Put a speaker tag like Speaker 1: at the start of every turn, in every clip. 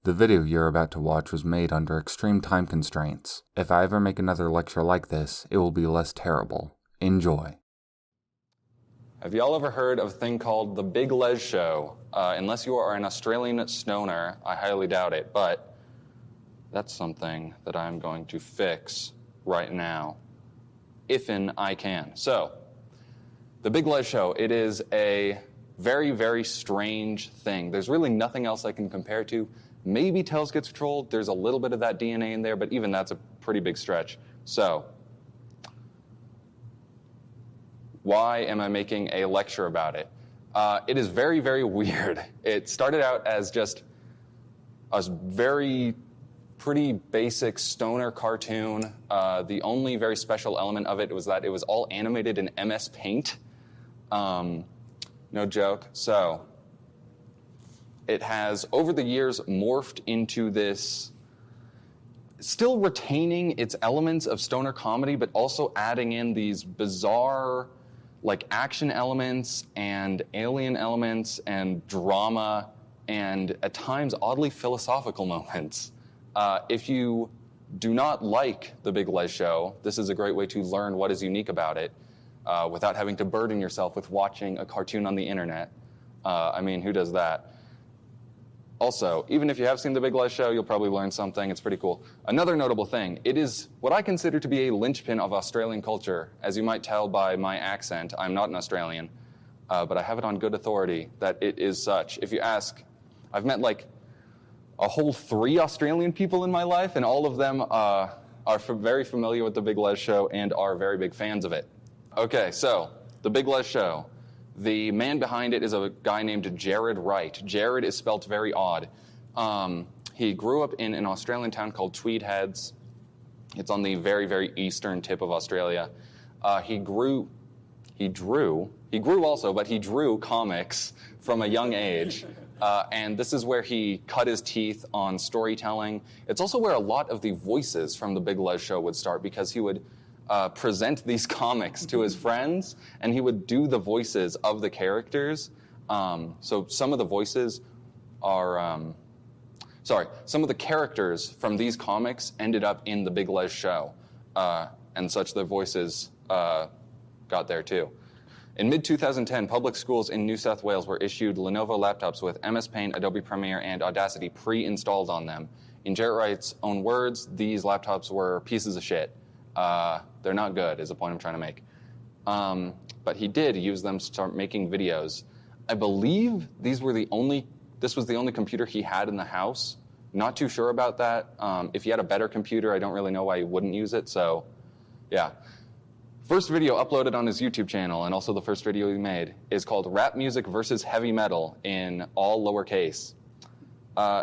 Speaker 1: The video you're about to watch was made under extreme time constraints. If I ever make another lecture like this, it will be less terrible. Enjoy.
Speaker 2: Have y'all ever heard of a thing called the Big LEZ Show? Unless you are an Australian stoner, I highly doubt it, but that's something that I'm going to fix right now, if'n I can. So, the Big LEZ Show, it is a very, very strange thing. There's really nothing else I can compare it to. Maybe Tales Gets Trolled, there's a little bit of that DNA in there, but even that's a pretty big stretch. So, why am I making a lecture about it? It is very, very weird. It started out as just a very pretty basic stoner cartoon. The only very special element of it was that it was all animated in MS Paint. No joke. So, it has, over the years, morphed into this, still retaining its elements of stoner comedy, but also adding in these bizarre, like, action elements and alien elements and drama and, at times, oddly philosophical moments. If you do not like The Big LEZ Show, this is a great way to learn what is unique about it without having to burden yourself with watching a cartoon on the internet. I mean, who does that? Also, even if you have seen The Big LEZ Show, you'll probably learn something. It's pretty cool. Another notable thing, it is what I consider to be a linchpin of Australian culture. As you might tell by my accent, I'm not an Australian, but I have it on good authority that it is such. If you ask, I've met like a whole 3 Australian people in my life, and all of them are very familiar with The Big LEZ Show and are very big fans of it. Okay, so, The Big LEZ Show. The man behind it is a guy named Jared Wright. Jared is spelt very odd. He grew up in an Australian town called Tweed Heads. It's on the very, very eastern tip of Australia. He drew comics from a young age. And this is where he cut his teeth on storytelling. It's also where a lot of the voices from The Big LEZ Show would start, because he would present these comics to his friends, and he would do the voices of the characters. So some of the voices are, some of the characters from these comics ended up in The Big LEZ Show, and such their voices got there too. In mid-2010, public schools in New South Wales were issued Lenovo laptops with MS Paint, Adobe Premiere, and Audacity pre-installed on them. In Jared Wright's own words, these laptops were pieces of shit. They're not good, is the point I'm trying to make. But he did use them to start making videos. I believe this was the only computer he had in the house. Not too sure about that. If he had a better computer, I don't really know why he wouldn't use it, so yeah. First video uploaded on his YouTube channel, and also the first video he made, is called Rap Music versus Heavy Metal in all lowercase.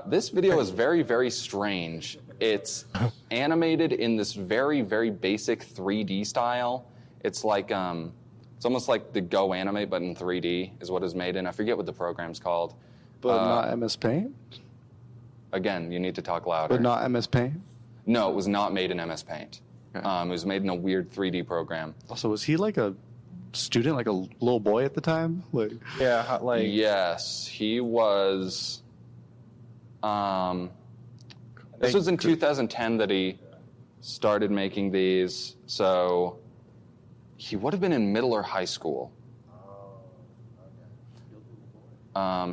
Speaker 2: This video is very, very strange. It's animated in this very, very basic 3D style. It's like, it's almost like the Go Animate, but in 3D is what it's made in. I forget what the program's called.
Speaker 3: But not MS Paint?
Speaker 2: Again, you need to talk louder.
Speaker 3: But not MS Paint?
Speaker 2: No, it was not made in MS Paint. Okay. It was made in a weird 3D program.
Speaker 3: Also, was he like a student, like a little boy at the time?
Speaker 2: Yes, he was. This was in 2010 that he started making these, so he would have been in middle or high school.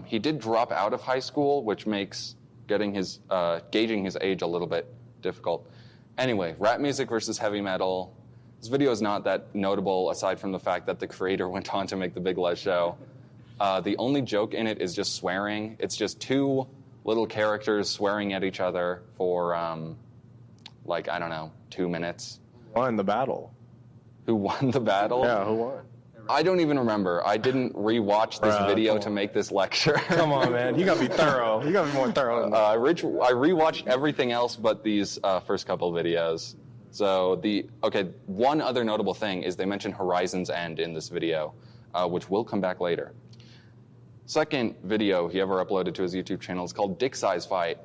Speaker 2: He did drop out of high school, which makes gauging his age a little bit difficult. Anyway, rap music versus heavy metal. This video is not that notable, aside from the fact that the creator went on to make The Big LEZ Show. The only joke in it is just swearing. It's just 2 little characters swearing at each other for, 2 minutes.
Speaker 4: Who won the battle?
Speaker 2: Who won the battle?
Speaker 4: Yeah, who won?
Speaker 2: I don't even remember. I didn't rewatch this video to make this lecture.
Speaker 4: Come on, man. You gotta be thorough. You gotta be more thorough than that.
Speaker 2: I rewatched everything else but these first couple videos. So one other notable thing is they mention Horizon's End in this video, which will come back later. Second video he ever uploaded to his YouTube channel is called Dick Size Fight.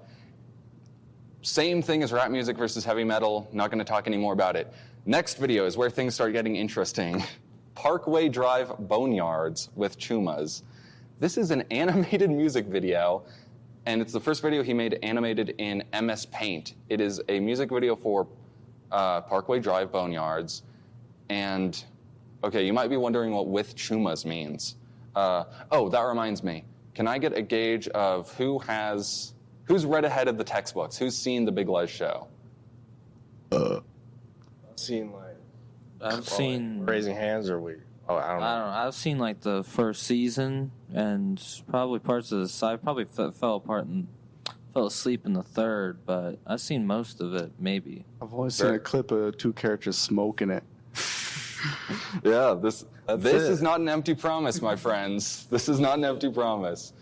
Speaker 2: Same thing as rap music versus heavy metal. Not going to talk any more about it. Next video is where things start getting interesting. Parkway Drive Boneyards with Chumas. This is an animated music video and it's the first video he made animated in MS Paint. It is a music video for Parkway Drive Boneyards. And, okay, you might be wondering what with chumas means. Oh, that reminds me. Can I get a gauge of who's read ahead of the textbooks? Who's seen the Big Les show?
Speaker 4: I've seen raising hands, or we? Oh, I don't know.
Speaker 5: I've seen like the first season and probably parts of the side. Probably fell asleep in the third, but I've seen most of it. Maybe.
Speaker 3: I've only seen a clip of two characters smoking it.
Speaker 2: Yeah, this is not an empty promise, my friends. This is not an empty promise.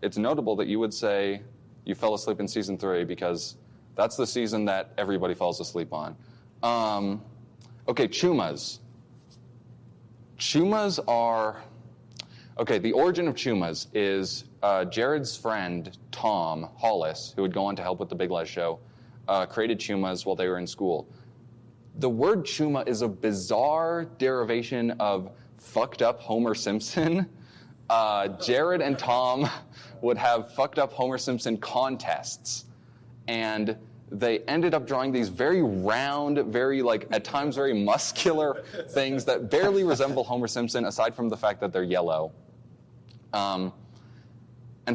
Speaker 2: It's notable that you would say you fell asleep in season 3 because that's the season that everybody falls asleep on. Okay, chumas. Chumas are... Okay, the origin of chumas is Jared's friend, Tom Hollis, who would go on to help with the Big Les show, created chumas while they were in school. The word chuma is a bizarre derivation of fucked up Homer Simpson. Jared and Tom would have fucked up Homer Simpson contests, and they ended up drawing these very round, very, like, at times very muscular things that barely resemble Homer Simpson, aside from the fact that they're yellow. And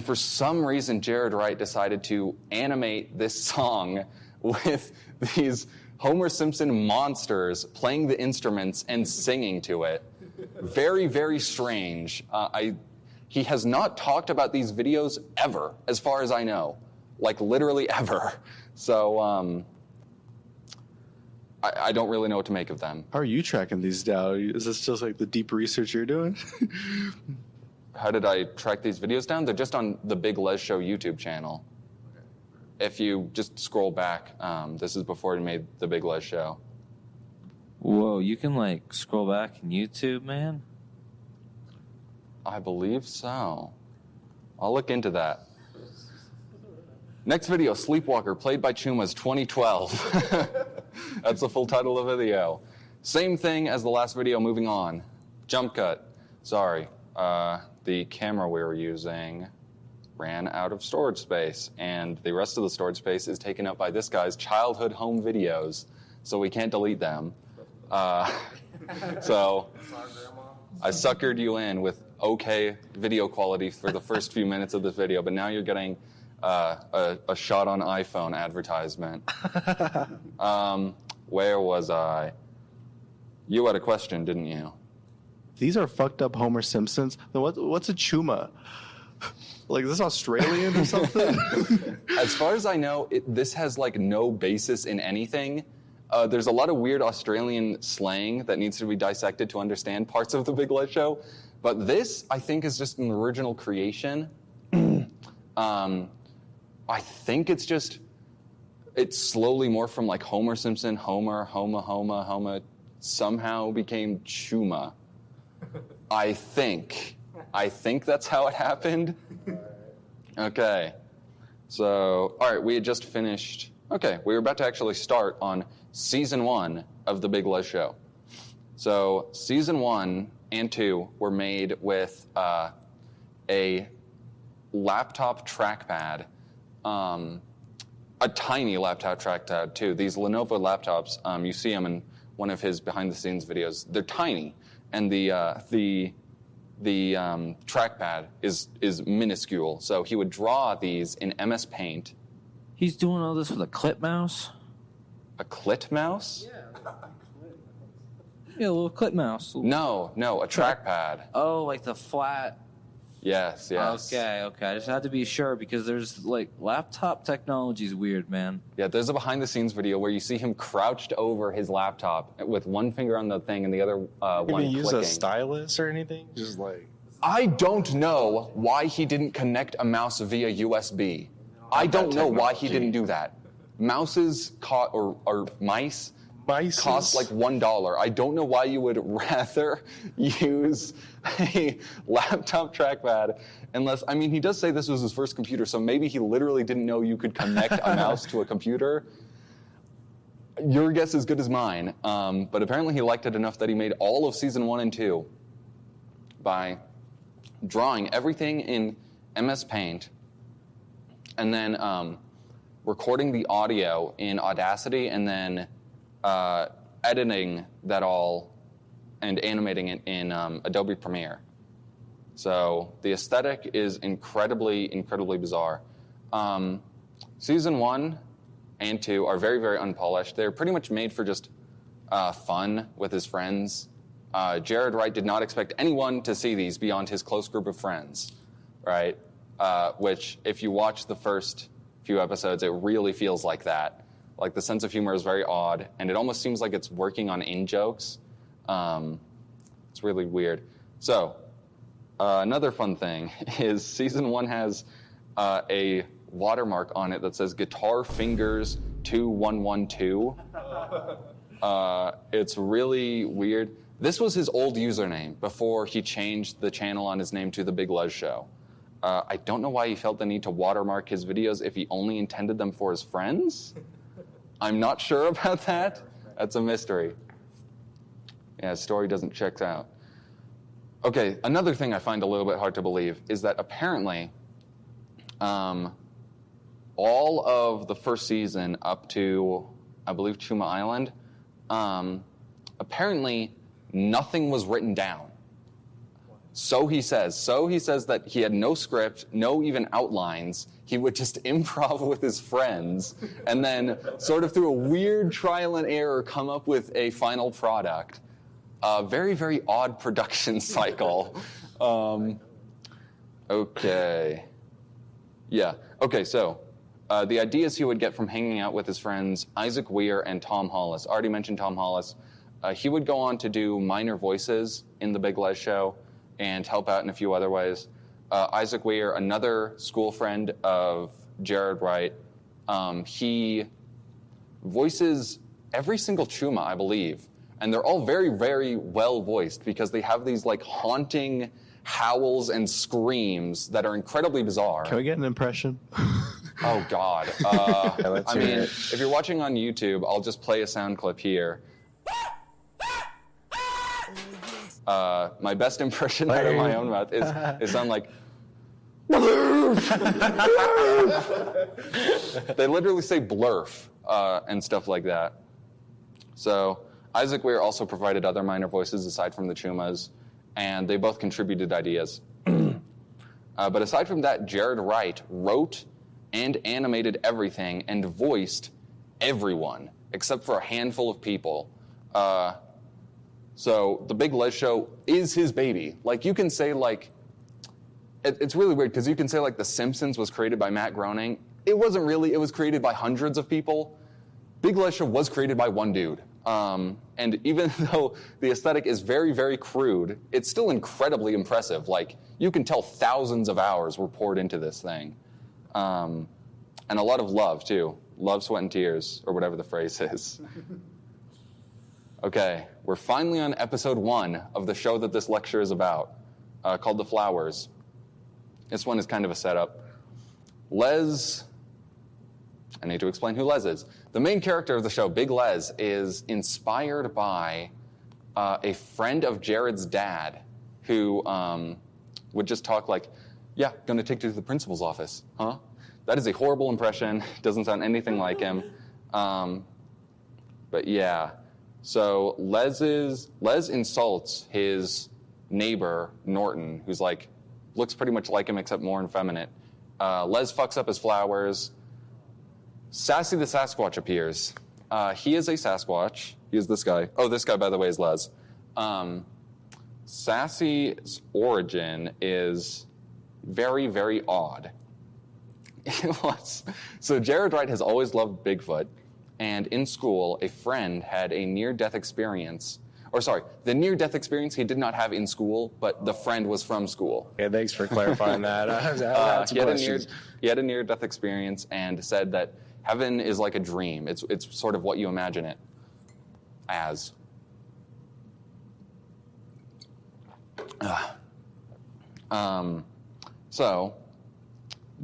Speaker 2: for some reason, Jared Wright decided to animate this song with these Homer Simpson monsters playing the instruments and singing to it. Very, very strange. He has not talked about these videos ever, as far as I know. Like, literally ever. So, I don't really know what to make of them.
Speaker 3: How are you tracking these down? Is this just like the deep research you're doing?
Speaker 2: How did I track these videos down? They're just on the Big Les Show YouTube channel. If you just scroll back, this is before he made the Big Les show.
Speaker 5: Whoa, you can like scroll back in YouTube, man?
Speaker 2: I believe so. I'll look into that. Next video, Sleepwalker, played by Chumas, 2012. That's the full title of the video. Same thing as the last video, moving on. Jump cut. Sorry. The camera we were using ran out of storage space, and the rest of the storage space is taken up by this guy's childhood home videos, so we can't delete them. So I suckered you in with okay video quality for the first few minutes of this video, but now you're getting a shot on iPhone advertisement. Where was I? You had a question, didn't you?
Speaker 3: These are fucked up Homer Simpsons. What's a chuma? Like, is this Australian or something?
Speaker 2: As far as I know, this has like no basis in anything. There's a lot of weird Australian slang that needs to be dissected to understand parts of the Big Les show. But this, I think, is just an original creation. I think it's slowly morphed from like Homer Simpson, Homer, Homa, somehow became Chuma. I think that's how it happened. Okay. So, all right, we had just finished. Okay, we were about to actually start on season 1 of the Big Les show. So, season 1 and 2 were made with a laptop trackpad, a tiny laptop trackpad too. These Lenovo laptops, you see them in one of his behind-the-scenes videos. They're tiny, and the trackpad is minuscule. So he would draw these in MS Paint.
Speaker 5: He's doing all this with a clip mouse?
Speaker 2: A clit mouse?
Speaker 5: Yeah, a little clip mouse.
Speaker 2: No, a trackpad.
Speaker 5: Oh, like the flat.
Speaker 2: Yes.
Speaker 5: Okay. I just had to be sure because there's like laptop technology is weird, man.
Speaker 2: Yeah, there's a behind-the-scenes video where you see him crouched over his laptop with one finger on the thing and the other one clicking.
Speaker 4: Use a stylus or anything? Just like...
Speaker 2: I don't know why he didn't connect a mouse via USB. I don't know why he didn't do that. Mouses or mice cost like $1. I don't know why you would rather use a laptop trackpad unless, I mean, he does say this was his first computer, so maybe he literally didn't know you could connect a mouse to a computer. Your guess is good as mine, but apparently he liked it enough that he made all of season 1 and 2 by drawing everything in MS Paint and then recording the audio in Audacity, and then editing that all and animating it in Adobe Premiere. So the aesthetic is incredibly, incredibly bizarre. Season 1 and 2 are very, very unpolished. They're pretty much made for just fun with his friends. Jared Wright did not expect anyone to see these beyond his close group of friends, right? Which, if you watch the first few episodes, it really feels like that. Like, the sense of humor is very odd, and it almost seems like it's working on in-jokes. It's really weird. So, another fun thing is Season 1 has a watermark on it that says Guitar Fingers 2112. It's really weird. This was his old username before he changed the channel on his name to The Big Les Show. I don't know why he felt the need to watermark his videos if he only intended them for his friends. I'm not sure about that. That's a mystery. Yeah, his story doesn't check out. Okay, another thing I find a little bit hard to believe is that apparently all of the first season up to, I believe, Chuma Island, apparently nothing was written down. So he says that he had no script, no even outlines. He would just improv with his friends and then sort of through a weird trial and error come up with a final product. Very, very odd production cycle. Okay. Yeah. Okay, so the ideas he would get from hanging out with his friends Isaac Weir and Tom Hollis. I already mentioned Tom Hollis. He would go on to do minor voices in The Big Les Show and help out in a few other ways. Isaac Weir, another school friend of Jared Wright, he voices every single Chuma, I believe. And they're all very, very well voiced because they have these like haunting howls and screams that are incredibly bizarre.
Speaker 3: Can we get an impression?
Speaker 2: Oh, God. I mean, if you're watching on YouTube, I'll just play a sound clip here. My best impression out of my own mouth is sound like... They literally say blurf and stuff like that. So Isaac Weir also provided other minor voices aside from the Chumas, and they both contributed ideas. But aside from that, Jared Wright wrote and animated everything and voiced everyone except for a handful of people. So The Big Les Show is his baby. Like, you can say, like, it's really weird because you can say, like, The Simpsons was created by Matt Groening. It wasn't really. It was created by hundreds of people. Big Les Show was created by one dude. And even though the aesthetic is very, very crude, it's still incredibly impressive. Like, you can tell thousands of hours were poured into this thing. And a lot of love, too. Love, sweat, and tears, or whatever the phrase is. Okay, we're finally on episode 1 of the show that this lecture is about, called The Flowers. This one is kind of a setup. Les, I need to explain who Les is. The main character of the show, Big Les, is inspired by a friend of Jared's dad who would just talk like, yeah, gonna take you to the principal's office, huh? That is a horrible impression. Doesn't sound anything like him. But yeah. So Les insults his neighbor, Norton, who's like, looks pretty much like him except more effeminate. Les fucks up his flowers. Sassy the Sasquatch appears. He is a Sasquatch. He is this guy. Oh, this guy, by the way, is Les. Sassy's origin is very, very odd. It was. So Jared Wright has always loved Bigfoot. And in school, a friend had a near-death experience. Or sorry, the near-death experience he did not have in school, but the friend was from school.
Speaker 4: Yeah, thanks for clarifying that.
Speaker 2: He had a near-death experience and said that heaven is like a dream. It's sort of what you imagine it as. So,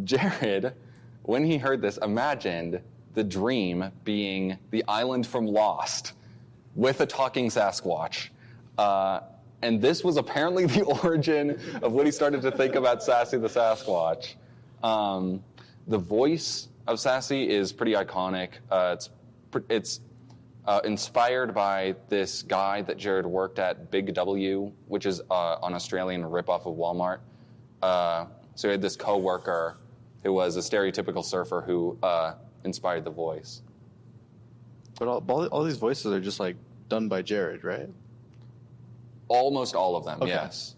Speaker 2: Jared, when he heard this, imagined the dream being the island from Lost with a talking Sasquatch. And this was apparently the origin of what he started to think about Sassy the Sasquatch. The voice of Sassy is pretty iconic. It's inspired by this guy that Jared worked at Big W, which is an Australian ripoff of Walmart. So he had this co-worker who was a stereotypical surfer who inspired the voice.
Speaker 3: But all these voices are just like done by Jared, right?
Speaker 2: Almost all of them,
Speaker 3: Okay.
Speaker 2: yes.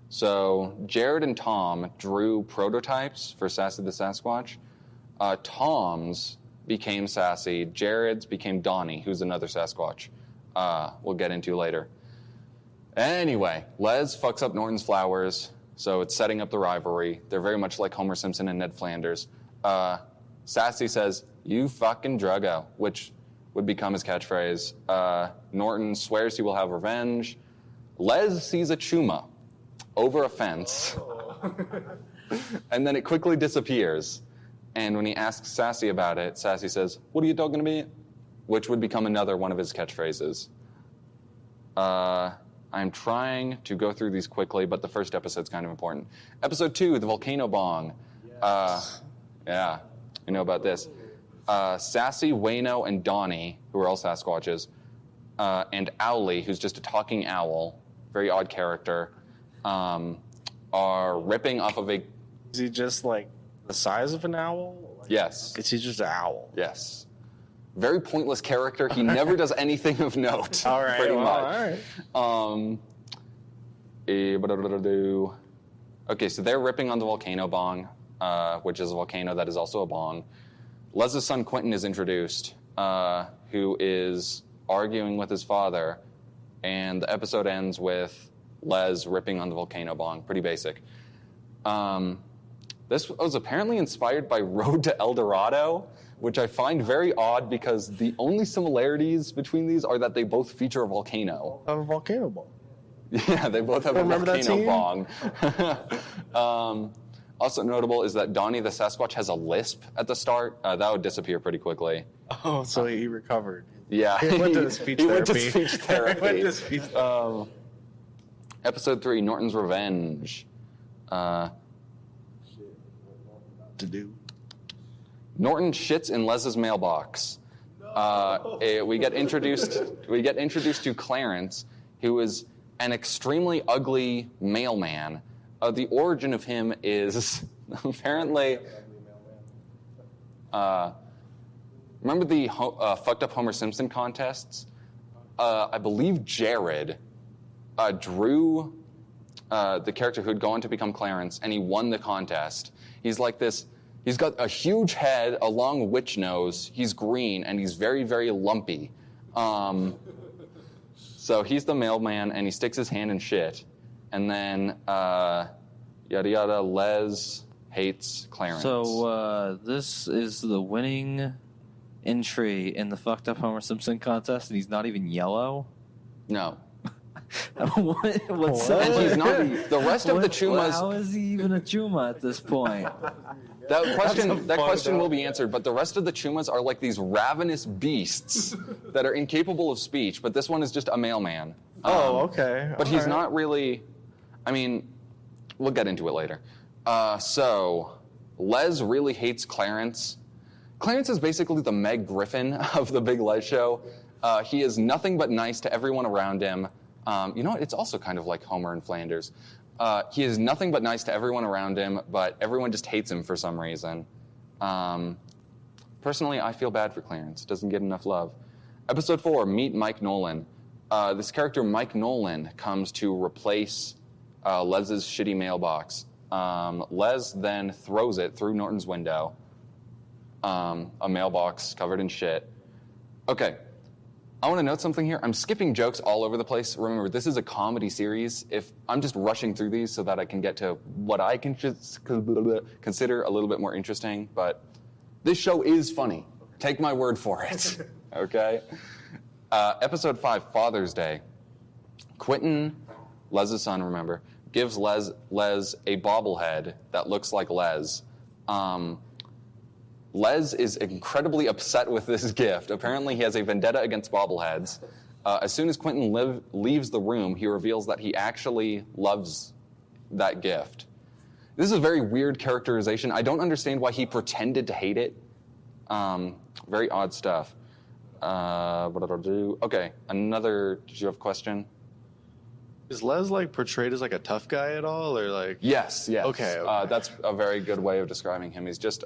Speaker 2: So Jared and Tom drew prototypes for Sassy the Sasquatch. Tom's became Sassy. Jared's became Donnie, who's another Sasquatch. We'll get into later. Anyway, Les fucks up Norton's flowers, so it's setting up the rivalry. They're very much like Homer Simpson and Ned Flanders. Sassy says, "You fucking druggo," which would become his catchphrase. Norton swears he will have revenge. Les sees a chuma over a fence, and then it quickly disappears. And when he asks Sassy about it, Sassy says, "What are you talking about?" Which would become another one of his catchphrases. I'm trying to go through these quickly, but the first episode's kind of important. Episode 2, the volcano bong. Yeah, you know about this. Sassy, Wayno, and Donnie, who are all Sasquatches, and Owly, who's just a talking owl, very odd character, are ripping off of a...
Speaker 4: Is he just like the size of an owl?
Speaker 2: Yes.
Speaker 4: Is he just an owl?
Speaker 2: Yes. Very pointless character. He never does anything of note.
Speaker 4: All right.
Speaker 2: Pretty
Speaker 4: Well,
Speaker 2: much.
Speaker 4: all right.
Speaker 2: Okay, so they're ripping on the volcano bong, which is a volcano that is also a bong. Les's son Quentin is introduced, who is arguing with his father, and the episode ends with Les ripping on the volcano bong. Pretty basic. This was apparently inspired by Road to El Dorado, which I find very odd because the only similarities between these are that they both feature a volcano.
Speaker 4: Have a volcano ball.
Speaker 2: Yeah, they both have a
Speaker 4: Remember that
Speaker 2: volcano
Speaker 4: scene?
Speaker 2: bong. Also notable is that Donnie the Sasquatch has a lisp at the start. That would disappear pretty quickly.
Speaker 4: Oh, so he recovered.
Speaker 2: Yeah.
Speaker 4: He went to speech
Speaker 2: He
Speaker 4: therapy.
Speaker 2: went to speech therapy.
Speaker 4: He went to speech
Speaker 2: Episode 3, Norton's Revenge.
Speaker 4: to do.
Speaker 2: Norton shits in Les's mailbox. We get introduced to Clarence, who is an extremely ugly mailman. The origin of him is apparently... remember the fucked up Homer Simpson contests? I believe Jared drew the character who had gone to become Clarence, and he won the contest. He's like this... He's got a huge head, a long witch nose, he's green, and he's very, very lumpy. So he's the mailman, and he sticks his hand in shit. And then, yada yada, Les hates Clarence.
Speaker 5: So this is the winning entry in the fucked up Homer Simpson contest, and he's not even yellow?
Speaker 2: No.
Speaker 5: What's
Speaker 2: And he's not... The rest of the Chumas...
Speaker 5: How is he even a Chuma at this point?
Speaker 2: That question will be answered, but the rest of the Chumas are like these ravenous beasts that are incapable of speech, but this one is just a mailman.
Speaker 4: Okay.
Speaker 2: But he's not really... I mean, we'll get into it later. So, Les really hates Clarence. Clarence is basically the Meg Griffin of the Big Les Show. He is nothing but nice to everyone around him. You know what? It's also kind of like Homer and Flanders. He is nothing but nice to everyone around him, but everyone just hates him for some reason. Personally, I feel bad for Clarence. Doesn't get enough love. Episode 4, Meet Mike Nolan. This character, Mike Nolan, comes to replace Les's shitty mailbox. Les then throws it through Norton's window. A mailbox covered in shit. Okay. I want to note something here. I'm skipping jokes all over the place. Remember, this is a comedy series. If I'm just rushing through these so that I can get to what I can just consider a little bit more interesting, but this show is funny. Take my word for it. Okay? Episode 5, Father's Day. Quentin, Les's son, remember, gives Les a bobblehead that looks like Les. Les is incredibly upset with this gift. Apparently, he has a vendetta against bobbleheads. As soon as Quentin leaves the room, he reveals that he actually loves that gift. This is a very weird characterization. I don't understand why he pretended to hate it. Very odd stuff. What did I do? Okay, another. Did you have a question?
Speaker 3: Is Les like portrayed as like a tough guy at all, or like?
Speaker 2: Yes.
Speaker 3: Okay.
Speaker 2: That's a very good way of describing him. He's just,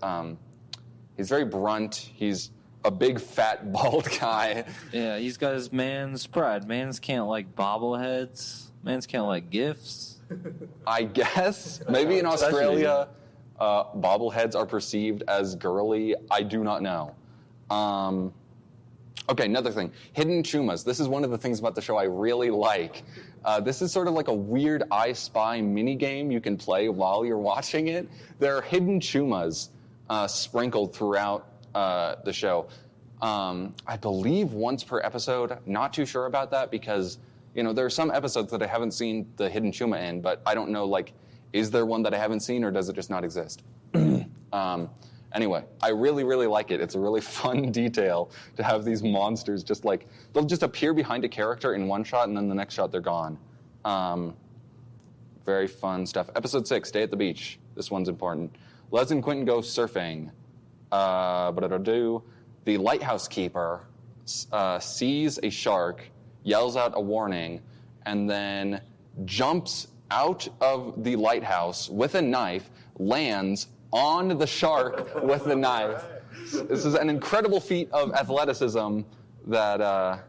Speaker 2: he's very brunt. He's a big, fat, bald guy.
Speaker 5: Yeah, he's got his man's pride. Mans can't like bobbleheads. Mans can't like gifts.
Speaker 2: I guess. Maybe in Australia, bobbleheads are perceived as girly. I do not know. Okay, another thing. Hidden chumas. This is one of the things about the show I really like. This is sort of like a weird I Spy minigame you can play while you're watching it. There are hidden chumas sprinkled throughout the show. I believe once per episode. Not too sure about that because, there are some episodes that I haven't seen the hidden chuma in, but I don't know, like, is there one that I haven't seen or does it just not exist? Anyway, I really, really like it. It's a really fun detail to have these monsters just like, they'll just appear behind a character in one shot and then the next shot they're gone. Very fun stuff. Episode 6, Day at the Beach. This one's important. Les and Quentin go surfing. The lighthouse keeper sees a shark, yells out a warning, and then jumps out of the lighthouse with a knife, lands on the shark with the knife. This is an incredible feat of athleticism that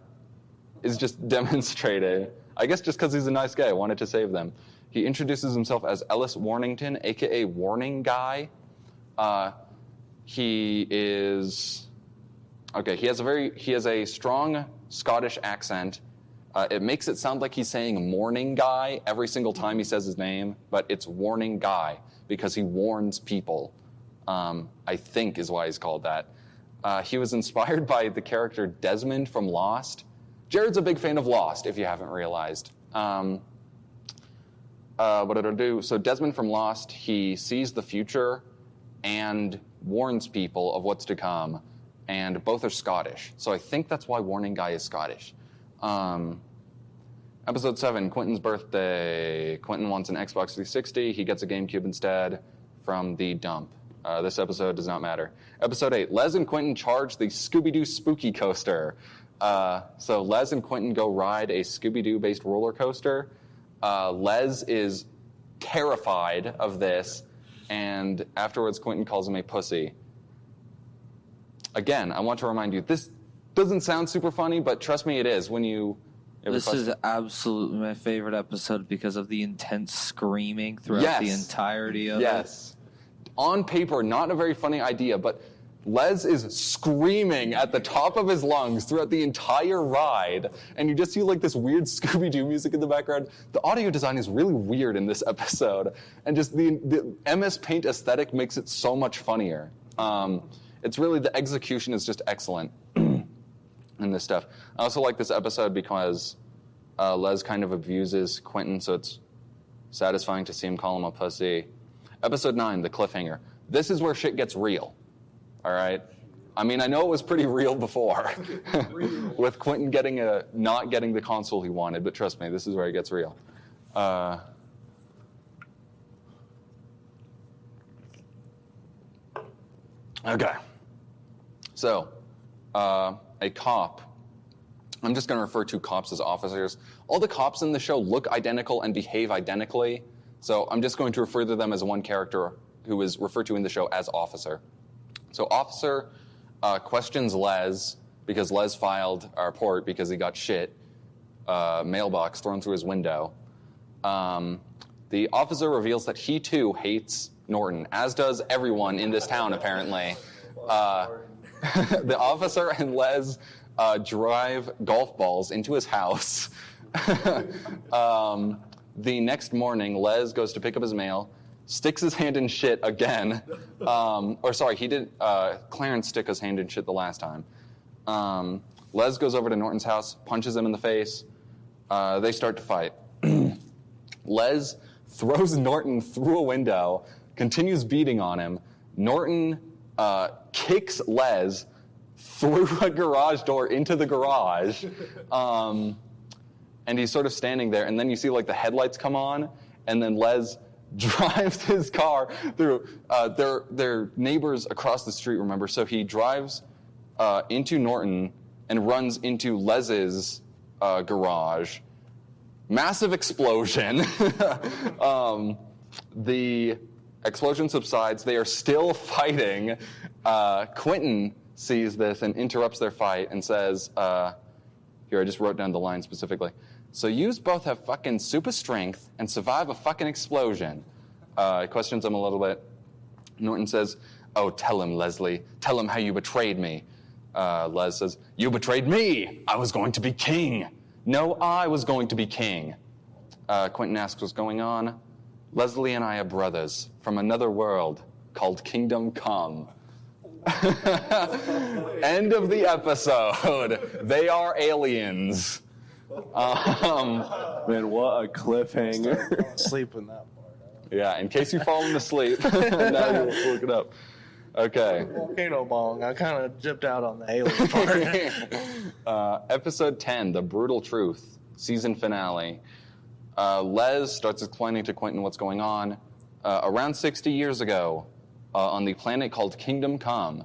Speaker 2: is just demonstrated. I guess just because he's a nice guy, I wanted to save them. He introduces himself as Ellis Warnington, aka Warning Guy. He has a strong Scottish accent. It makes it sound like he's saying morning guy every single time he says his name, but it's warning guy because he warns people, I think is why he's called that. He was inspired by the character Desmond from Lost. Jared's a big fan of Lost, if you haven't realized. What did I do? So Desmond from Lost, he sees the future and warns people of what's to come, and both are Scottish. So I think that's why Warning Guy is Scottish. Episode 7, Quentin's birthday. Quentin wants an Xbox 360. He gets a GameCube instead from the dump. This episode does not matter. Episode 8, Les and Quentin charge the Scooby-Doo Spooky Coaster. So Les and Quentin go ride a Scooby-Doo-based roller coaster. Les is terrified of this, and afterwards Quentin calls him a pussy. Again, I want to remind you, this doesn't sound super funny, but trust me, it is when you...
Speaker 5: This is absolutely my favorite episode because of the intense screaming throughout the entirety of it.
Speaker 2: Yes. On paper, not a very funny idea, but Les is screaming at the top of his lungs throughout the entire ride, and you just see like this weird Scooby-Doo music in the background. The audio design is really weird in this episode, and just the MS Paint aesthetic makes it so much funnier. It's really, the execution is just excellent in this stuff. I also like this episode because Les kind of abuses Quentin, so it's satisfying to see him call him a pussy. Episode 9, the cliffhanger. This is where shit gets real, all right? I mean, I know it was pretty real before with Quentin not getting the console he wanted, but trust me, this is where it gets real. Okay. So, a cop. I'm just going to refer to cops as officers. All the cops in the show look identical and behave identically, so I'm just going to refer to them as one character who is referred to in the show as officer. So officer questions Les because Les filed a report because he got mailbox thrown through his window. The officer reveals that he too hates Norton, as does everyone in this town apparently. The officer and Les drive golf balls into his house. The next morning, Les goes to pick up his mail, sticks his hand in shit again. Clarence stick his hand in shit the last time. Les goes over to Norton's house, punches him in the face. They start to fight. Les throws Norton through a window, continues beating on him. Norton kicks Les through a garage door into the garage, and he's sort of standing there, and then you see like the headlights come on, and then Les drives his car through their neighbors across the street, remember? So he drives into Norton and runs into Lez's garage. Massive explosion. The explosion subsides. They are still fighting. Quentin sees this and interrupts their fight and says, here, I just wrote down the line specifically. So yous both have fucking super strength and survive a fucking explosion. Questions him a little bit. Norton says, oh, tell him, Leslie. Tell him how you betrayed me. Les says, you betrayed me. I was going to be king. No, I was going to be king. Quentin asks what's going on. Leslie and I are brothers from another world called Kingdom Come. End of the episode. They are aliens.
Speaker 4: Man, what a cliffhanger.
Speaker 3: Sleeping that part.
Speaker 2: Yeah, in case you've fallen asleep, now you'll look it up. Okay.
Speaker 3: Volcano bong. I kind of jipped out on the alien part.
Speaker 2: Episode 10, The Brutal Truth, season finale. Les starts explaining to Quentin what's going on. Around 60 years ago, on the planet called Kingdom Come.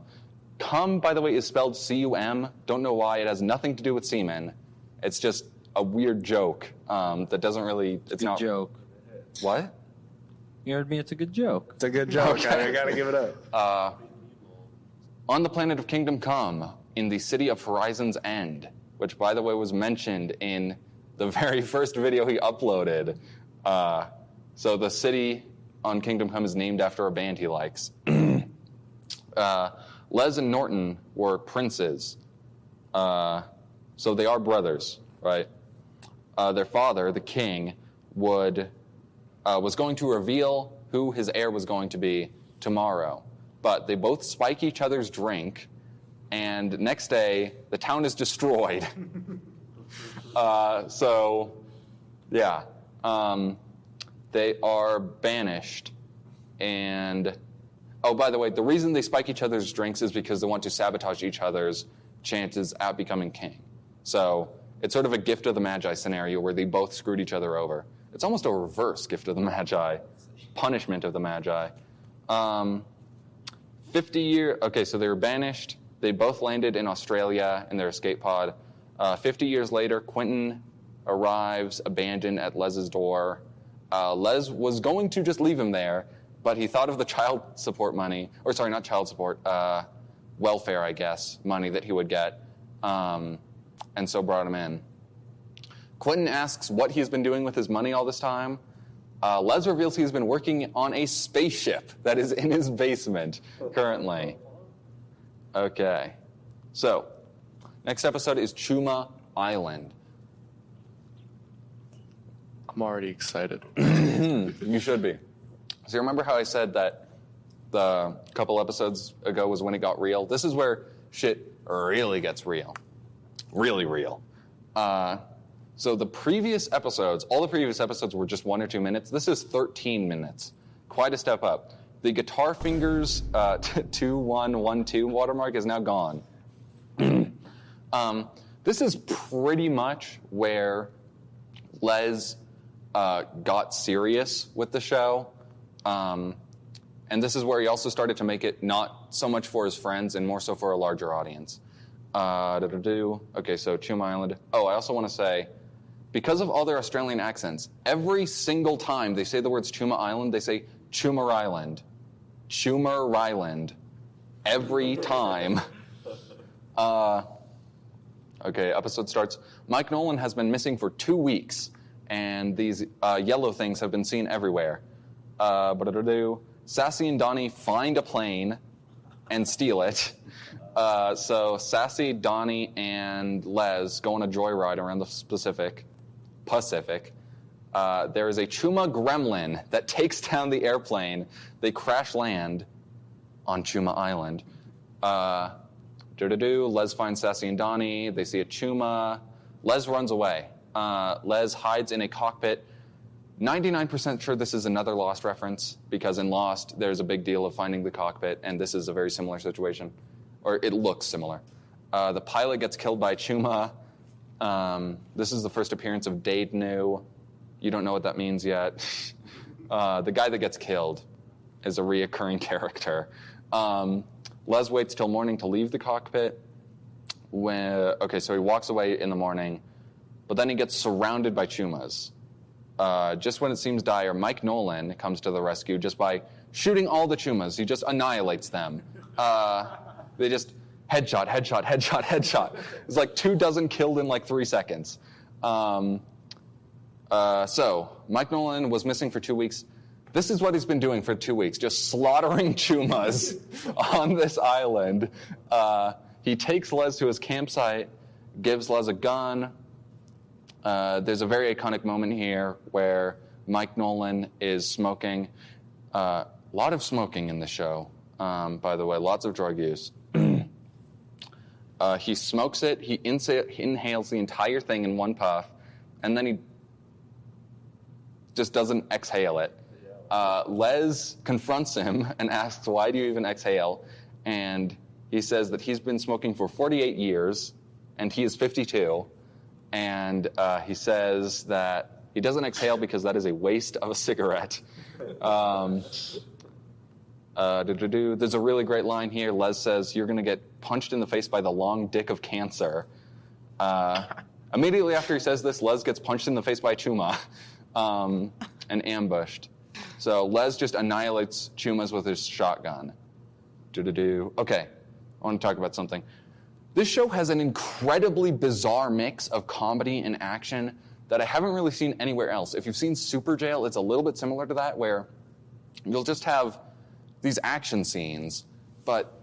Speaker 2: Come, by the way, is spelled C-U-M. Don't know why. It has nothing to do with semen. It's just a weird joke that doesn't really... It's
Speaker 5: Good
Speaker 2: not
Speaker 5: joke.
Speaker 2: What?
Speaker 5: You heard me. It's a good joke.
Speaker 3: It's a good joke.
Speaker 2: Okay.
Speaker 3: I gotta give it up.
Speaker 2: On the planet of Kingdom Come, in the city of Horizon's End, which, by the way, was mentioned in the very first video he uploaded. So the city on Kingdom Come is named after a band he likes. Les and Norton were princes. So they are brothers, right? Their father, the king, was going to reveal who his heir was going to be tomorrow. But they both spike each other's drink, and next day, the town is destroyed. They are banished. And, oh, by the way, the reason they spike each other's drinks is because they want to sabotage each other's chances at becoming king. So it's sort of a gift of the Magi scenario where they both screwed each other over. It's almost a reverse gift of the Magi, punishment of the Magi. 50 years, okay, so they were banished. They both landed in Australia in their escape pod. 50 years later, Quentin arrives abandoned at Lez's door. Les was going to just leave him there, but he thought of the child support money, or sorry, not child support, welfare, I guess, money that he would get, and so brought him in. Quentin asks what he's been doing with his money all this time. Les reveals he's been working on a spaceship that is in his basement currently. Okay, so next episode is Chuma Island.
Speaker 3: I'm already excited.
Speaker 2: You should be. So you remember how I said that the couple episodes ago was when it got real? This is where shit really gets real. Really real. So the previous episodes, all the previous episodes were just 1 or 2 minutes. This is 13 minutes. Quite a step up. The Guitar Fingers 2112 watermark is now gone. This is pretty much where Les got serious with the show. And this is where he also started to make it not so much for his friends and more so for a larger audience. Okay, so Chuma Island. Oh, I also want to say, because of all their Australian accents, every single time they say the words Chuma Island, they say Chumar Island. Chumar Island. Every time. Okay, episode starts. Mike Nolan has been missing for 2 weeks, and these yellow things have been seen everywhere. Sassy and Donnie find a plane and steal it. So Sassy, Donnie, and Les go on a joyride around the Pacific. There is a Chuma gremlin that takes down the airplane. They crash land on Chuma Island. Les finds Sassy and Donnie. They see a Chuma. Les runs away. Les hides in a cockpit. 99% sure this is another Lost reference, because in Lost, there's a big deal of finding the cockpit, and this is a very similar situation. Or it looks similar. The pilot gets killed by Chuma. This is the first appearance of Dade New. You don't know what that means yet. The guy that gets killed is a reoccurring character. Les waits till morning to leave the cockpit. So he walks away in the morning, but then he gets surrounded by Chumas. Just when it seems dire, Mike Nolan comes to the rescue just by shooting all the Chumas. He just annihilates them. They just headshot, headshot, headshot, headshot. It's like 24 killed in like 3 seconds. So Mike Nolan was missing for 2 weeks. This is what he's been doing for 2 weeks, just slaughtering Chumas on this island. He takes Les to his campsite, gives Les a gun. There's a very iconic moment here where Mike Nolan is smoking. A lot of smoking in the show, by the way, lots of drug use. He smokes it, he inhales the entire thing in one puff, and then he just doesn't exhale it. Les confronts him and asks, why do you even exhale? And he says that he's been smoking for 48 years, and he is 52. And he says that he doesn't exhale because that is a waste of a cigarette. There's a really great line here. Les says, you're going to get punched in the face by the long dick of cancer. Immediately after he says this, Les gets punched in the face by a Chuma and ambushed. So Les just annihilates Chumas with his shotgun. Okay, I want to talk about something. This show has an incredibly bizarre mix of comedy and action that I haven't really seen anywhere else. If you've seen Super Jail, it's a little bit similar to that, where you'll just have these action scenes, but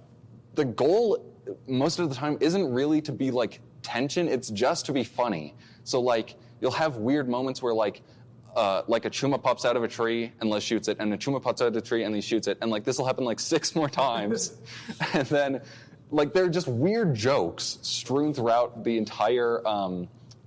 Speaker 2: the goal most of the time isn't really to be like tension, it's just to be funny. So like you'll have weird moments where like a Chuma pops out of a tree and Les shoots it, and a Chuma pops out of a tree and he shoots it, and like this will happen like 6 more times. And then like there are just weird jokes strewn throughout the entire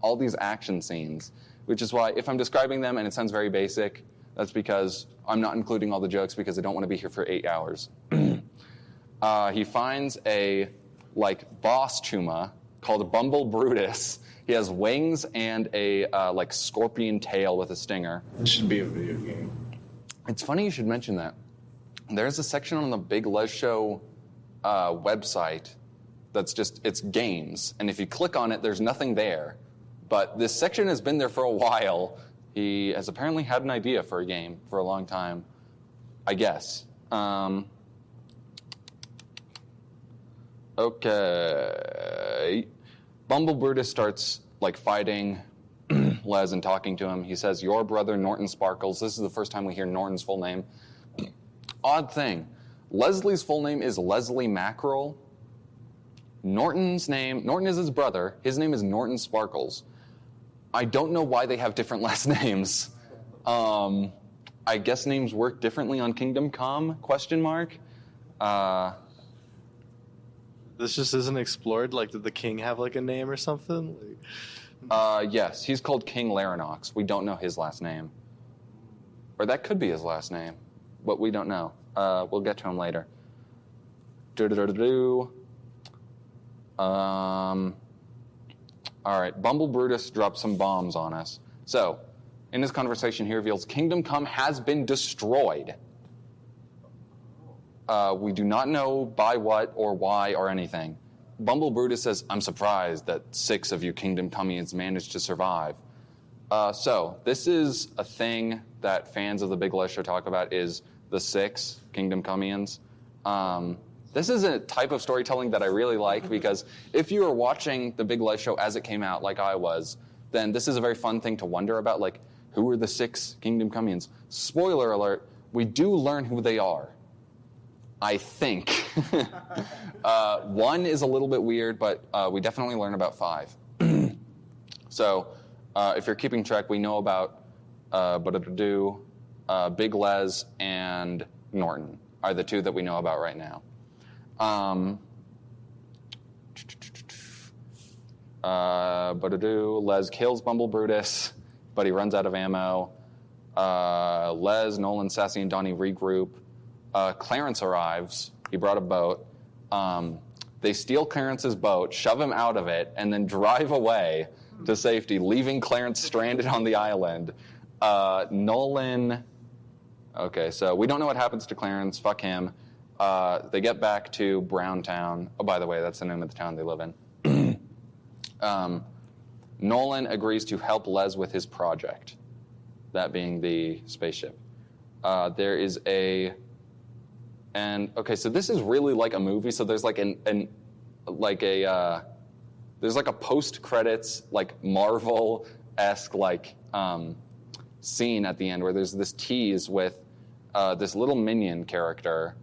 Speaker 2: all these action scenes, which is why if I'm describing them and it sounds very basic, that's because I'm not including all the jokes because I don't want to be here for 8 hours. He finds a boss Chuma called Bumble Brutus. He has wings and a scorpion tail with a stinger.
Speaker 4: This should be a video game.
Speaker 2: It's funny you should mention that. There's a section on the Big Les Show website that's it's games. And if you click on it, there's nothing there. But this section has been there for a while. He has apparently had an idea for a game for a long time, I guess. Okay. Bumble Brutus starts fighting Les and talking to him. He says, your brother Norton Sparkles. This is the first time we hear Norton's full name. Odd thing. Leslie's full name is Leslie Mackerel. Norton is his brother. His name is Norton Sparkles. I don't know why they have different last names. I guess names work differently on Kingdom Come, ?
Speaker 3: This just isn't explored? Did the king have a name or something?
Speaker 2: Yes, he's called King Larinox. We don't know his last name. Or that could be his last name, but we don't know. We'll get to him later. All right, Bumble Brutus drops some bombs on us. So, in his conversation, he reveals Kingdom Come has been destroyed. We do not know by what or why or anything. Bumble Brutus says, I'm surprised that 6 of you Kingdom Comians managed to survive. So, this is a thing that fans of the Big Les Show talk about is the 6 Kingdom Comians. This is a type of storytelling that I really like because if you were watching the Big Les Show as it came out, like I was, then this is a very fun thing to wonder about, who are the 6 Kingdom Comians? Spoiler alert, we do learn who they are. I think. 1 is a little bit weird, but we definitely learn about 5. So, if you're keeping track, we know about Big Les and Norton are the 2 that we know about right now. Les kills Bumble Brutus, but he runs out of ammo. Les, Nolan, Sassy, and Donnie regroup. Clarence arrives. He brought a boat. They steal Clarence's boat, shove him out of it, and then drive away to safety, leaving Clarence stranded on the island. Nolan Okay, so we don't know what happens to Clarence. Fuck him. They get back to Browntown. Oh, by the way, that's the name of the town they live in. Nolan agrees to help Les with his project, that being the spaceship. There is okay, so this is really like a movie. So there's like there's like a post-credits, like Marvel-esque like scene at the end where there's this tease with this little minion character,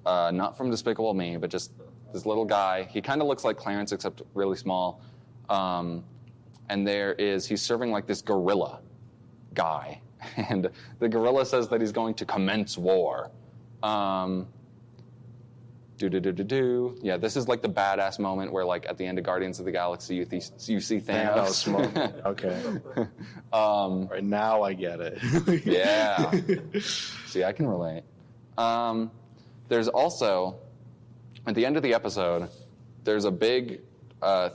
Speaker 2: not from Despicable Me, but just this little guy. He kind of looks like Clarence except really small. And he's serving like this gorilla guy. And the gorilla says that he's going to commence war. Yeah, this is like the badass moment where, like, at the end of Guardians of the Galaxy, you see Thanos.
Speaker 3: Thanos. Okay. Right now, I get it.
Speaker 2: Yeah. See, I can relate. There's also, at the end of the episode, there's a big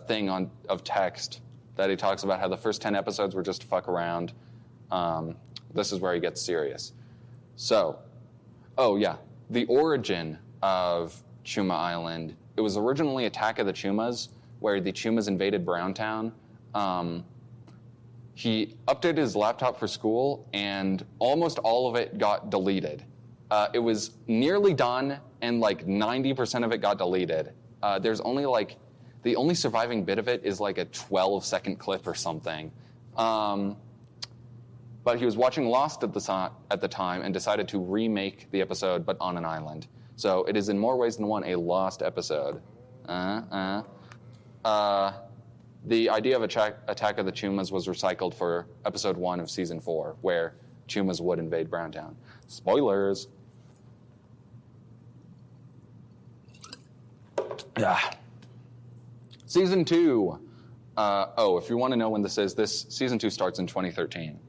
Speaker 2: thing of text that he talks about how the first 10 episodes were just to fuck around. This is where he gets serious. So, the origin of Chuma Island. It was originally Attack of the Chumas, where the Chumas invaded Browntown. He updated his laptop for school, and almost all of it got deleted. It was nearly done, and like 90% of it got deleted. There's only like, the only surviving bit of it is like a 12-second clip or something. But he was watching Lost at the time and decided to remake the episode, but on an island. So it is in more ways than one a Lost episode. The idea of Attack of the Chumas was recycled for episode 1 of season 4, where Chumas would invade Browntown. Spoilers. Yeah. Season 2. If you want to know when this is, season 2 starts in 2013.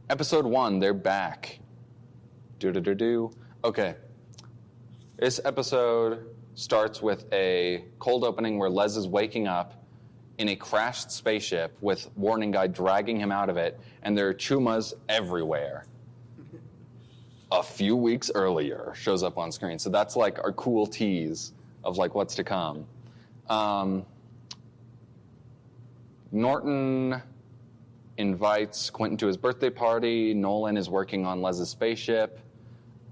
Speaker 2: Episode 1, they're back. Okay. This episode starts with a cold opening where Les is waking up in a crashed spaceship with warning guy dragging him out of it, and there are Chumas everywhere. A few weeks earlier shows up on screen. So that's like our cool tease of like what's to come. Norton invites Quentin to his birthday party. Nolan is working on Les's spaceship.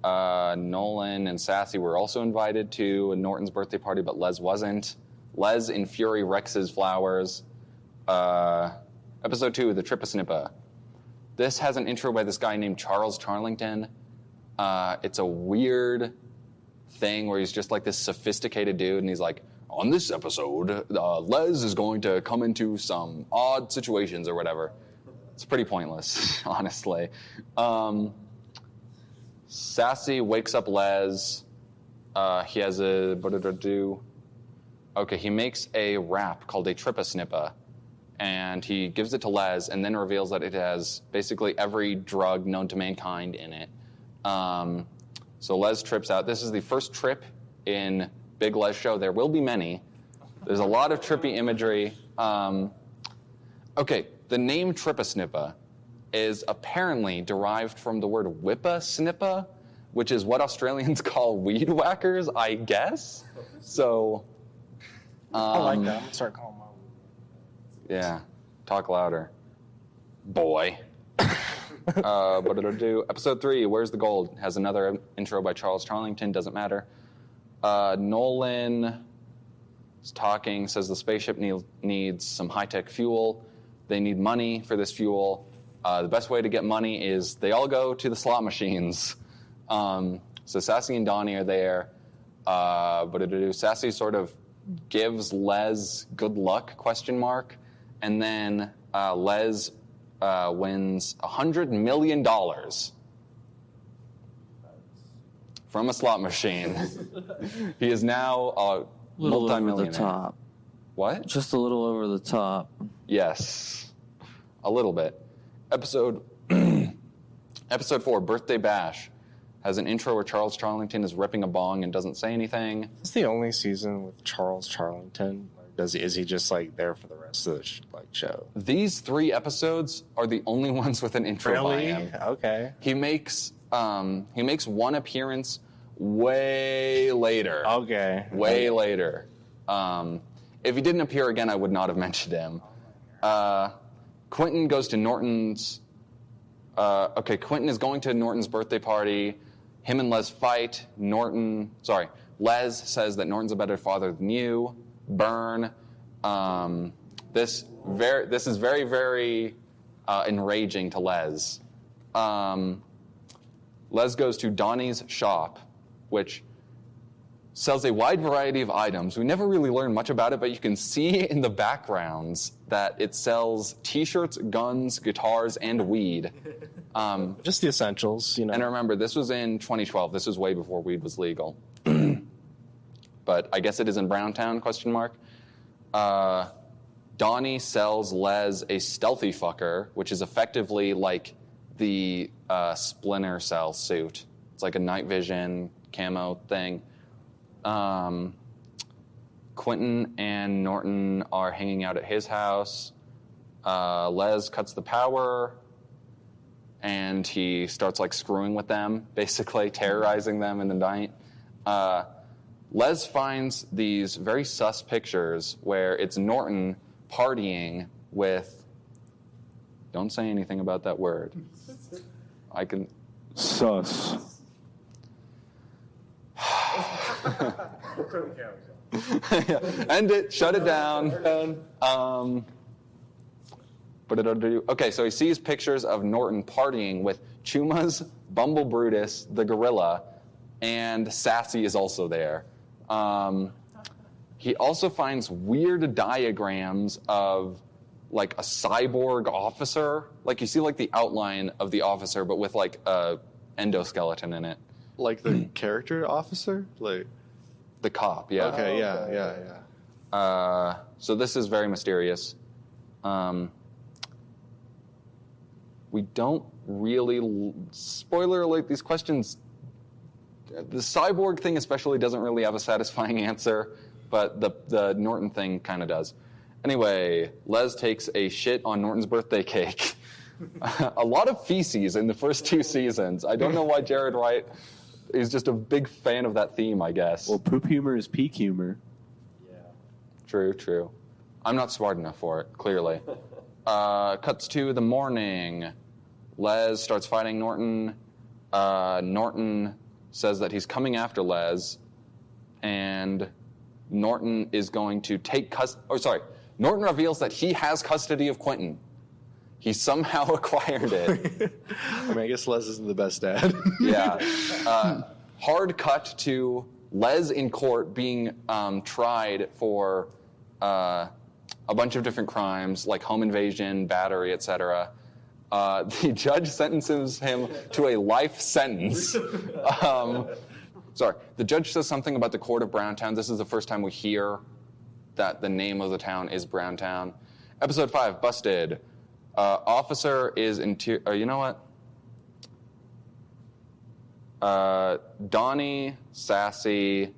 Speaker 2: Nolan and Sassy were also invited to Norton's birthday party, but Les wasn't. Les in fury wrecks his flowers. Episode 2, the Trippa-Snippa. This has an intro by this guy named Charles Charlington. It's a weird thing where he's just like this sophisticated dude, and he's like, on this episode, Les is going to come into some odd situations or whatever. It's pretty pointless, honestly. Sassy wakes up Les. He has he makes a wrap called a Trippa-Snippa, and he gives it to Les, and then reveals that it has basically every drug known to mankind in it. So Les trips out. This is the first trip in Big Les Show. There will be many. There's a lot of trippy imagery. The name Trippa-Snippa is apparently derived from the word whippa-snippa, which is what Australians call weed whackers, I guess. So,
Speaker 6: I like that. I'm gonna start calling my weed.
Speaker 2: Yeah, talk louder, boy. Episode 3, Where's the Gold? Has another intro by Charles Charlington, doesn't matter. Nolan is talking, says the spaceship needs some high-tech fuel. They need money for this fuel. The best way to get money is they all go to the slot machines. So Sassy and Donnie are there. Sassy sort of gives Les good luck, ? And then Les wins $100 million from a slot machine. He is now a multi-millionaire.
Speaker 5: Over the top.
Speaker 2: What?
Speaker 5: Just a little over the top.
Speaker 2: Yes, a little bit. Episode 4, Birthday Bash, has an intro where Charles Charlington is ripping a bong and doesn't say anything.
Speaker 6: It's the only season with Charles Charlington. Like, is he just like there for the rest of the show?
Speaker 2: These 3 episodes are the only ones with an intro by him.
Speaker 6: Okay.
Speaker 2: He makes one appearance way later.
Speaker 6: Okay.
Speaker 2: Way later. If he didn't appear again, I would not have mentioned him. Quentin goes to Norton's. Quentin is going to Norton's birthday party. Him and Les fight. Les says that Norton's a better father than you. Burn. This is very, very enraging to Les. Les goes to Donnie's shop, which sells a wide variety of items. We never really learn much about it, but you can see in the backgrounds that it sells T-shirts, guns, guitars, and weed.
Speaker 6: Just the essentials,
Speaker 2: And remember, this was in 2012. This was way before weed was legal. But I guess it is in Browntown, ? Donnie sells Les a stealthy fucker, which is effectively like the Splinter Cell suit. It's like a night vision camo thing. Quentin and Norton are hanging out at his house. Les cuts the power, and he starts like screwing with them, basically terrorizing them in the night. Les finds these very sus pictures where it's Norton partying with... Don't say anything about that word. I can...
Speaker 4: Sus.
Speaker 2: End it. Shut it down. What did I do? Okay, so he sees pictures of Norton partying with Chuma's, Bumble Brutus, the gorilla, and Sassy is also there. He also finds weird diagrams of like a cyborg officer. Like you see like the outline of the officer, but with like a endoskeleton in it.
Speaker 3: Like the character officer? Like
Speaker 2: the cop, yeah.
Speaker 3: Okay, yeah.
Speaker 2: So this is very mysterious. We don't really... Spoiler alert, these questions... The cyborg thing especially doesn't really have a satisfying answer, but the Norton thing kind of does. Anyway, Les takes a shit on Norton's birthday cake. A lot of feces in the first 2 seasons. I don't know why Jared Wright is just a big fan of that theme, I guess.
Speaker 4: Well, poop humor is peak humor.
Speaker 2: True. I'm not smart enough for it, clearly. Cuts to the morning. Les starts fighting Norton. Norton says that he's coming after Les, and Norton is going to take Norton reveals that he has custody of Quentin. He somehow acquired it.
Speaker 3: I mean, I guess Les isn't the best dad.
Speaker 2: Yeah. Hard cut to Les in court being tried for a bunch of different crimes, like home invasion, battery, etc. The judge sentences him to a life sentence. The judge says something about the court of Browntown. This is the first time we hear that the name of the town is Browntown. Episode 5, Busted. Officer is you know what? Donnie, Sassy,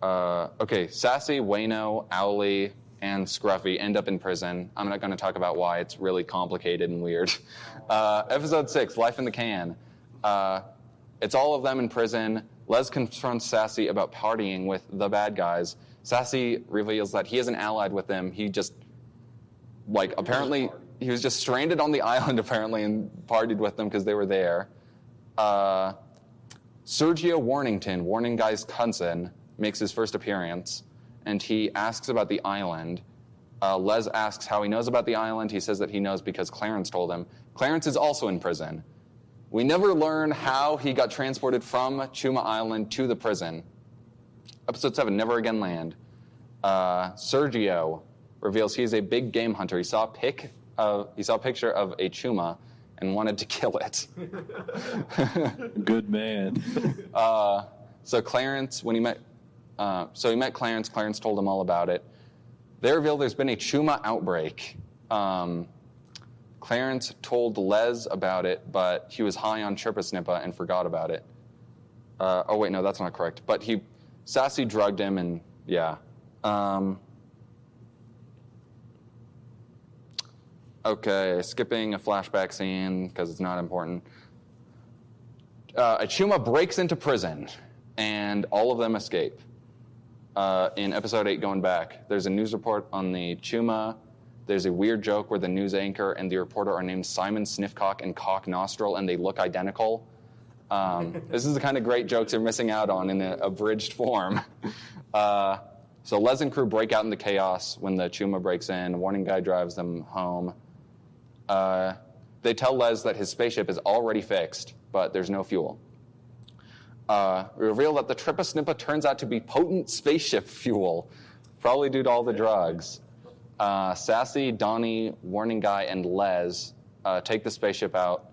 Speaker 2: Sassy, Wayno, Owly, and Scruffy end up in prison. I'm not going to talk about why. It's really complicated and weird. Episode 6, Life in the Can. It's all of them in prison. Les confronts Sassy about partying with the bad guys. Sassy reveals that he isn't allied with them. He just, apparently, he was just stranded on the island, apparently, and partied with them because they were there. Sergio Warnington, Warning Guy's cousin, makes his first appearance, and he asks about the island. Les asks how he knows about the island. He says that he knows because Clarence told him. Clarence is also in prison. We never learn how he got transported from Chuma Island to the prison. Episode 7, Never Again Land. Sergio reveals he is a big game hunter. He saw a picture of a Chuma and wanted to kill it.
Speaker 4: Good man.
Speaker 2: So Clarence, when he met Clarence. Clarence told him all about it. They reveal there's been a Chuma outbreak. Clarence told Les about it, but he was high on Chirpa Snippa and forgot about it. Oh wait, no, that's not correct. But Sassy drugged him, and yeah. Okay, skipping a flashback scene because it's not important. A Chuma breaks into prison, and all of them escape. In episode 8, going back, there's a news report on the Chuma. There's a weird joke where the news anchor and the reporter are named Simon Sniffcock and Cock Nostril, and they look identical. This is the kind of great jokes you're missing out on in an abridged form. So Les and crew break out into chaos when the Chuma breaks in. Warning guy drives them home. They tell Les that his spaceship is already fixed, but there's no fuel. We reveal that the Trippa Snippa turns out to be potent spaceship fuel, probably due to all the drugs. Sassy, Donnie, Warning Guy, and Les take the spaceship out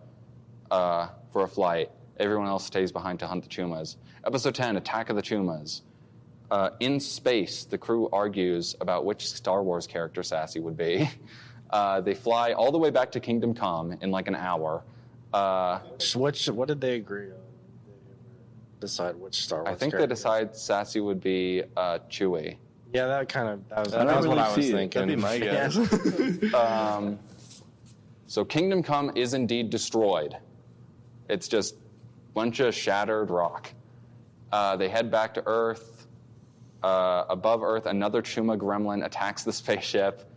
Speaker 2: for a flight. Everyone else stays behind to hunt the Chumas. Episode 10, Attack of the Chumas. In space, the crew argues about which Star Wars character Sassy would be. They fly all the way back to Kingdom Come in like an hour.
Speaker 6: What did they agree on? Decide which Star Wars
Speaker 2: I think
Speaker 6: character?
Speaker 2: they decide Sassy would be Chewie.
Speaker 6: Yeah, that was
Speaker 4: I don't
Speaker 6: what
Speaker 4: really
Speaker 6: I was
Speaker 4: see it.
Speaker 6: thinking.
Speaker 3: That'd be my guess.
Speaker 2: So Kingdom Come is indeed destroyed. It's just a bunch of shattered rock. They head back to Earth. Above Earth, another Chuma gremlin attacks the spaceship.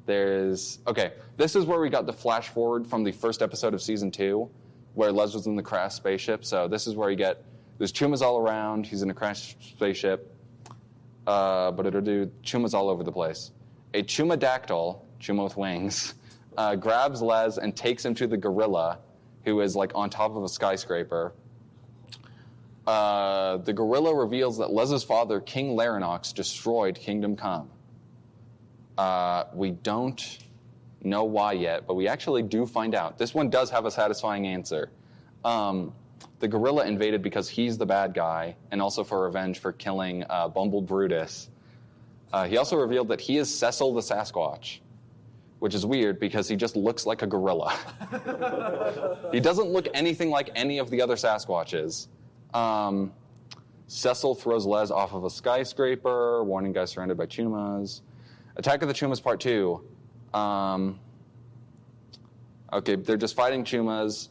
Speaker 2: This is where we got the flash forward from the first episode of Season 2, where Les was in the crashed spaceship. So this is where you get, there's Chumas all around, he's in a crashed spaceship, but it'll do Chumas all over the place. A Chumadactyl, Chuma with wings, grabs Les and takes him to the gorilla, who is like on top of a skyscraper. The gorilla reveals that Les's father, King Larinox, destroyed Kingdom Come. We don't know why yet, but we actually do find out. This one does have a satisfying answer. The gorilla invaded because he's the bad guy, and also for revenge for killing Bumble Brutus. He also revealed that he is Cecil the Sasquatch, which is weird because he just looks like a gorilla. He doesn't look anything like any of the other Sasquatches. Cecil throws Les off of a skyscraper. Warning guy surrounded by Chumas. Attack of the Chumas Part 2. They're just fighting Chumas.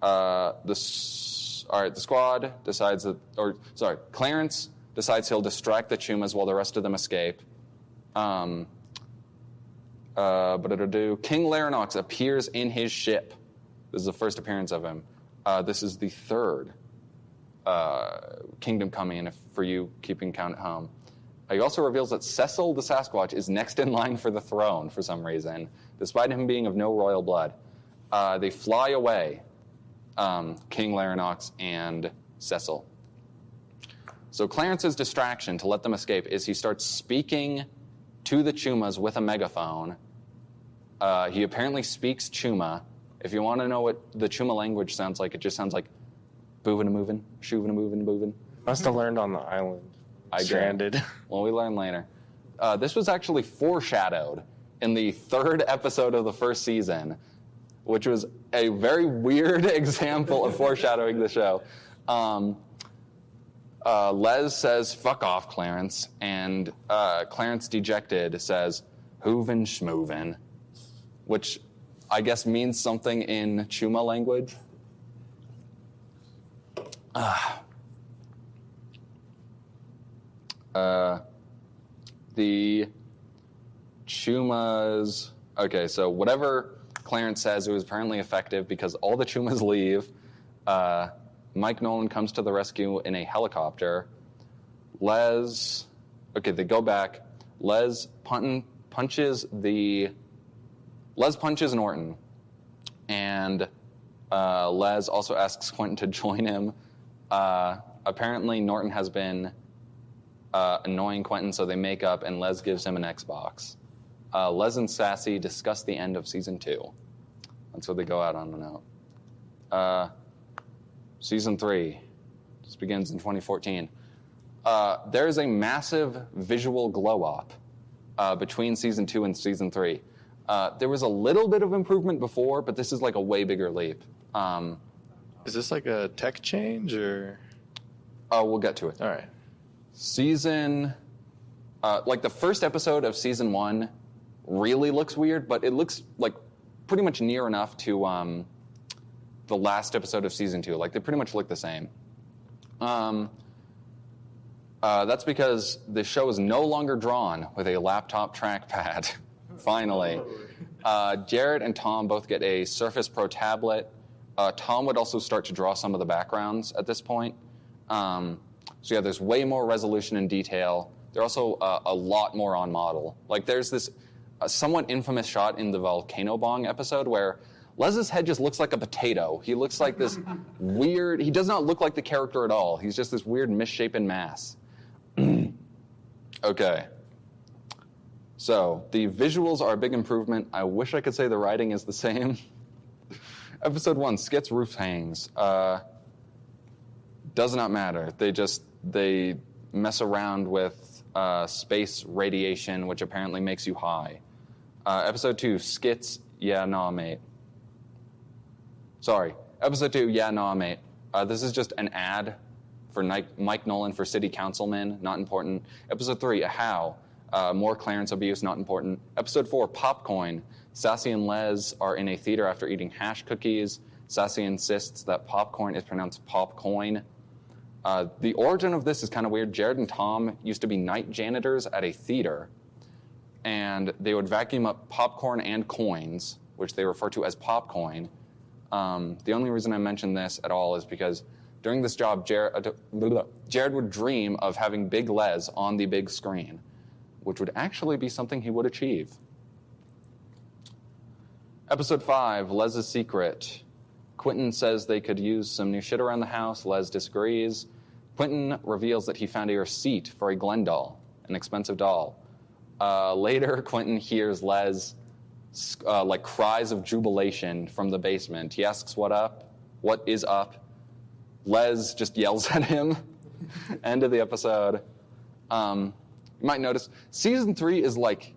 Speaker 2: The squad decides Clarence decides he'll distract the Chumas while the rest of them escape. King Larinox appears in his ship. This is the first appearance of him. This is the third Kingdom Coming, for you keeping count at home. He also reveals that Cecil the Sasquatch is next in line for the throne for some reason, despite him being of no royal blood. They fly away, King Larinox and Cecil. So Clarence's distraction to let them escape is he starts speaking to the Chumas with a megaphone. He apparently speaks Chuma. If you want to know what the Chuma language sounds like, it just sounds like boovin-a-movin', shoovin-a-movin'-boovin'.
Speaker 6: Must have learned on the island. Stranded.
Speaker 2: Well, we learn later. This was actually foreshadowed in the third episode of the first season, which was a very weird example of foreshadowing the show. Les says, "Fuck off, Clarence," and Clarence, dejected, says, "Hoovin' schmoovin'," which I guess means something in Chuma language. The Chumas... Okay, so whatever Clarence says, it was apparently effective because all the Chumas leave. Mike Nolan comes to the rescue in a helicopter. Les... Okay, they go back. Les punches Norton. And Les also asks Quentin to join him. Apparently, Norton has been annoying Quentin, so they make up, and Les gives him an Xbox. Les and Sassy discuss the end of Season 2. That's what they go out on the note. Season 3. This begins in 2014. There is a massive visual glow-up between Season 2 and Season 3. There was a little bit of improvement before, but this is like a way bigger leap.
Speaker 3: Is this like a tech change, or?
Speaker 2: We'll get to it.
Speaker 3: All right.
Speaker 2: Season... like the first episode of Season 1 really looks weird, but it looks like pretty much near enough to the last episode of season 2. Like, they pretty much look the same. That's because the show is no longer drawn with a laptop trackpad. Finally. Jared and Tom both get a Surface Pro tablet. Tom would also start to draw some of the backgrounds at this point. So yeah, there's way more resolution and detail. There's also a lot more on model. Like, there's this somewhat infamous shot in the Volcano Bong episode where Lez's head just looks like a potato. He looks like this weird... He does not look like the character at all. He's just this weird misshapen mass. Okay. So, the visuals are a big improvement. I wish I could say the writing is the same. Episode 1, Skit's Roof Hangs. Does not matter. They mess around with space radiation, which apparently makes you high. Episode 2, Skit's Yeah Nah Mate. Sorry. Episode 2, Yeah Nah Mate. This is just an ad for Mike Nolan for city councilman, not important. Episode 3, A How. More Clarence abuse, not important. Episode 4, Popcoin. Sassy and Les are in a theater after eating hash cookies. Sassy insists that popcorn is pronounced popcoin. The origin of this is kind of weird. Jared and Tom used to be night janitors at a theater, and they would vacuum up popcorn and coins, which they refer to as popcoin. The only reason I mention this at all is because during this job, Jared would dream of having Big Les on the big screen, which would actually be something he would achieve. Episode 5, Lez's Secret. Quentin says they could use some new shit around the house. Les disagrees. Quentin reveals that he found a receipt for a Glen doll, an expensive doll. Later, Quentin hears Les cries of jubilation from the basement. He asks what is up. Les just yells at him. End of the episode. You might notice season 3 is like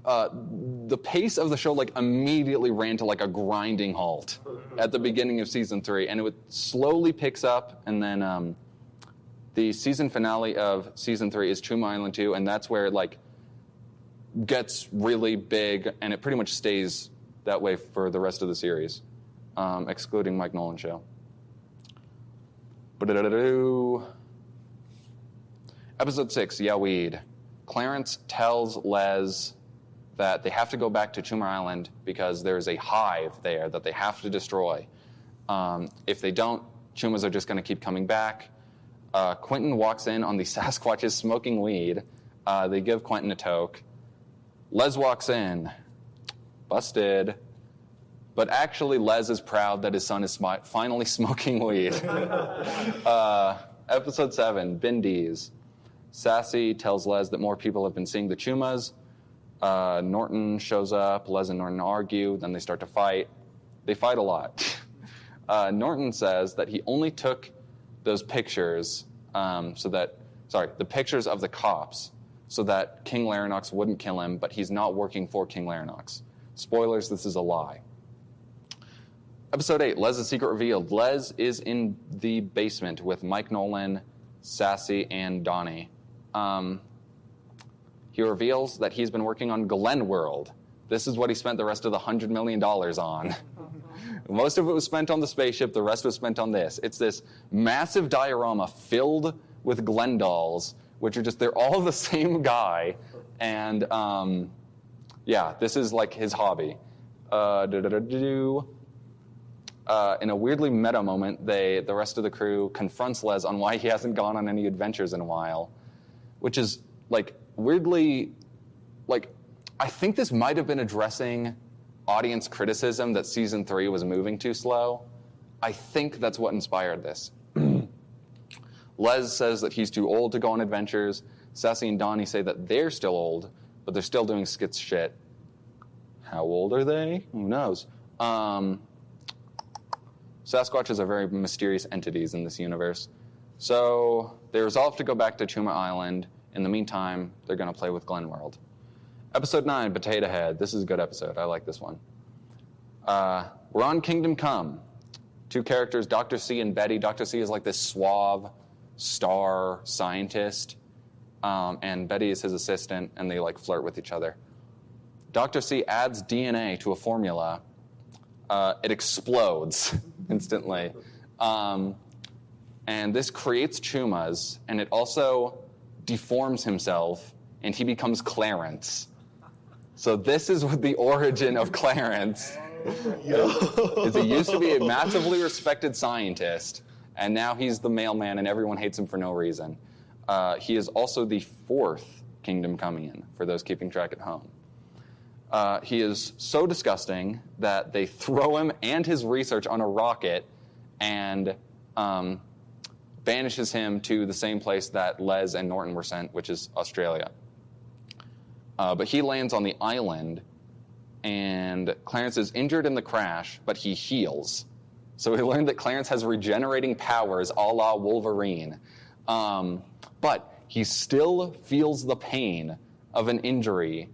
Speaker 2: the pace of the show immediately ran to a grinding halt at the beginning of season 3, and it slowly picks up, and then the season finale of season 3 is Chuma Island 2, and that's where it gets really big, and it pretty much stays that way for the rest of the series, excluding Mike Nolan's show. Episode 6, Yeah Weed. Clarence tells Les that they have to go back to Chuma Island because there's a hive there that they have to destroy. If they don't, Chumas are just going to keep coming back. Quentin walks in on the Sasquatches smoking weed. They give Quentin a toke. Les walks in. Busted. But actually, Les is proud that his son is finally smoking weed. Episode 7, Bindies. Sassy tells Les that more people have been seeing the Chumas. Norton shows up. Les and Norton argue. Then they start to fight. They fight a lot. Norton says that he only took those pictures the pictures of the cops so that King Larinox wouldn't kill him, but he's not working for King Larinox. Spoilers, this is a lie. Episode 8, Lez's Secret Revealed. Les is in the basement with Mike Nolan, Sassy, and Donnie. He reveals that he's been working on Glen World. This is what he spent the rest of the $100 million on. Most of it was spent on the spaceship. The rest was spent on this. It's this massive diorama filled with Glen dolls, which are they're all the same guy. And, this is his hobby. In a weirdly meta moment, the rest of the crew confronts Les on why he hasn't gone on any adventures in a while, which is, weirdly, I think this might have been addressing audience criticism that season 3 was moving too slow. I think that's what inspired this. Les says that he's too old to go on adventures. Sassy and Donnie say that they're still old, but they're still doing Skit's shit. How old are they? Who knows? Sasquatches are very mysterious entities in this universe. So they resolve to go back to Chuma Island. In the meantime, they're going to play with Glen World. Episode 9, Potato Head. This is a good episode. I like this one. We're on Kingdom Come. 2 characters, Dr. C and Betty. Dr. C is this suave star scientist, and Betty is his assistant, and they flirt with each other. Dr. C adds DNA to a formula. It explodes instantly. And this creates Chumas, and it also deforms himself, and he becomes Clarence. So this is what the origin of Clarence is. He used to be a massively respected scientist, and now he's the mailman, and everyone hates him for no reason. He is also the fourth Kingdom Coming in, for those keeping track at home. He is so disgusting that they throw him and his research on a rocket and banishes him to the same place that Les and Norton were sent, which is Australia. But he lands on the island, and Clarence is injured in the crash, but he heals. So we learned that Clarence has regenerating powers a la Wolverine. But he still feels the pain of an injury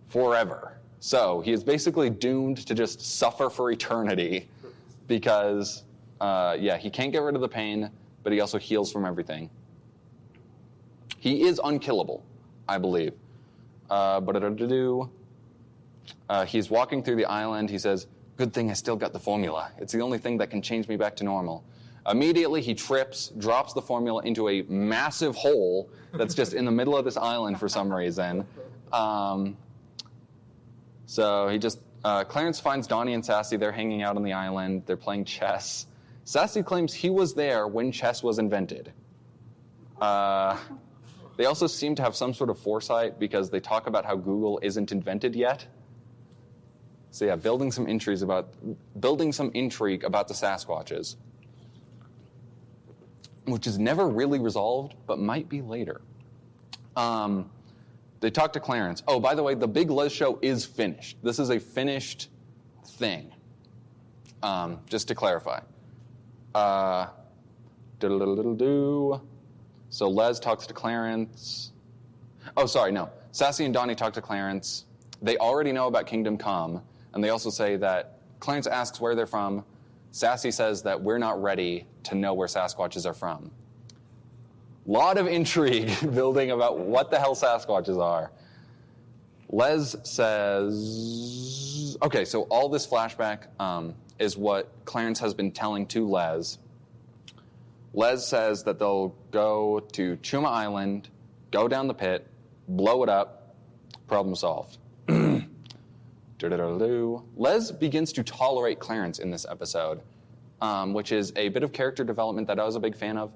Speaker 2: forever. So he is basically doomed to just suffer for eternity because, he can't get rid of the pain, but he also heals from everything. He is unkillable, I believe. He's walking through the island. He says, "Good thing I still got the formula. It's the only thing that can change me back to normal." Immediately, he trips, drops the formula into a massive hole that's just in the middle of this island for some reason. Clarence finds Donnie and Sassy. They're hanging out on the island. They're playing chess. Sassy claims he was there when chess was invented. They also seem to have some sort of foresight because they talk about how Google isn't invented yet. So yeah, building some intrigue about the Sasquatches, which is never really resolved, but might be later. They talk to Clarence. Oh, by the way, the Big Les Show is finished. This is a finished thing, just to clarify. So Les talks to Clarence. Oh, sorry, no. Sassy and Donnie talk to Clarence. They already know about Kingdom Come, and they also say that Clarence asks where they're from. Sassy says that we're not ready to know where Sasquatches are from. Lot of intrigue building about what the hell Sasquatches are. Les says... Okay, so all this flashback is what Clarence has been telling to Les. Les says that they'll go to Chuma Island, go down the pit, blow it up, problem solved. Les begins to tolerate Clarence in this episode, which is a bit of character development that I was a big fan of.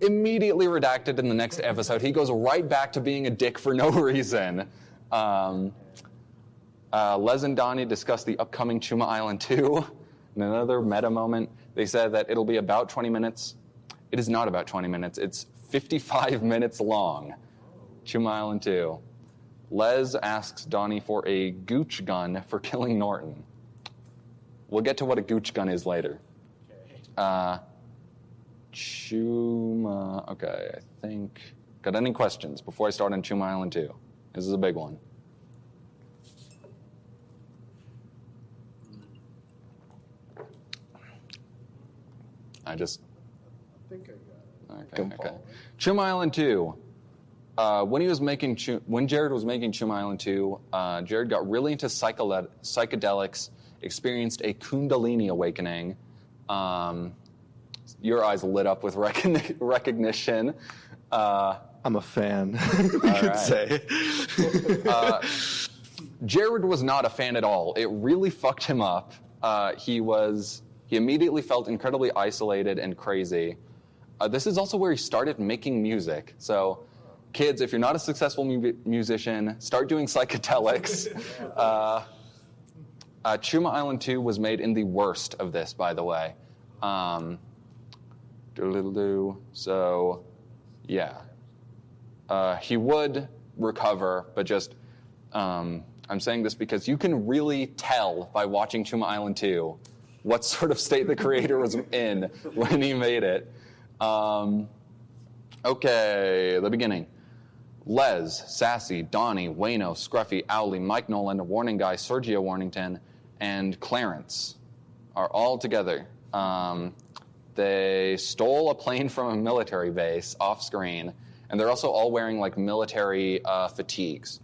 Speaker 2: Immediately redacted in the next episode. He goes right back to being a dick for no reason. Les and Donnie discuss the upcoming Chuma Island 2. In another meta moment, they said that it'll be about 20 minutes. It is not about 20 minutes. It's 55 minutes long. Chuma Island 2. Les asks Donnie for a gooch gun for killing Norton. We'll get to what a gooch gun is later. Chuma... Okay, I think... Got any questions before I start on Chuma Island 2? This is a big one. I think I got it. Okay. Chuma Island 2. When Jared was making Chuma Island 2, Jared got really into psychedelics, experienced a Kundalini awakening. Your eyes lit up with recognition.
Speaker 3: I'm a fan, you could say.
Speaker 2: Jared was not a fan at all. It really fucked him up. He immediately felt incredibly isolated and crazy. This is also where he started making music. So, kids, if you're not a successful musician, start doing psychedelics. Chuma Island 2 was made in the worst of this, by the way. So, yeah. He would recover, but just, I'm saying this because you can really tell by watching Chuma Island 2 what sort of state the creator was in when he made it. Okay, the beginning. Les, Sassy, Donnie, Wayno, Scruffy, Owly, Mike Nolan, Warning Guy, Sergio Warnington, and Clarence are all together. They stole a plane from a military base off screen, and they're also all wearing like military fatigues.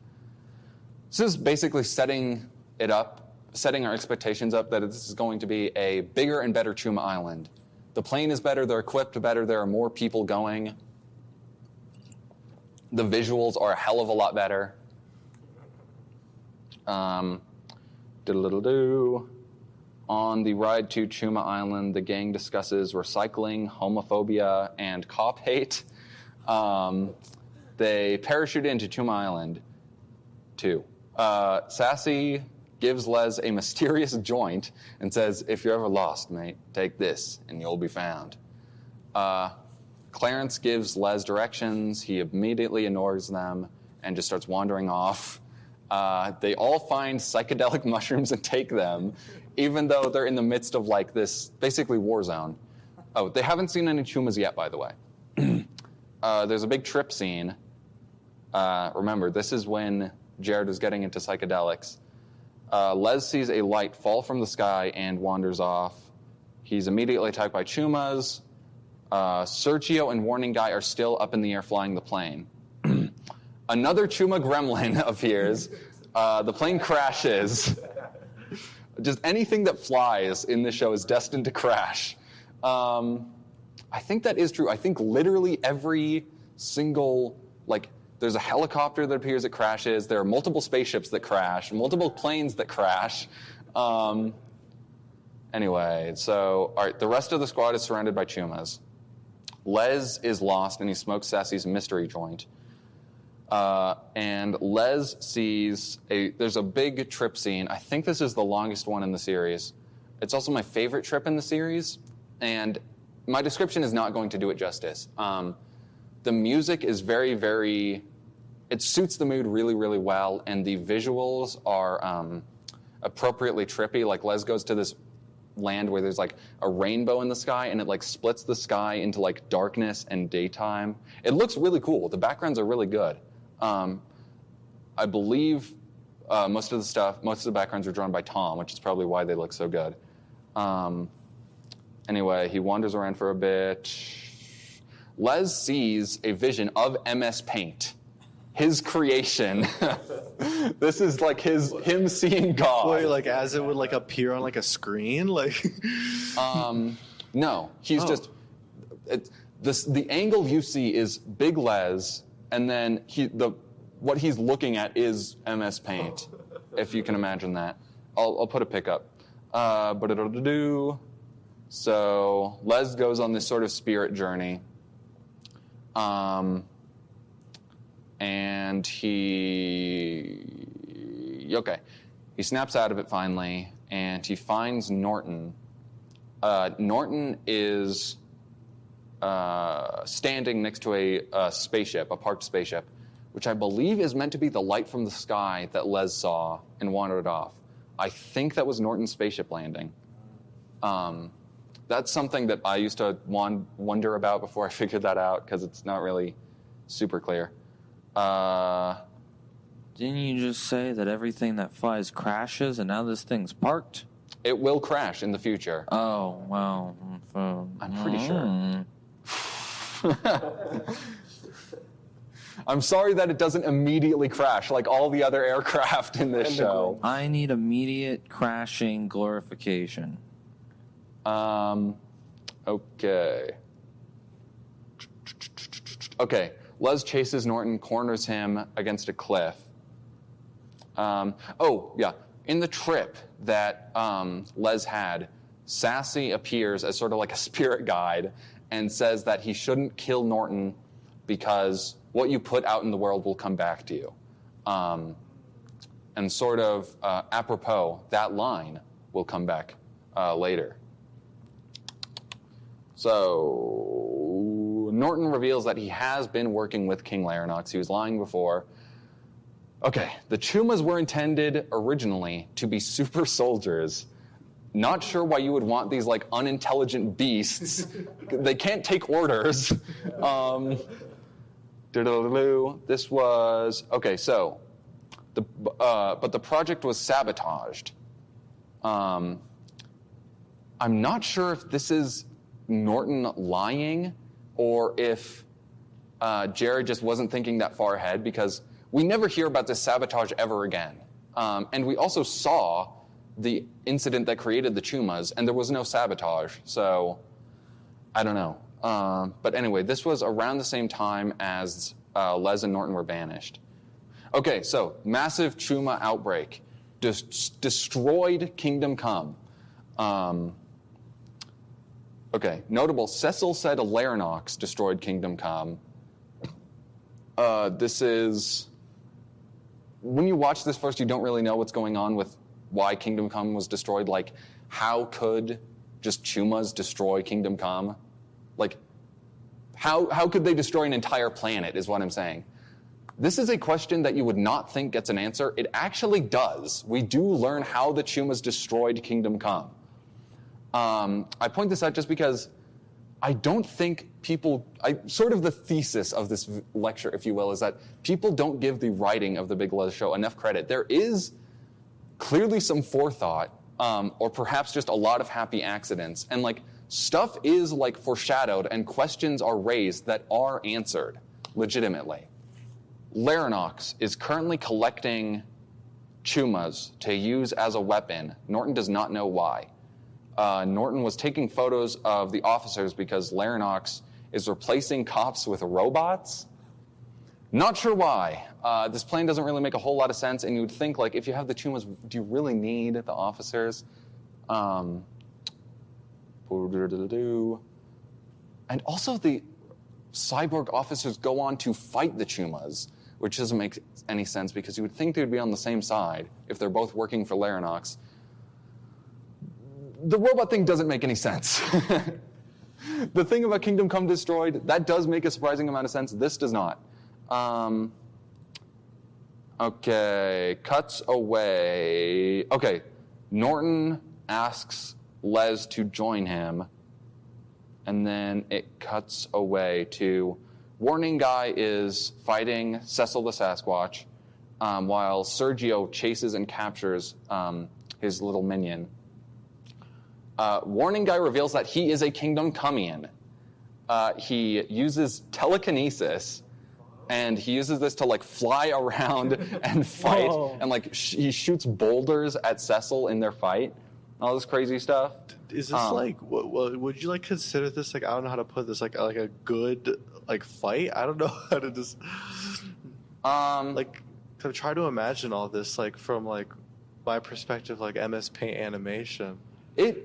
Speaker 2: this is basically setting our expectations up that this is going to be a bigger and better Chuma Island. The plane is better, they're equipped better, there are more people going. The visuals are a hell of a lot better. On the ride to Chuma Island, the gang discusses recycling, homophobia, and cop hate. They parachute into Chuma Island, too. Sassy gives Les a mysterious joint and says, if you're ever lost, mate, take this and you'll be found. Clarence gives Les directions. He immediately ignores them and just starts wandering off. They all find psychedelic mushrooms and take them, even though they're in the midst of like this basically war zone. Oh, they haven't seen any Chumas yet, by the way. There's a big trip scene. Remember, this is when Jared was getting into psychedelics. Les sees a light fall from the sky and wanders off. He's immediately attacked by Chumas. Sergio and Warning Guy are still up in the air flying the plane. Another Chuma gremlin appears. The plane crashes. Just anything that flies in this show is destined to crash. I think that is true. I think literally every single, like, there's a helicopter that appears that crashes. There are multiple spaceships that crash, multiple planes that crash. Anyway, so, all right, the rest of the squad is surrounded by Chumas. Les is lost, and he smokes Sassy's mystery joint. And Les sees there's a big trip scene. I think this is the longest one in the series. It's also my favorite trip in the series, and my description is not going to do it justice. The music is very, very, it suits the mood really, really well, and the visuals are appropriately trippy. Like, Les goes to this land where there's like a rainbow in the sky, and it like splits the sky into like darkness and daytime. It looks really cool. The backgrounds are really good. I believe most of the backgrounds are drawn by Tom, which is probably why they look so good. Anyway, he wanders around for a bit. Les sees a vision of MS Paint, his creation. This is like him seeing God.
Speaker 3: Wait, like as it would like appear on like a screen, like.
Speaker 2: No, he's just. The angle you see is Big Les, and then what he's looking at is MS Paint, if you can imagine that. I'll put a pic up. So Les goes on this sort of spirit journey. And he snaps out of it finally, and he finds Norton. Norton is standing next to a spaceship, a parked spaceship, which I believe is meant to be the light from the sky that Les saw and wandered off. I think that was Norton's spaceship landing. That's something that I used to wonder about before I figured that out, because it's not really super clear.
Speaker 5: Didn't you just say that everything that flies crashes, and now this thing's parked?
Speaker 2: It will crash in the future.
Speaker 5: Oh, well.
Speaker 2: I'm pretty sure. I'm sorry that it doesn't immediately crash like all the other aircraft in this show.
Speaker 5: I need immediate crashing glorification.
Speaker 2: Okay. Okay. Les chases Norton, corners him against a cliff. In the trip that Les had, Sassy appears as sort of like a spirit guide and says that he shouldn't kill Norton because what you put out in the world will come back to you. And sort of apropos, that line will come back later. So Norton reveals that he has been working with King Larinox. He was lying before. Okay, the Chumas were intended originally to be super soldiers. Not sure why you would want these like unintelligent beasts. They can't take orders. This was okay. So, but the project was sabotaged. I'm not sure if this is Norton lying or if Jared just wasn't thinking that far ahead, because we never hear about this sabotage ever again And we also saw the incident that created the Chumas, and there was no sabotage. So, I don't know. But anyway, this was around the same time as Lez and Norton were banished. Okay, so massive Chuma outbreak. Destroyed Kingdom Come. Okay, notable, Cecil said Larinox destroyed Kingdom Come. This is... When you watch this first, you don't really know what's going on with why Kingdom Come was destroyed. Like, how could just Chumas destroy Kingdom Come? Like, how could they destroy an entire planet is what I'm saying. This is a question that you would not think gets an answer. It actually does. We do learn how the Chumas destroyed Kingdom Come. I point this out just because I don't think sort of the thesis of this lecture, if you will, is that people don't give the writing of the Big Les Show enough credit. There is clearly some forethought, or perhaps just a lot of happy accidents, and like stuff is like foreshadowed and questions are raised that are answered legitimately. Larinox is currently collecting Chumas to use as a weapon. Norton does not know why. Norton was taking photos of the officers because Larinox is replacing cops with robots. Not sure why. This plan doesn't really make a whole lot of sense, and you would think, like, if you have the Chumas, do you really need the officers? And also the cyborg officers go on to fight the Chumas, which doesn't make any sense because you would think they would be on the same side if they're both working for Larinox. The robot thing doesn't make any sense. The thing about Kingdom Come destroyed, that does make a surprising amount of sense. This does not. Okay, cuts away. Okay, Norton asks Les to join him, and then it cuts away to Warning Guy is fighting Cecil the Sasquatch, while Sergio chases and captures his little minion. Warning Guy reveals that he is a Kingdom Comean. He uses telekinesis, and he uses this to like fly around and fight, and like he shoots boulders at Cecil in their fight. All this crazy stuff.
Speaker 3: Is this like what would you like consider this like, I don't know how to put this, like a good like fight? I don't know how to just like to try to imagine all this like from like my perspective, like MS Paint animation.
Speaker 2: The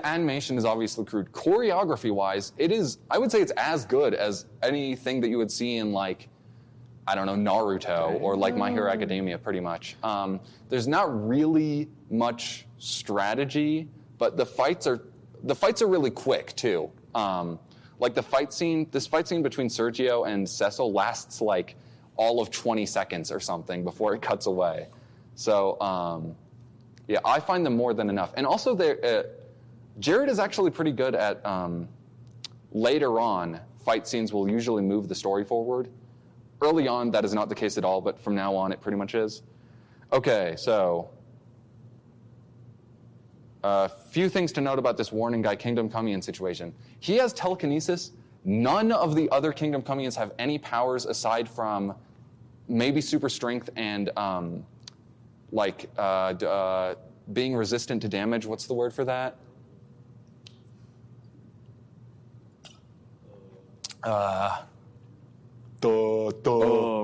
Speaker 2: animation is obviously crude. Choreography-wise, I would say it's as good as anything that you would see in, like, I don't know, Naruto or, like, My Hero Academia, pretty much. There's not really much strategy, but the fights are really quick, too. Like, this fight scene between Sergio and Cecil lasts, like, all of 20 seconds or something before it cuts away. So, yeah, I find them more than enough. And also, Jared is actually pretty good at, later on, fight scenes will usually move the story forward. Early on, that is not the case at all, but from now on, it pretty much is. Okay, so a few things to note about this Warning Guy Kingdom Comean situation. He has telekinesis. None of the other Kingdom Comeans have any powers aside from maybe super strength and being resistant to damage. What's the word for that?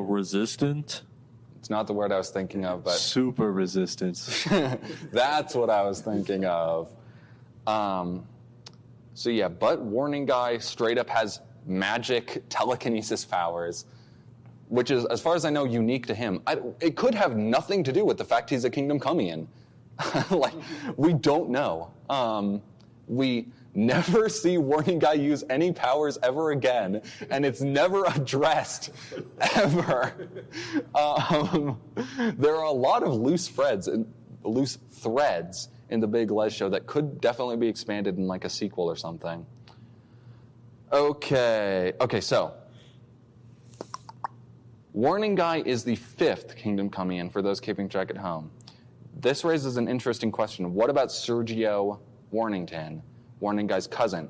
Speaker 5: Resistant?
Speaker 2: It's not the word I was thinking of, but
Speaker 4: Super resistance.
Speaker 2: that's what I was thinking of. So yeah, but Warning Guy straight up has magic telekinesis powers, which is, as far as I know, unique to him. It could have nothing to do with the fact he's a Kingdom Comean. Like, we don't know. We never see Warning Guy use any powers ever again, and it's never addressed, ever. There are a lot of loose threads in the Big Les Show that could definitely be expanded in like a sequel or something. Okay, so Warning Guy is the 5th Kingdom Comean for those keeping track at home. This raises an interesting question. What about Sergio Warnington, Warning Guy's cousin?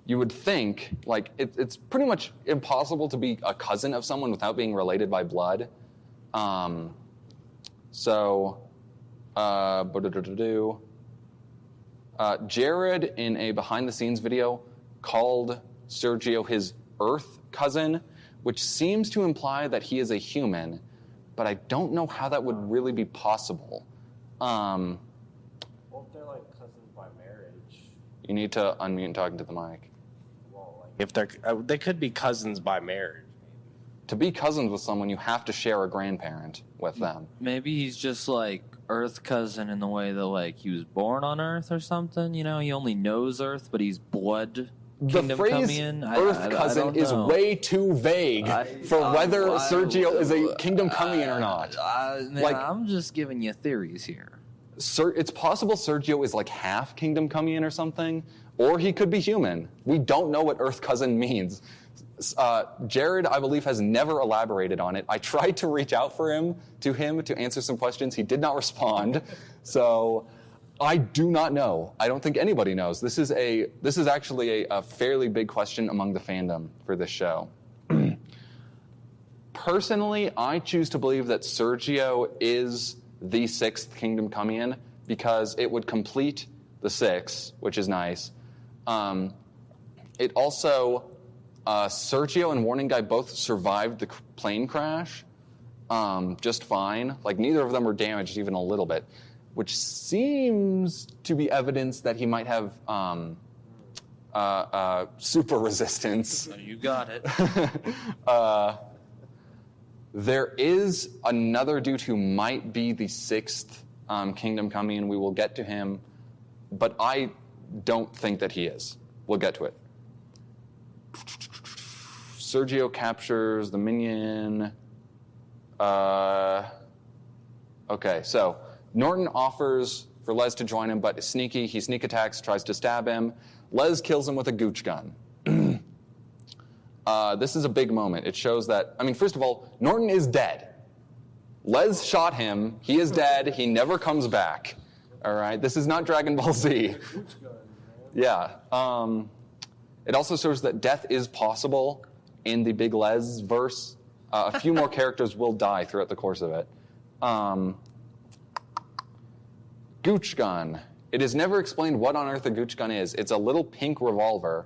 Speaker 2: you would think, like, it's pretty much impossible to be a cousin of someone without being related by blood. Jared, in a behind-the-scenes video, called Sergio his Earth cousin, which seems to imply that he is a human, but I don't know how that would really be possible.
Speaker 6: Well, if they're like cousins by marriage.
Speaker 2: You need to unmute and talk to the mic.
Speaker 6: Well, like if they could be cousins by marriage.
Speaker 2: To be cousins with someone, you have to share a grandparent with them.
Speaker 5: Maybe he's just like Earth cousin in the way that like he was born on Earth or something. You know, he only knows Earth, but he's blood.
Speaker 2: The
Speaker 5: Kingdom
Speaker 2: phrase
Speaker 5: Come-in?
Speaker 2: Earth cousin is way too vague for whether Sergio is a Kingdom Come-in or not.
Speaker 5: Man, I'm just giving you theories here.
Speaker 2: It's possible Sergio is like half Kingdom Come-in or something, or he could be human. We don't know what Earth cousin means. Jared, I believe, has never elaborated on it. I tried to reach out to him to answer some questions. He did not respond. So I do not know. I don't think anybody knows. This is actually a fairly big question among the fandom for this show. Personally, I choose to believe that Sergio is the sixth Kingdom Come-in because it would complete the six, which is nice. It also, Sergio and Warning Guy both survived the plane crash just fine. Like, neither of them were damaged even a little bit, which seems to be evidence that he might have super resistance.
Speaker 5: You got it.
Speaker 2: There is another dude who might be the sixth Kingdom Come-in. We will get to him, but I don't think that he is. We'll get to it. Sergio captures the minion. Okay, so Norton offers for Les to join him, but is sneaky. He sneak attacks, tries to stab him. Les kills him with a gooch gun. This is a big moment. It shows that, first of all, Norton is dead. Les shot him. He is dead. He never comes back. All right? This is not Dragon Ball Z. Yeah. It also shows that death is possible in the Big Les verse. A few more characters will die throughout the course of it. Gooch gun. It is never explained what on earth a gooch gun is. It's a little pink revolver.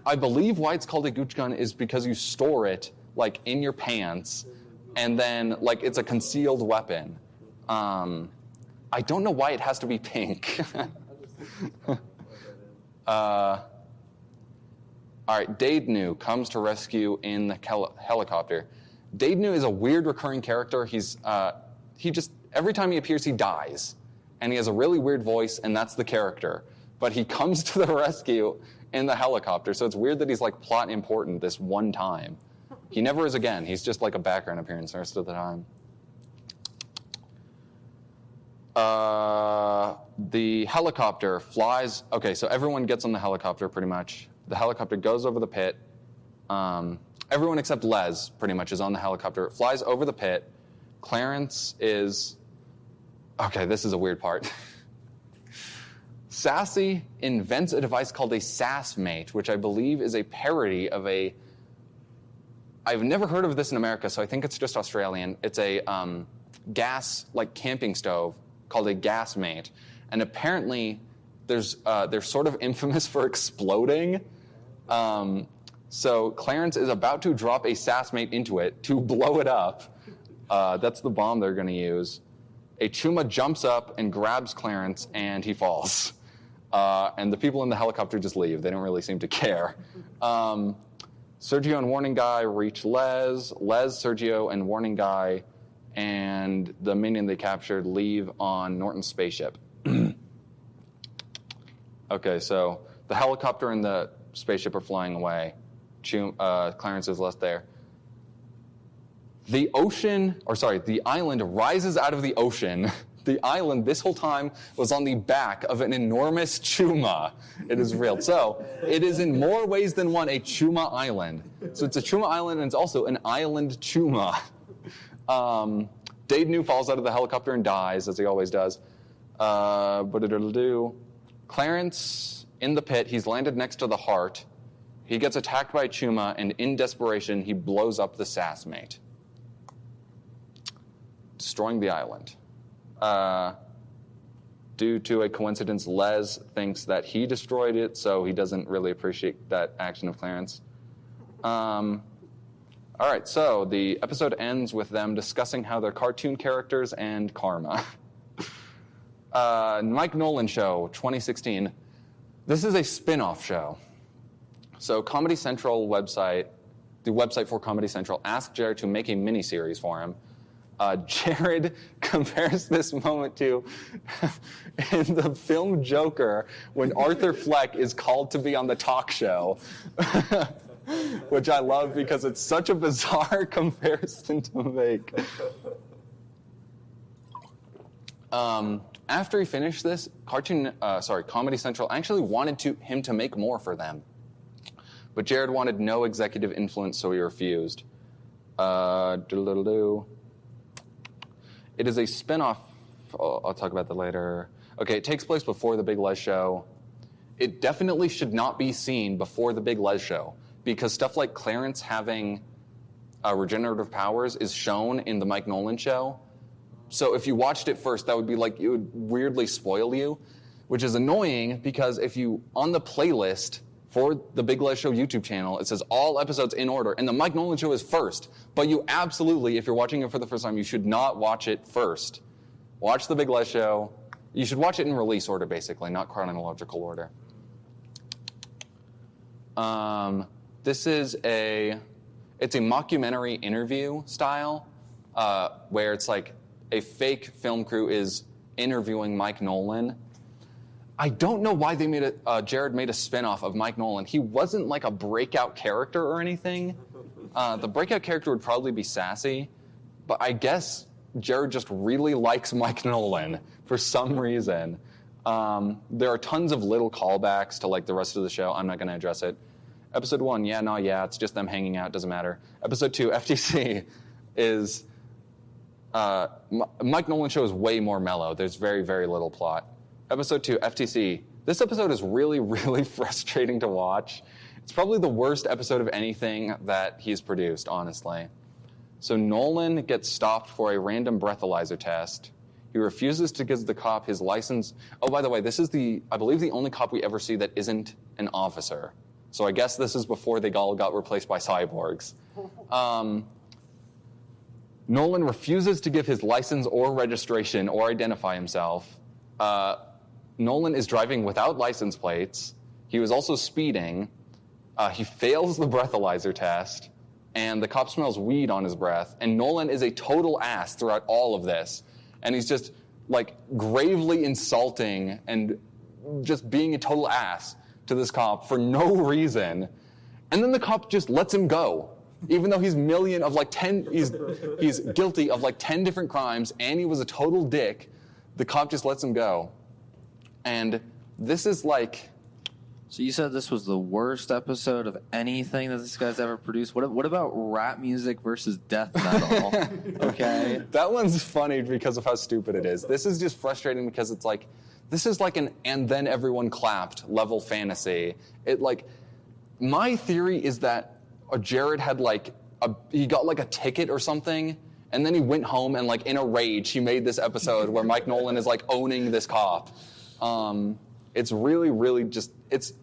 Speaker 2: I believe why it's called a gooch gun is because you store it, like, in your pants, and then, like, it's a concealed weapon. I don't know why it has to be pink. All right, Daednu comes to rescue in the helicopter. Daednu is a weird recurring character. He just, every time he appears, he dies. And he has a really weird voice, and that's the character. But he comes to the rescue in the helicopter, so it's weird that he's, like, plot important this one time. He never is again. He's just, like, a background appearance the rest of the time. The helicopter flies. Okay, so everyone gets on the helicopter, pretty much. The helicopter goes over the pit. Everyone except Les, pretty much, is on the helicopter. It flies over the pit. Clarence is... Okay, this is a weird part. Sassy invents a device called a SassMate, which I believe is a parody of a... I've never heard of this in America, so I think it's just Australian. It's a gas, like, camping stove called a GasMate. And apparently, they're sort of infamous for exploding. So Clarence is about to drop a SassMate into it to blow it up. That's the bomb they're going to use. A Chuma jumps up and grabs Clarence, and he falls. And the people in the helicopter just leave. They don't really seem to care. Sergio and Warning Guy reach Les. Les, Sergio, and Warning Guy and the minion they captured leave on Norton's spaceship. Okay, so the helicopter and the spaceship are flying away. Clarence is left there. The island rises out of the ocean. The island, this whole time, was on the back of an enormous Chuma. It is real. So, it is in more ways than one a Chuma island. So it's a Chuma island, and it's also an island Chuma. Daednu falls out of the helicopter and dies, as he always does. But it'll do. Clarence, in the pit, he's landed next to the heart. He gets attacked by Chuma, and in desperation, he blows up the SAS mate, destroying the island. Due to a coincidence, Les thinks that he destroyed it, so he doesn't really appreciate that action of Clarence. All right, so the episode ends with them discussing how they're cartoon characters and karma. Mike Nolan Show, 2016. This is a spin-off show. So Comedy Central website, the website for Comedy Central, asked Jared to make a miniseries for him. Jared compares this moment to in the film Joker when Arthur Fleck is called to be on the talk show, which I love because it's such a bizarre comparison to make. After he finished this, Comedy Central actually wanted him to make more for them. But Jared wanted no executive influence, so he refused. It is a spin-off. I'll talk about that later. Okay, it takes place before the Big Les Show. It definitely should not be seen before the Big Les Show because stuff like Clarence having regenerative powers is shown in the Mike Nolan Show. So if you watched it first, that would be like, it would weirdly spoil you, which is annoying because if you, on the playlist for the Big Les Show YouTube channel, it says all episodes in order, and the Mike Nolan Show is first. But you absolutely, if you're watching it for the first time, you should not watch it first. Watch the Big Les Show. You should watch it in release order, basically, not chronological order. This is it's a mockumentary interview style, where it's like a fake film crew is interviewing Mike Nolan. I don't know why they Jared made a spinoff of Mike Nolan. He wasn't like a breakout character or anything. The breakout character would probably be Sassy, but I guess Jared just really likes Mike Nolan for some reason. There are tons of little callbacks to like the rest of the show. I'm not going to address it. Episode 1, it's just them hanging out, doesn't matter. Episode 2, FTC, is Mike Nolan Show is way more mellow. There's very, very little plot. Episode 2, FTC. This episode is really, really frustrating to watch. It's probably the worst episode of anything that he's produced, honestly. So Nolan gets stopped for a random breathalyzer test. He refuses to give the cop his license. Oh, by the way, this is I believe the only cop we ever see that isn't an officer. So I guess this is before they all got replaced by cyborgs. Nolan refuses to give his license or registration or identify himself. Nolan is driving without license plates. He was also speeding. He fails the breathalyzer test, and the cop smells weed on his breath. And Nolan is a total ass throughout all of this. And he's just like gravely insulting and just being a total ass to this cop for no reason. And then the cop just lets him go. Even though he's guilty of like 10 different crimes and he was a total dick, the cop just lets him go. And this is like...
Speaker 5: So you said this was the worst episode of anything that this guy's ever produced. What about rap music versus death metal? Okay.
Speaker 2: That one's funny because of how stupid it is. This is just frustrating because it's like, this is like an and then everyone clapped level fantasy. My theory is that Jared had he got like a ticket or something, and then he went home and like in a rage he made this episode where Mike Nolan is like owning this cop. It's really, really just, it's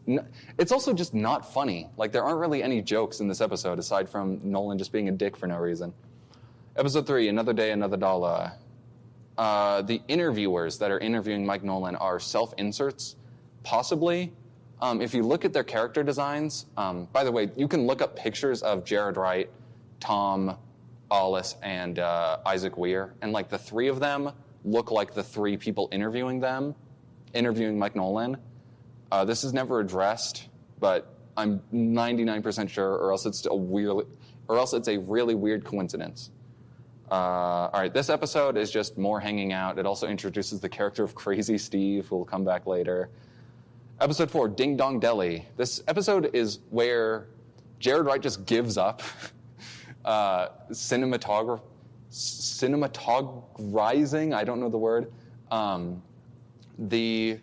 Speaker 2: also just not funny. Like there aren't really any jokes in this episode aside from Nolan just being a dick for no reason. Episode 3, Another Day, Another Dollar. The interviewers that are interviewing Mike Nolan are self-inserts, possibly. If you look at their character designs, by the way, you can look up pictures of Jared Wright, Tom Allis, and Isaac Weir, and like the three of them look like the three people interviewing Mike Nolan. This is never addressed, but I'm 99% sure, or else it's a really weird coincidence. All right, this episode is just more hanging out. It also introduces the character of Crazy Steve, who will come back later. Episode 4, Ding Dong Deli. This episode is where Jared Wright just gives up cinematogrizing, I don't know the word, the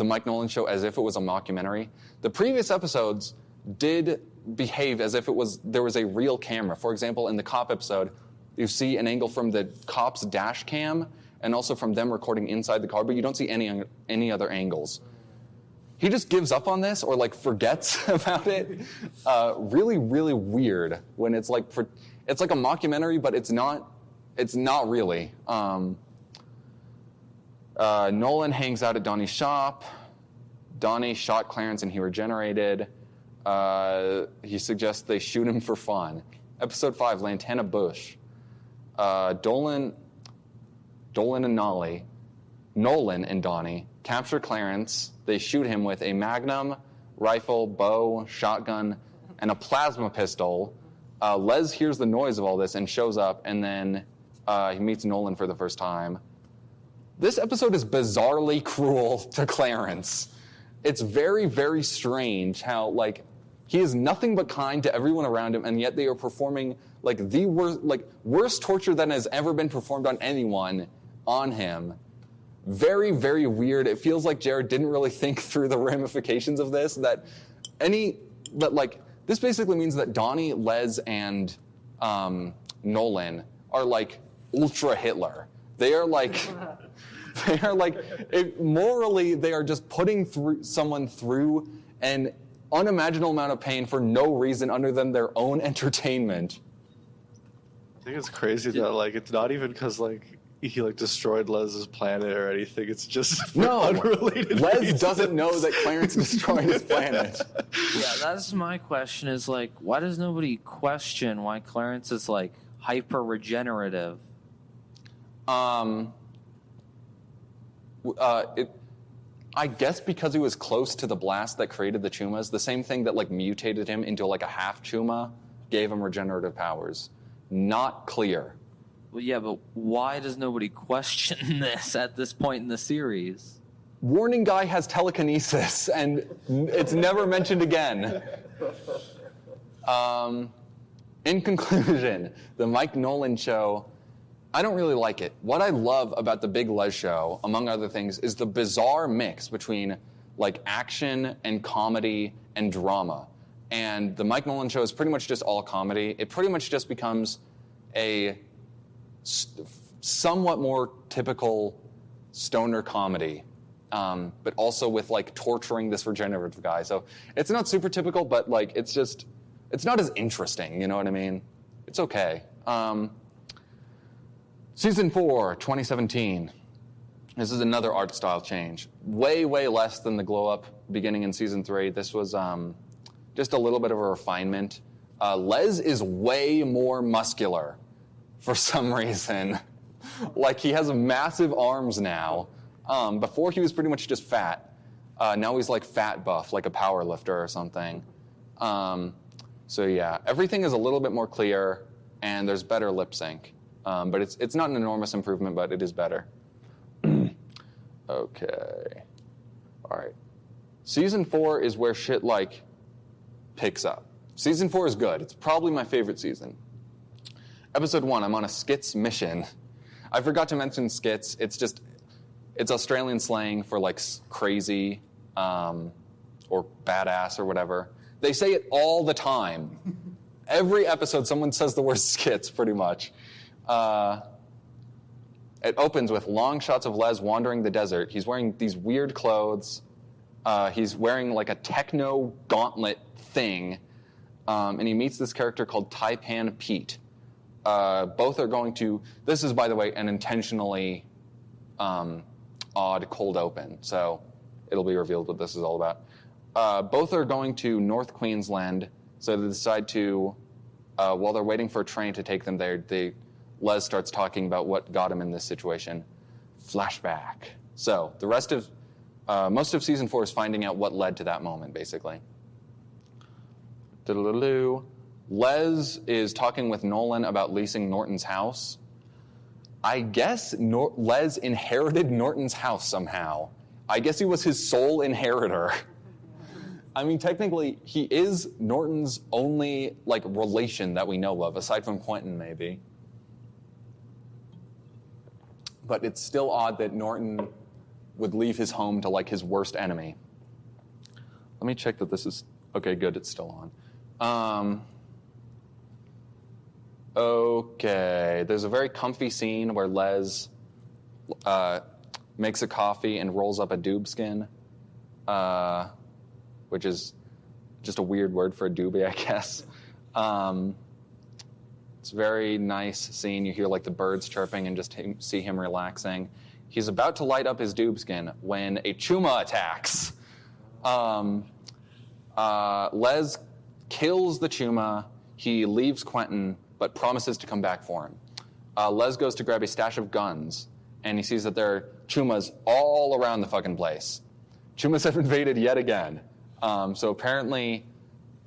Speaker 2: Mike Nolan Show as if it was a mockumentary. The previous episodes, did behave as if there was a real camera. For example, in the cop episode, you see an angle from the cop's dash cam and also from them recording inside the car, but you don't see any other angles. He just gives up on this or like forgets about it. Really, really weird when it's like a mockumentary, but it's not really. Nolan hangs out at Donnie's shop. Donnie shot Clarence and he regenerated. He suggests they shoot him for fun. Episode 5, Lantana Bush. Nolan and Donnie capture Clarence. They shoot him with a magnum, rifle, bow, shotgun, and a plasma pistol. Les hears the noise of all this and shows up, and then he meets Nolan for the first time. This episode is bizarrely cruel to Clarence. It's very, very strange how, like, he is nothing but kind to everyone around him, and yet they are performing, like, the worst torture that has ever been performed on anyone on him. Very, very weird. It feels like Jared didn't really think through the ramifications of this, this basically means that Donnie, Les, and Nolan are, like, ultra Hitler. They are like... morally, they are just putting someone through an unimaginable amount of pain for no reason other than their own entertainment.
Speaker 3: I think it's crazy that, like, it's not even because, like, he, like, destroyed Les's planet or anything. It's just
Speaker 2: no
Speaker 3: unrelated.
Speaker 2: Les
Speaker 3: reasons.
Speaker 2: doesn't know that Clarence destroyed his planet.
Speaker 5: Yeah, that's my question is, like, why does nobody question why Clarence is, like, hyper-regenerative?
Speaker 2: I guess because he was close to the blast that created the Chumas, the same thing that, like, mutated him into, like, a half Chuma gave him regenerative powers. Not clear.
Speaker 5: Well, yeah, but why does nobody question this at this point in the series?
Speaker 2: Warning guy has telekinesis, and it's never mentioned again. In conclusion, the Mike Nolan show, I don't really like it. What I love about the Big Les show, among other things, is the bizarre mix between, like, action and comedy and drama. And the Mike Nolan show is pretty much just all comedy. It pretty much just becomes a somewhat more typical stoner comedy, but also with, like, torturing this regenerative guy. So it's not super typical, but, like, it's not as interesting, you know what I mean? It's okay. Season 4, 2017. This is another art style change. Way, way less than the glow-up beginning in Season 3. This was just a little bit of a refinement. Les is way more muscular for some reason. Like, he has massive arms now. Before, he was pretty much just fat. Now he's, like, fat buff, like a power lifter or something. So, yeah, everything is a little bit more clear, and there's better lip sync. But it's not an enormous improvement, but it is better. Okay. All right. Season 4 is where shit, like, picks up. Season 4 is good. It's probably my favorite season. Episode 1, I'm on a skits mission. I forgot to mention skits. It's Australian slang for, like, crazy or badass or whatever. They say it all the time. Every episode, someone says the word skits, pretty much. It opens with long shots of Les wandering the desert. He's wearing these weird clothes. He's wearing, like, a techno gauntlet thing. And he meets this character called Taipan Pete. Both are going to... This is, by the way, an intentionally odd cold open. So it'll be revealed what this is all about. Both are going to North Queensland. So they decide to... while they're waiting for a train to take them there, Les starts talking about what got him in this situation. Flashback. So the rest of... most of Season 4 is finding out what led to that moment, basically. Les is talking with Nolan about leasing Norton's house. I guess Les inherited Norton's house somehow. I guess he was his sole inheritor. I mean, technically, he is Norton's only, like, relation that we know of, aside from Quentin, maybe. But it's still odd that Norton would leave his home to, like, his worst enemy. Let me check that this is... Okay, good, it's still on. Okay, there's a very comfy scene where Les makes a coffee and rolls up a doob skin, which is just a weird word for a doobie, I guess. It's a very nice scene. You hear like the birds chirping and just see him relaxing. He's about to light up his doob skin when a chuma attacks. Les kills the chuma. He leaves Quentin, but promises to come back for him. Les goes to grab a stash of guns, and he sees that there are chumas all around the fucking place. Chumas have invaded yet again. So apparently,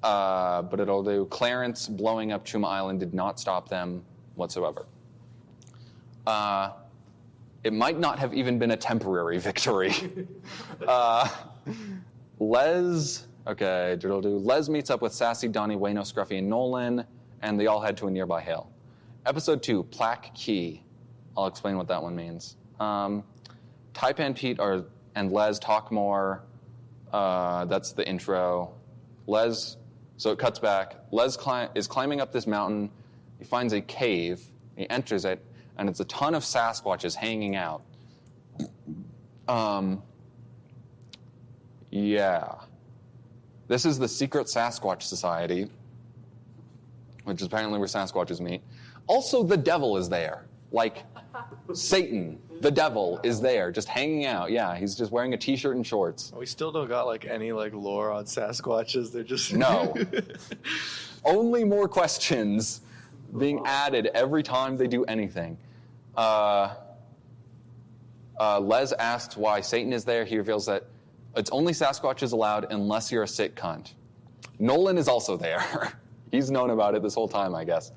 Speaker 2: but it'll do. Clarence blowing up Chuma Island did not stop them whatsoever. It might not have even been a temporary victory. Les meets up with Sassy, Donnie, Wayno, Scruffy, and Nolan, and they all head to a nearby hill. Episode 2, Plaque Key. I'll explain what that one means. Taipan Pete and Les talk more. That's the intro. So it cuts back. Les is climbing up this mountain. He finds a cave. He enters it, and it's a ton of Sasquatches hanging out. Yeah. This is the secret Sasquatch Society, which is apparently where Sasquatches meet. Also, the devil is there. Like, Satan, the devil, is there, just hanging out. Yeah, he's just wearing a t-shirt and shorts.
Speaker 3: We still don't got, like, any, like, lore on Sasquatches. They're just...
Speaker 2: No. Only more questions being added every time they do anything. Les asks why Satan is there. He reveals that it's only Sasquatches allowed unless you're a sick cunt. Nolan is also there. He's known about it this whole time, I guess.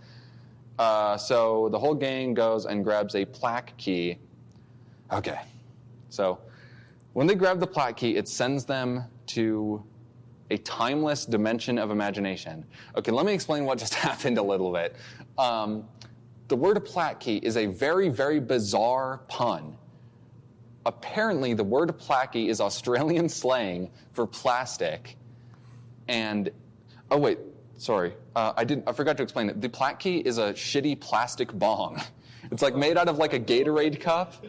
Speaker 2: So the whole gang goes and grabs a plaque key. Okay. So when they grab the plaque key, it sends them to a timeless dimension of imagination. Okay, let me explain what just happened a little bit. The word plaque key is a very, very bizarre pun. Apparently, the word placky is Australian slang for plastic. And, oh wait, sorry. I forgot to explain it. The placky is a shitty plastic bong. It's like made out of like a Gatorade cup.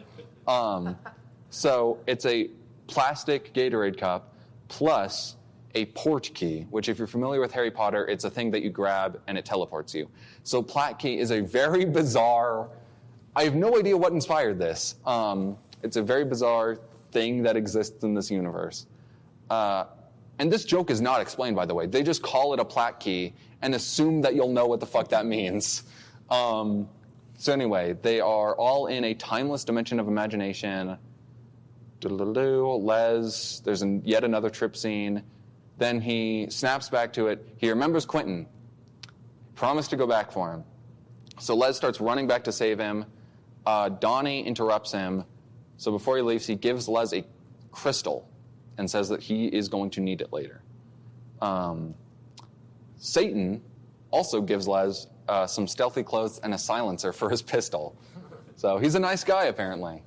Speaker 2: So it's a plastic Gatorade cup plus a port key, which if you're familiar with Harry Potter, it's a thing that you grab and it teleports you. So placky is a very bizarre, I have no idea what inspired this. It's a very bizarre thing that exists in this universe. And this joke is not explained, by the way. They just call it a plaque key and assume that you'll know what the fuck that means. So anyway, they are all in a timeless dimension of imagination. Les, there's yet another trip scene. Then he snaps back to it. He remembers Quentin. Promised to go back for him. So Les starts running back to save him. Donnie interrupts him. So before he leaves, he gives Les a crystal and says that he is going to need it later. Satan also gives Les some stealthy clothes and a silencer for his pistol. So he's a nice guy, apparently.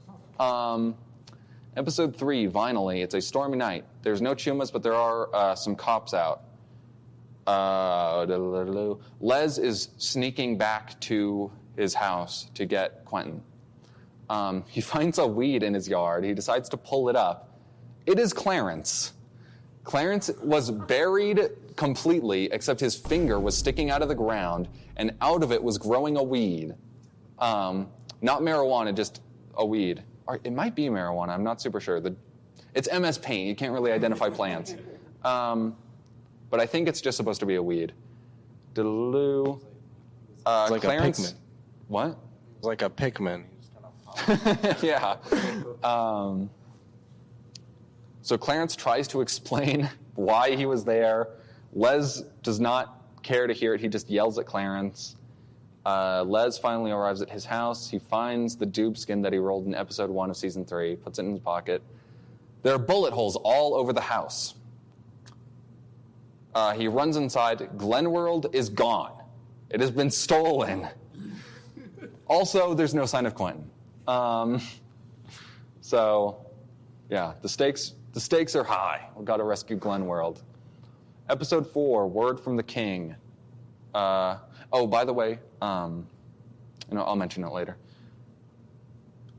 Speaker 2: Episode 3, Vinally. It's a stormy night. There's no chumas, but there are some cops out. Les is sneaking back to his house to get Quentin. He finds a weed in his yard. He decides to pull it up. It is Clarence. Clarence was buried completely, except his finger was sticking out of the ground, and out of it was growing a weed. Not marijuana, just a weed. Or it might be marijuana. I'm not super sure. It's MS Paint. You can't really identify plants. But I think it's just supposed to be a weed.
Speaker 6: It's like
Speaker 2: Clarence,
Speaker 6: a pigment.
Speaker 2: What?
Speaker 6: It's like a pigment.
Speaker 2: Yeah. So Clarence tries to explain why he was there. Les does not care to hear it. He just yells at Clarence. Les finally arrives at his house. He finds the doob skin that he rolled in episode 1 of season 3, puts it in his pocket. There are bullet holes all over the house. He runs inside. Glenworld is gone. It has been stolen. Also, there's no sign of Quentin. So, yeah, the stakes are high. We've got to rescue Glenworld. Episode 4, Word from the King. Oh, by the way, I'll mention it later.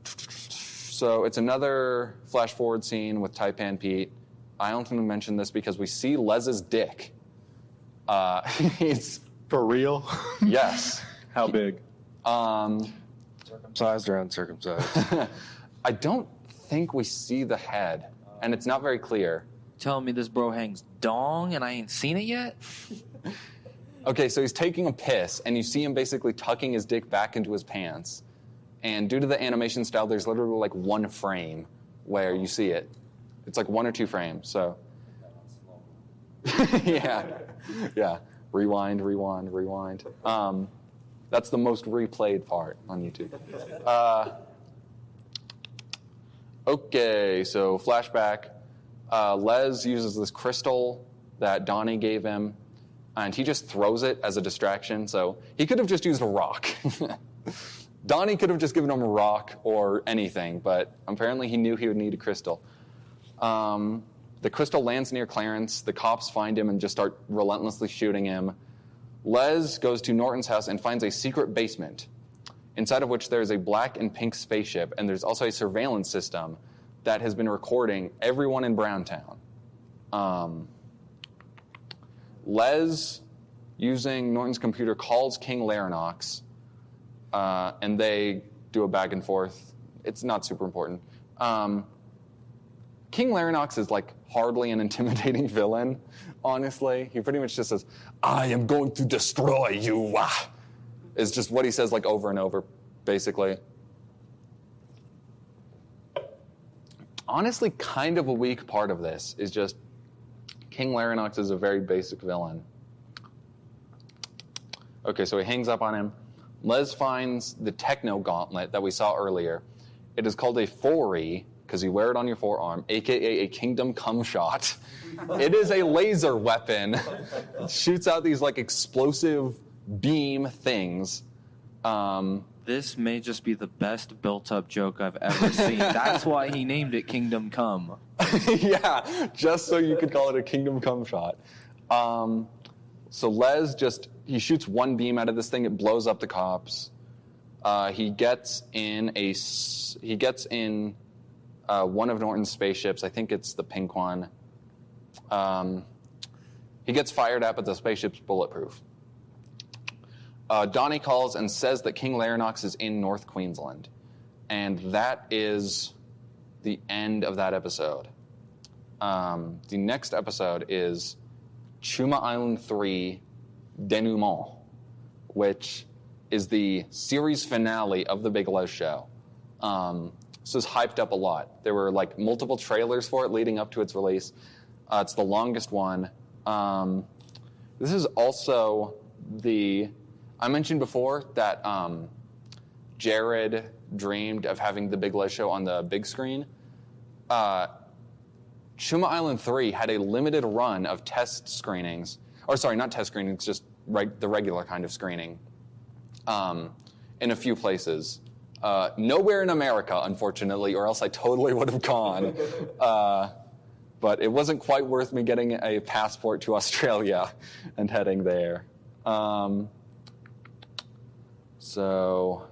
Speaker 2: So it's another flash forward scene with Taipan Pete. I don't think we mentioned this because we see Lez's dick. He's
Speaker 3: For real?
Speaker 2: yes.
Speaker 4: How big?
Speaker 6: Circumcised or uncircumcised?
Speaker 2: I don't think we see the head, and it's not very clear.
Speaker 5: Telling me this bro hangs dong and I ain't seen it yet?
Speaker 2: Okay, so he's taking a piss, and you see him basically tucking his dick back into his pants. And due to the animation style, there's literally like one frame where you see it. It's like 1 or 2 frames, so. yeah. Rewind. That's the most replayed part on YouTube. Okay, so flashback. Les uses this crystal that Donnie gave him, and he just throws it as a distraction. So he could have just used a rock. Donnie could have just given him a rock or anything, but apparently he knew he would need a crystal. The crystal lands near Clarence. The cops find him and just start relentlessly shooting him. Les goes to Norton's house and finds a secret basement, inside of which there's a black and pink spaceship, and there's also a surveillance system that has been recording everyone in Browntown. Les, using Norton's computer, calls King Larinox, and they do a back and forth. It's not super important. King Larinox is like hardly an intimidating villain, honestly. He pretty much just says, "I am going to destroy you." Is just what he says like over and over, basically. Honestly, kind of a weak part of this is just King Larinox is a very basic villain. Okay, so he hangs up on him. Les finds the techno gauntlet that we saw earlier. It is called a Fori, because you wear it on your forearm, aka a Kingdom Come Shot. It is a laser weapon. It shoots out these like explosive beam things.
Speaker 5: This may just be the best built-up joke I've ever seen. That's why he named it Kingdom Come.
Speaker 2: Yeah, just so you could call it a Kingdom Come Shot. So Les he shoots one beam out of this thing. It blows up the cops. He gets in one of Norton's spaceships. I think it's the pink one. He gets fired at, but the spaceship's bulletproof. Donnie calls and says that King Larinox is in North Queensland. And that is the end of that episode. The next episode is Chuma Island 3 Denouement, which is the series finale of the Big Les Show. This was hyped up a lot. There were like multiple trailers for it leading up to its release. It's the longest one. This is also I mentioned before that Jared dreamed of having the Big Les Show on the big screen. Chuma Island 3 had a limited run of test screenings. Or sorry, not test screenings, just the regular kind of screening in a few places. Nowhere in America, unfortunately, or else I totally would have gone. But it wasn't quite worth me getting a passport to Australia and heading there. So,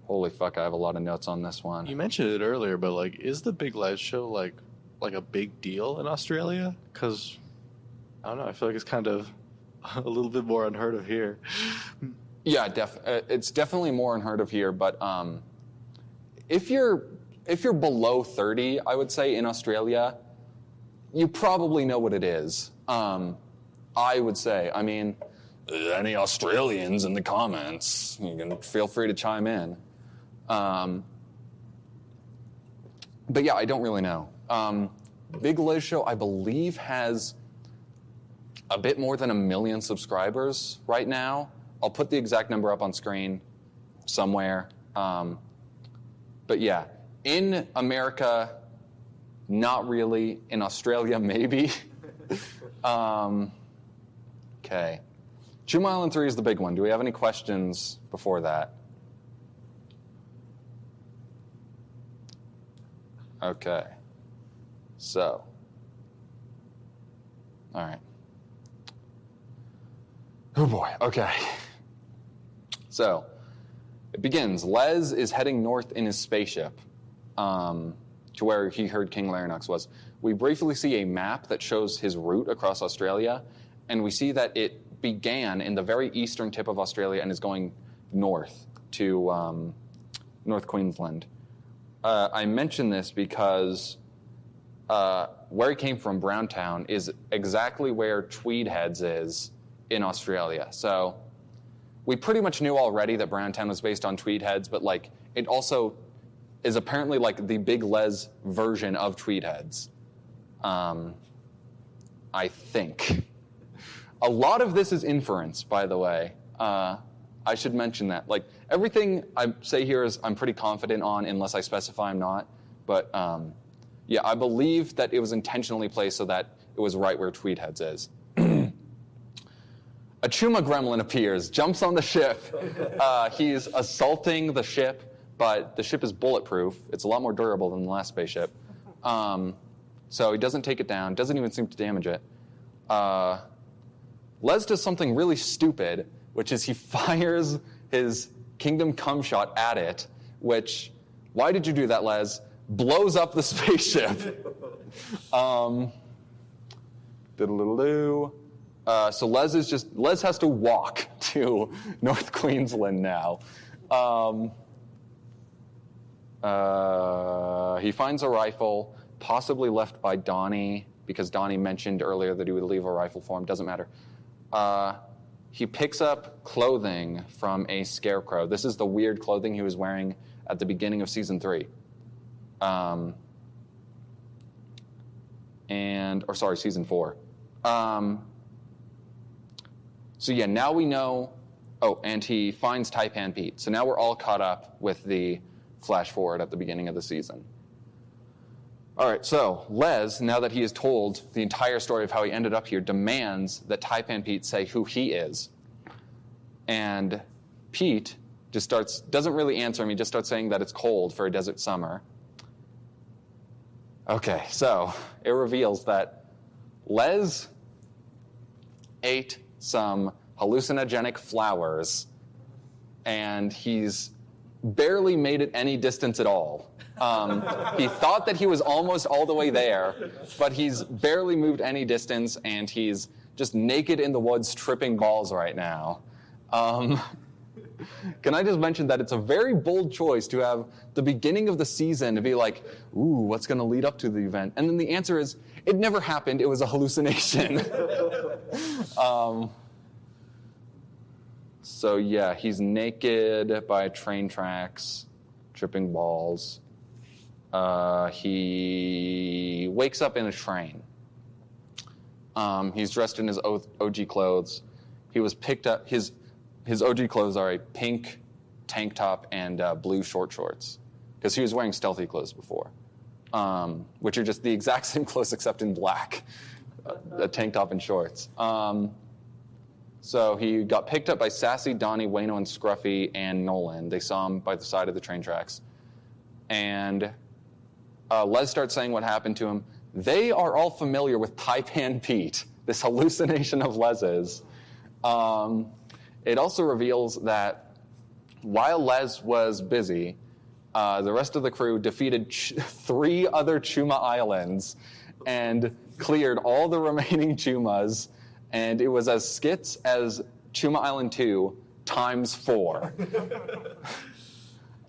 Speaker 2: holy fuck, I have a lot of notes on this one.
Speaker 3: You mentioned it earlier, but like, is the Big Les Show like a big deal in Australia? Because I don't know, I feel like it's kind of a little bit more unheard of here.
Speaker 2: Yeah, it's definitely more unheard of here. But if you're below 30, I would say in Australia, you probably know what it is. I would say. I mean, any Australians in the comments, you can feel free to chime in. But yeah, I don't really know. Big Les Show, I believe, has a bit more than 1 million subscribers right now. I'll put the exact number up on screen somewhere. But yeah, in America, not really. In Australia, maybe. Okay. Chuma Island 3 is the big one. Do we have any questions before that? Okay. So. All right. Oh boy, okay. So, it begins. Les is heading north in his spaceship to where he heard King Larynx was. We briefly see a map that shows his route across Australia, and we see that it began in the very eastern tip of Australia and is going north to North Queensland. I mention this because where he came from, Browntown, is exactly where Tweedheads is in Australia. So we pretty much knew already that Browntown was based on Tweedheads, but like it also is apparently like the Big Les version of Tweedheads. I think. A lot of this is inference, by the way. I should mention that. Like everything I say here is I'm pretty confident on, unless I specify I'm not. But yeah, I believe that it was intentionally placed so that it was right where Tweedheads is. A Chuma gremlin appears, jumps on the ship. He's assaulting the ship, but the ship is bulletproof. It's a lot more durable than the last spaceship. So he doesn't take it down, doesn't even seem to damage it. Les does something really stupid, which is he fires his Kingdom Come shot at it, which, why did you do that, Les? Blows up the spaceship. So Les has to walk to North Queensland now. He finds a rifle, possibly left by Donnie, because Donnie mentioned earlier that he would leave a rifle for him. Doesn't matter. He picks up clothing from a scarecrow. This is the weird clothing he was wearing at the beginning of season 3. Season 4. So yeah, now we know. Oh, and he finds Taipan Pete. So now we're all caught up with the flash forward at the beginning of the season. All right, so Les, now that he is told the entire story of how he ended up here, demands that Taipan Pete say who he is. And Pete just doesn't really answer him. He just starts saying that it's cold for a desert summer. Okay, so it reveals that Les ate some hallucinogenic flowers, and he's barely made it any distance at all. He thought that he was almost all the way there, but he's barely moved any distance, and he's just naked in the woods tripping balls right now. Can I just mention that it's a very bold choice to have the beginning of the season to be like, ooh, what's going to lead up to the event? And then the answer is, it never happened. It was a hallucination. So yeah, he's naked by train tracks, tripping balls. He wakes up in a train. He's dressed in his OG clothes. He was picked up, his OG clothes are a pink tank top and blue short shorts, because he was wearing stealthy clothes before, which are just the exact same clothes except in black, a tank top and shorts. So he got picked up by Sassy, Donnie, Wayno, and Scruffy, and Nolan. They saw him by the side of the train tracks. And Les starts saying what happened to him. They are all familiar with Taipan Pete, this hallucination of Les's. It also reveals that while Les was busy, the rest of the crew defeated 3 other Chuma islands and cleared all the remaining Chumas, and it was as skits as Chuma Island 2 times 4.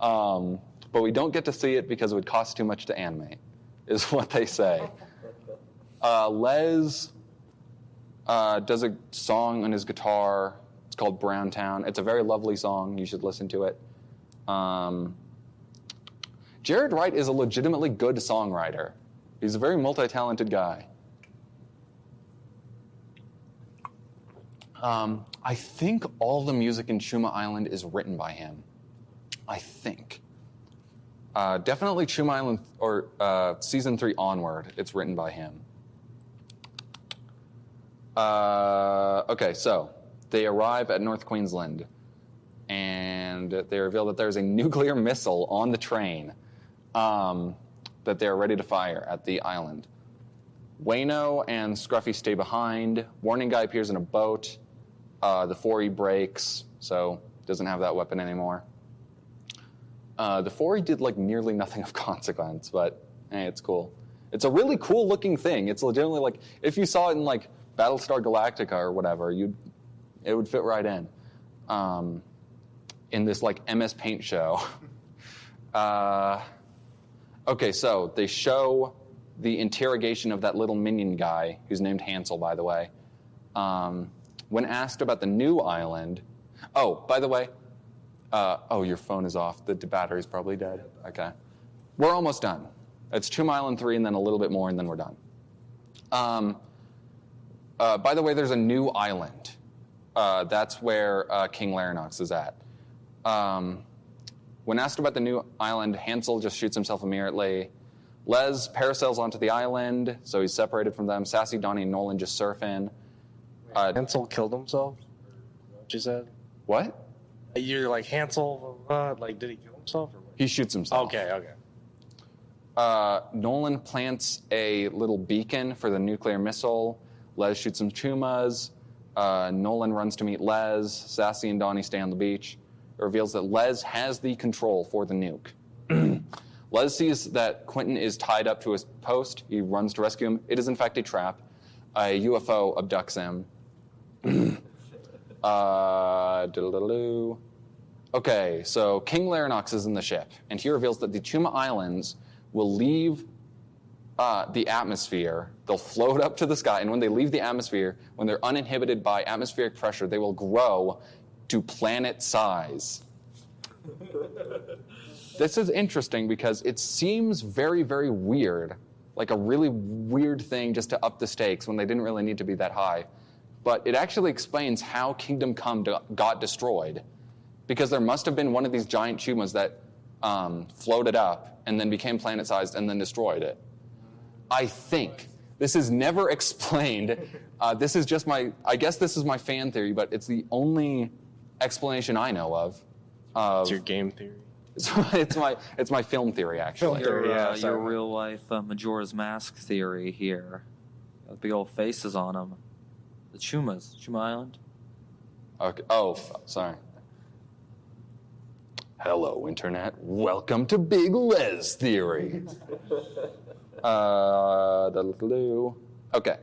Speaker 2: But we don't get to see it because it would cost too much to animate, is what they say. Les does a song on his guitar. It's called Browntown. It's a very lovely song. You should listen to it. Jared Wright is a legitimately good songwriter. He's a very multi-talented guy. I think all the music in Chuma Island is written by him. I think. Definitely Chuma Island, or Season 3 onward, it's written by him. Okay, so they arrive at North Queensland, and they reveal that there's a nuclear missile on the train that they're ready to fire at the island. Wayno and Scruffy stay behind. Warning guy appears in a boat. The 4E breaks, so doesn't have that weapon anymore. The 4E did like nearly nothing of consequence, but hey, it's cool. It's a really cool looking thing. It's legitimately like, if you saw it in like Battlestar Galactica or whatever, it would fit right in this like MS Paint show. Okay, so they show the interrogation of that little minion guy, who's named Hansel, by the way. When asked about the new island, oh, by the way, your phone is off. The battery's probably dead. Okay. We're almost done. It's 2 Mile and 3, and then a little bit more, and then we're done. By the way, there's a new island. That's where King Larinox is at. When asked about the new island, Hansel just shoots himself immediately. Les parasails onto the island, so he's separated from them. Sassy, Donnie, and Nolan just surf in.
Speaker 6: Hansel killed himself? What you said?
Speaker 2: What?
Speaker 6: You're like, Hansel, like, did he kill himself? Or what?
Speaker 2: He shoots himself.
Speaker 6: Okay.
Speaker 2: Nolan plants a little beacon for the nuclear missile. Les shoots some chumas. Nolan runs to meet Les. Sassy and Donnie stay on the beach. It reveals that Les has the control for the nuke. Les sees that Quentin is tied up to his post. He runs to rescue him. It is, in fact, a trap. A UFO abducts him. Okay, so King Larinox is in the ship, and he reveals that the Chuma Islands will leave the atmosphere. They'll float up to the sky, and when they leave the atmosphere, when they're uninhibited by atmospheric pressure, they will grow to planet size. This is interesting because it seems very, very weird, like a really weird thing just to up the stakes when they didn't really need to be that high. But it actually explains how Kingdom Come got destroyed, because there must have been one of these giant chumas that floated up and then became planet-sized and then destroyed it. I think. This is never explained. This is just I guess this is my fan theory, but it's the only explanation I know of.
Speaker 6: It's your game theory.
Speaker 2: It's my film theory, actually.
Speaker 5: Your real life Majora's Mask theory here. Got big old faces on them. The Chumas, Chuma Island.
Speaker 2: Okay. Oh, sorry. Hello, Internet. Welcome to Big Les Theory. Okay.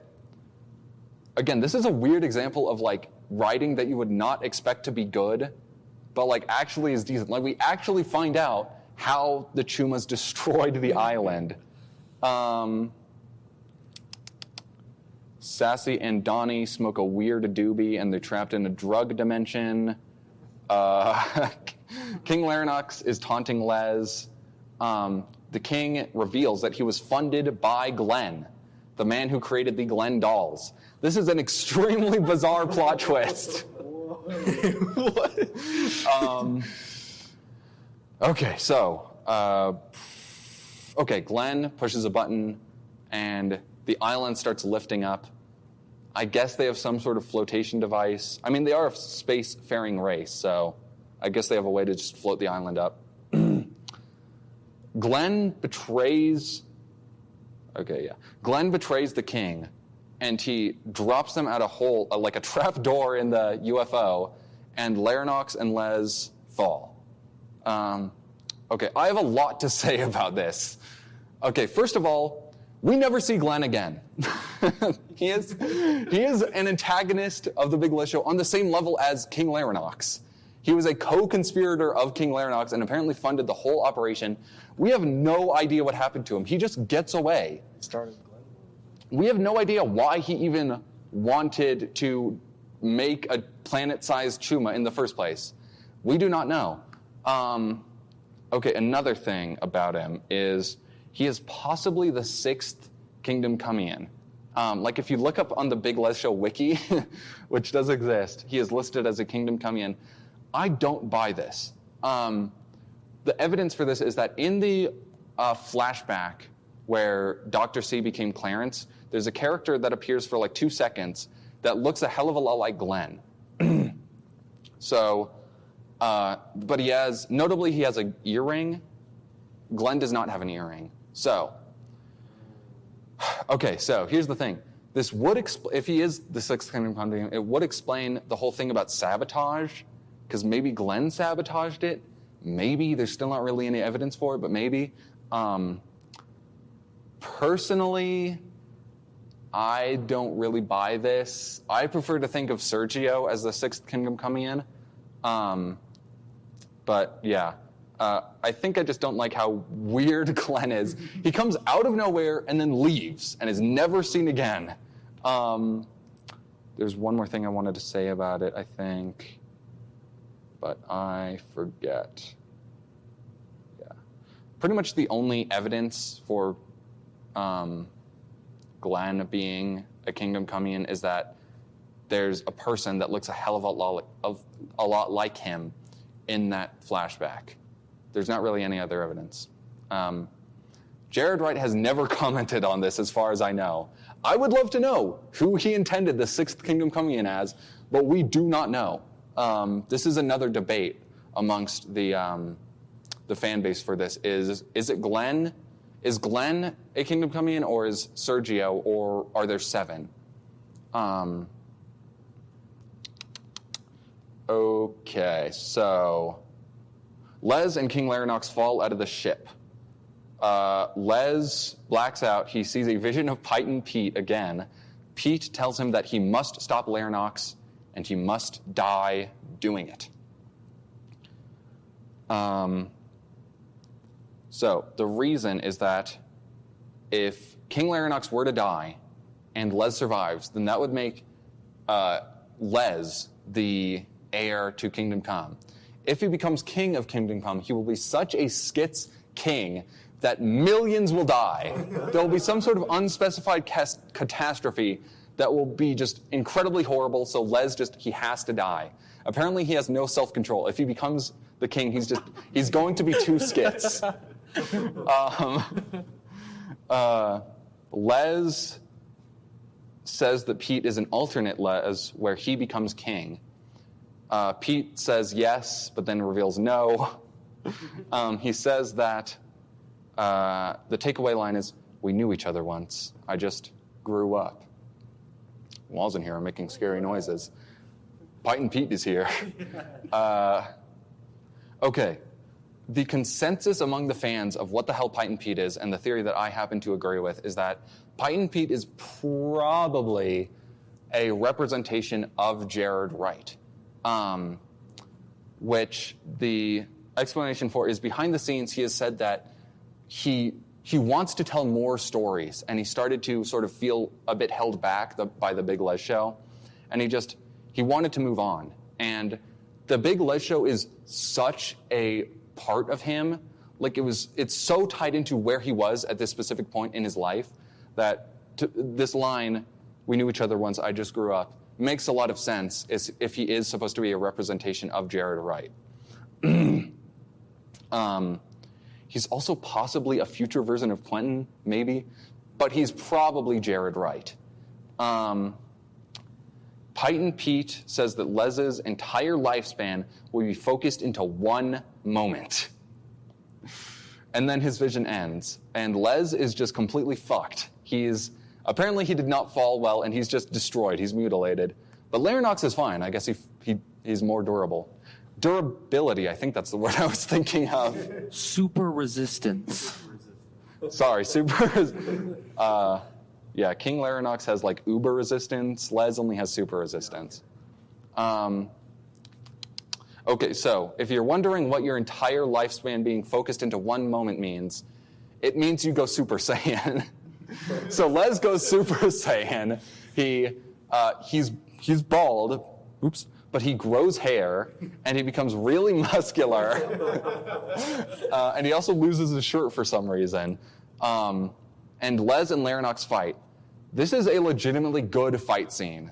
Speaker 2: Again, this is a weird example of like writing that you would not expect to be good, but like actually is decent. Like we actually find out how the Chumas destroyed the island. Sassy and Donnie smoke a weird doobie, and they're trapped in a drug dimension. King Larinox is taunting Les. The king reveals that he was funded by Glenn, the man who created the Glenn dolls. This is an extremely bizarre plot twist. What? Okay, so, Glenn pushes a button, and the island starts lifting up. I guess they have some sort of flotation device. I mean, they are a space-faring race, so I guess they have a way to just float the island up. Glenn betrays the king, and he drops them at a hole, like a trap door in the UFO, and Larinox and Les fall. I have a lot to say about this. Okay, first of all, we never see Glenn again. He is an antagonist of the Big Les Show on the same level as King Larinox. He was a co-conspirator of King Larinox and apparently funded the whole operation. We have no idea what happened to him. He just gets away. We have no idea why he even wanted to make a planet-sized Chuma in the first place. We do not know. Another thing about him is he is possibly the 6th Kingdom Comeian. Like if you look up on the Big Les Show wiki, which does exist, he is listed as a Kingdom Comeian. I don't buy this. The evidence for this is that in the flashback where Dr. C became Clarence, there's a character that appears for like 2 seconds that looks a hell of a lot like Glenn. But he has an earring. Glenn does not have an earring. So, Okay, so here's the thing. This would if he is the Sixth Kingdom coming, it would explain the whole thing about sabotage, because maybe Glenn sabotaged it. Maybe there's still not really any evidence for it, but maybe. Personally, I don't really buy this. I prefer to think of Sergio as the Sixth Kingdom coming in. But yeah, I think I just don't like how weird Glenn is. He comes out of nowhere and then leaves and is never seen again. There's one more thing I wanted to say about it, I think, but I forget. Yeah, pretty much the only evidence for Glenn being a Kingdom coming in is that there's a person that looks a hell of a lot like him in that flashback. There's not really any other evidence. Jared Wright has never commented on this as far as I know. I would love to know who he intended the Sixth Kingdom coming in as, but we do not know. This is another debate amongst the fan base for this. Is it Glenn? Is Glenn a Kingdom coming in, or is Sergio, or are there 7? Okay, so Les and King Larinox fall out of the ship. Les blacks out. He sees a vision of Pite and Pete again. Pete tells him that he must stop Larinox, and he must die doing it. So the reason is that if King Larinox were to die and Les survives, then that would make Les the heir to Kingdom Come. If he becomes king of Kingdom Come, he will be such a skits king that millions will die. There will be some sort of unspecified catastrophe that will be just incredibly horrible, so Les he has to die. Apparently he has no self-control. If he becomes the king, he's going to be 2 skits. Les says that Pete is an alternate Les where he becomes king. Pete says yes, but then reveals no. He says that the takeaway line is, "We knew each other once. I just grew up." Walls in here are making scary noises. Pite and Pete is here. Okay. The consensus among the fans of what the hell Pite and Pete is, and the theory that I happen to agree with, is that Pite and Pete is probably a representation of Jared Wright. Which the explanation for is behind the scenes he has said that he wants to tell more stories, and he started to sort of feel a bit held back by the Big Les Show, and he wanted to move on. And the Big Les Show is such a part of him, like it's so tied into where he was at this specific point in his life that this line, "We knew each other once, I just grew up," makes a lot of sense if he is supposed to be a representation of Jared Wright. He's also possibly a future version of Quentin, maybe, but he's probably Jared Wright. Pite and Pete says that Les's entire lifespan will be focused into one moment. And then his vision ends, and Les is just completely fucked. Apparently he did not fall well, and he's just destroyed. He's mutilated. But Larinox is fine. I guess he's more durable. Durability, I think that's the word I was thinking of.
Speaker 5: Super resistance.
Speaker 2: Sorry, yeah, King Larinox has like uber resistance. Les only has super resistance. Okay, so if you're wondering what your entire lifespan being focused into one moment means, it means you go Super Saiyan. So Les goes Super Saiyan. He's bald, but he grows hair, and he becomes really muscular. And he also loses his shirt for some reason. And Les and Larinox fight. This is a legitimately good fight scene.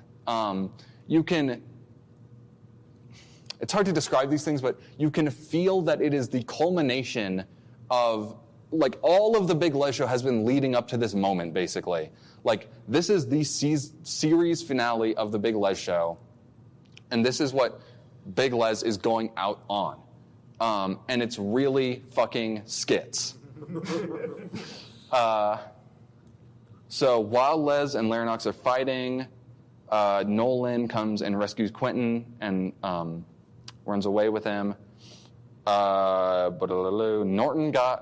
Speaker 2: It's hard to describe these things, but you can feel that it is the culmination of, like, all of the Big Les Show has been leading up to this moment, basically. Like, this is the series finale of the Big Les Show, and this is what Big Les is going out on. And it's really fucking skits. So while Les and Larenox are fighting, Nolan comes and rescues Quentin and runs away with him. Morning Guy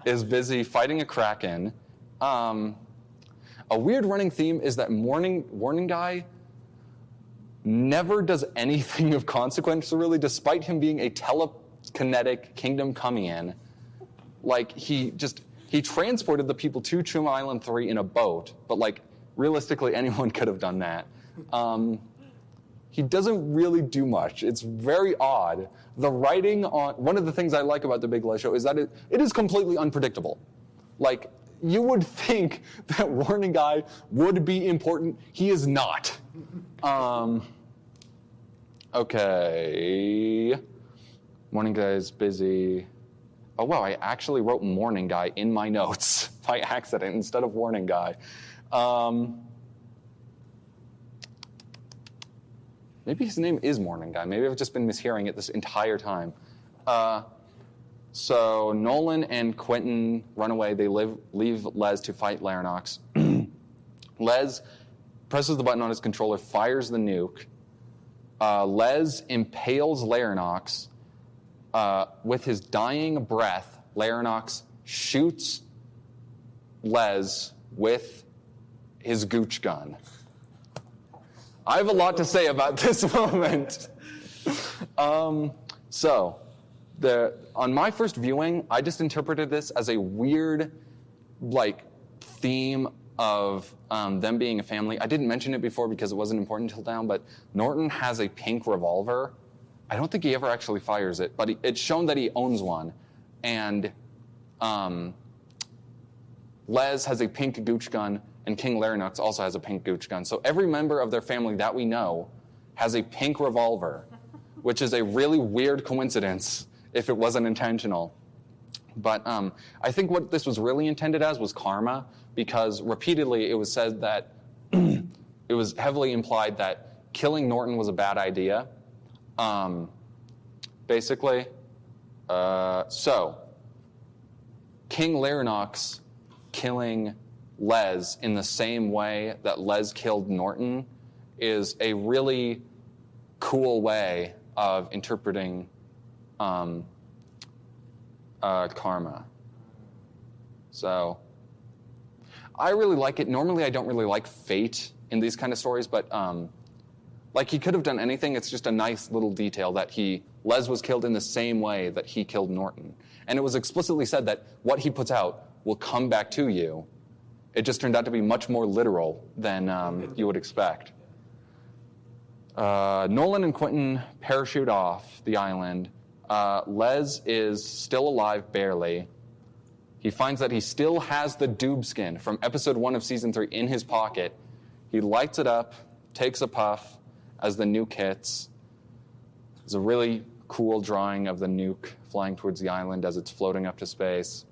Speaker 2: is busy fighting a Kraken. A weird running theme is that Morning Guy never does anything of consequence, really, despite him being a telekinetic Kingdom Coming in. Like, he transported the people to Chuma Island 3 in a boat, but, like, realistically, anyone could have done that. He doesn't really do much. It's very odd. The writing on... One of the things I like about the Big Les Show is that it is completely unpredictable. Like, you would think that Morning Guy would be important. He is not. Okay. Morning Guy is busy. Oh, wow, I actually wrote Morning Guy in my notes by accident instead of Warning Guy. Maybe his name is Morning Guy. Maybe I've just been mishearing it this entire time. So Nolan and Quentin run away. They leave Les to fight Larenox. Les presses the button on his controller, fires the nuke. Les impales Larenox. With his dying breath, Larenox shoots Les with his gooch gun. I have a lot to say about this moment. On my first viewing, I just interpreted this as a weird, like, theme of them being a family. I didn't mention it before because it wasn't important until now, but Norton has a pink revolver. I don't think he ever actually fires it, but it's shown that he owns one. And Les has a pink gooch gun, and King Larenox also has a pink gooch gun. So every member of their family that we know has a pink revolver, which is a really weird coincidence if it wasn't intentional. But I think what this was really intended as was karma, because repeatedly it was said that it was heavily implied that killing Norton was a bad idea. Basically. So, King Larenox killing Les in the same way that Les killed Norton is a really cool way of interpreting karma. So, I really like it. Normally, I don't really like fate in these kind of stories, but like, he could have done anything. It's just a nice little detail that Les was killed in the same way that he killed Norton. And it was explicitly said that what he puts out will come back to you. It just turned out to be much more literal than you would expect. Nolan and Quentin parachute off the island. Les is still alive, barely. He finds that he still has the doob skin from episode 1 of season 3 in his pocket. He lights it up, takes a puff as the nuke hits. There's a really cool drawing of the nuke flying towards the island as it's floating up to space.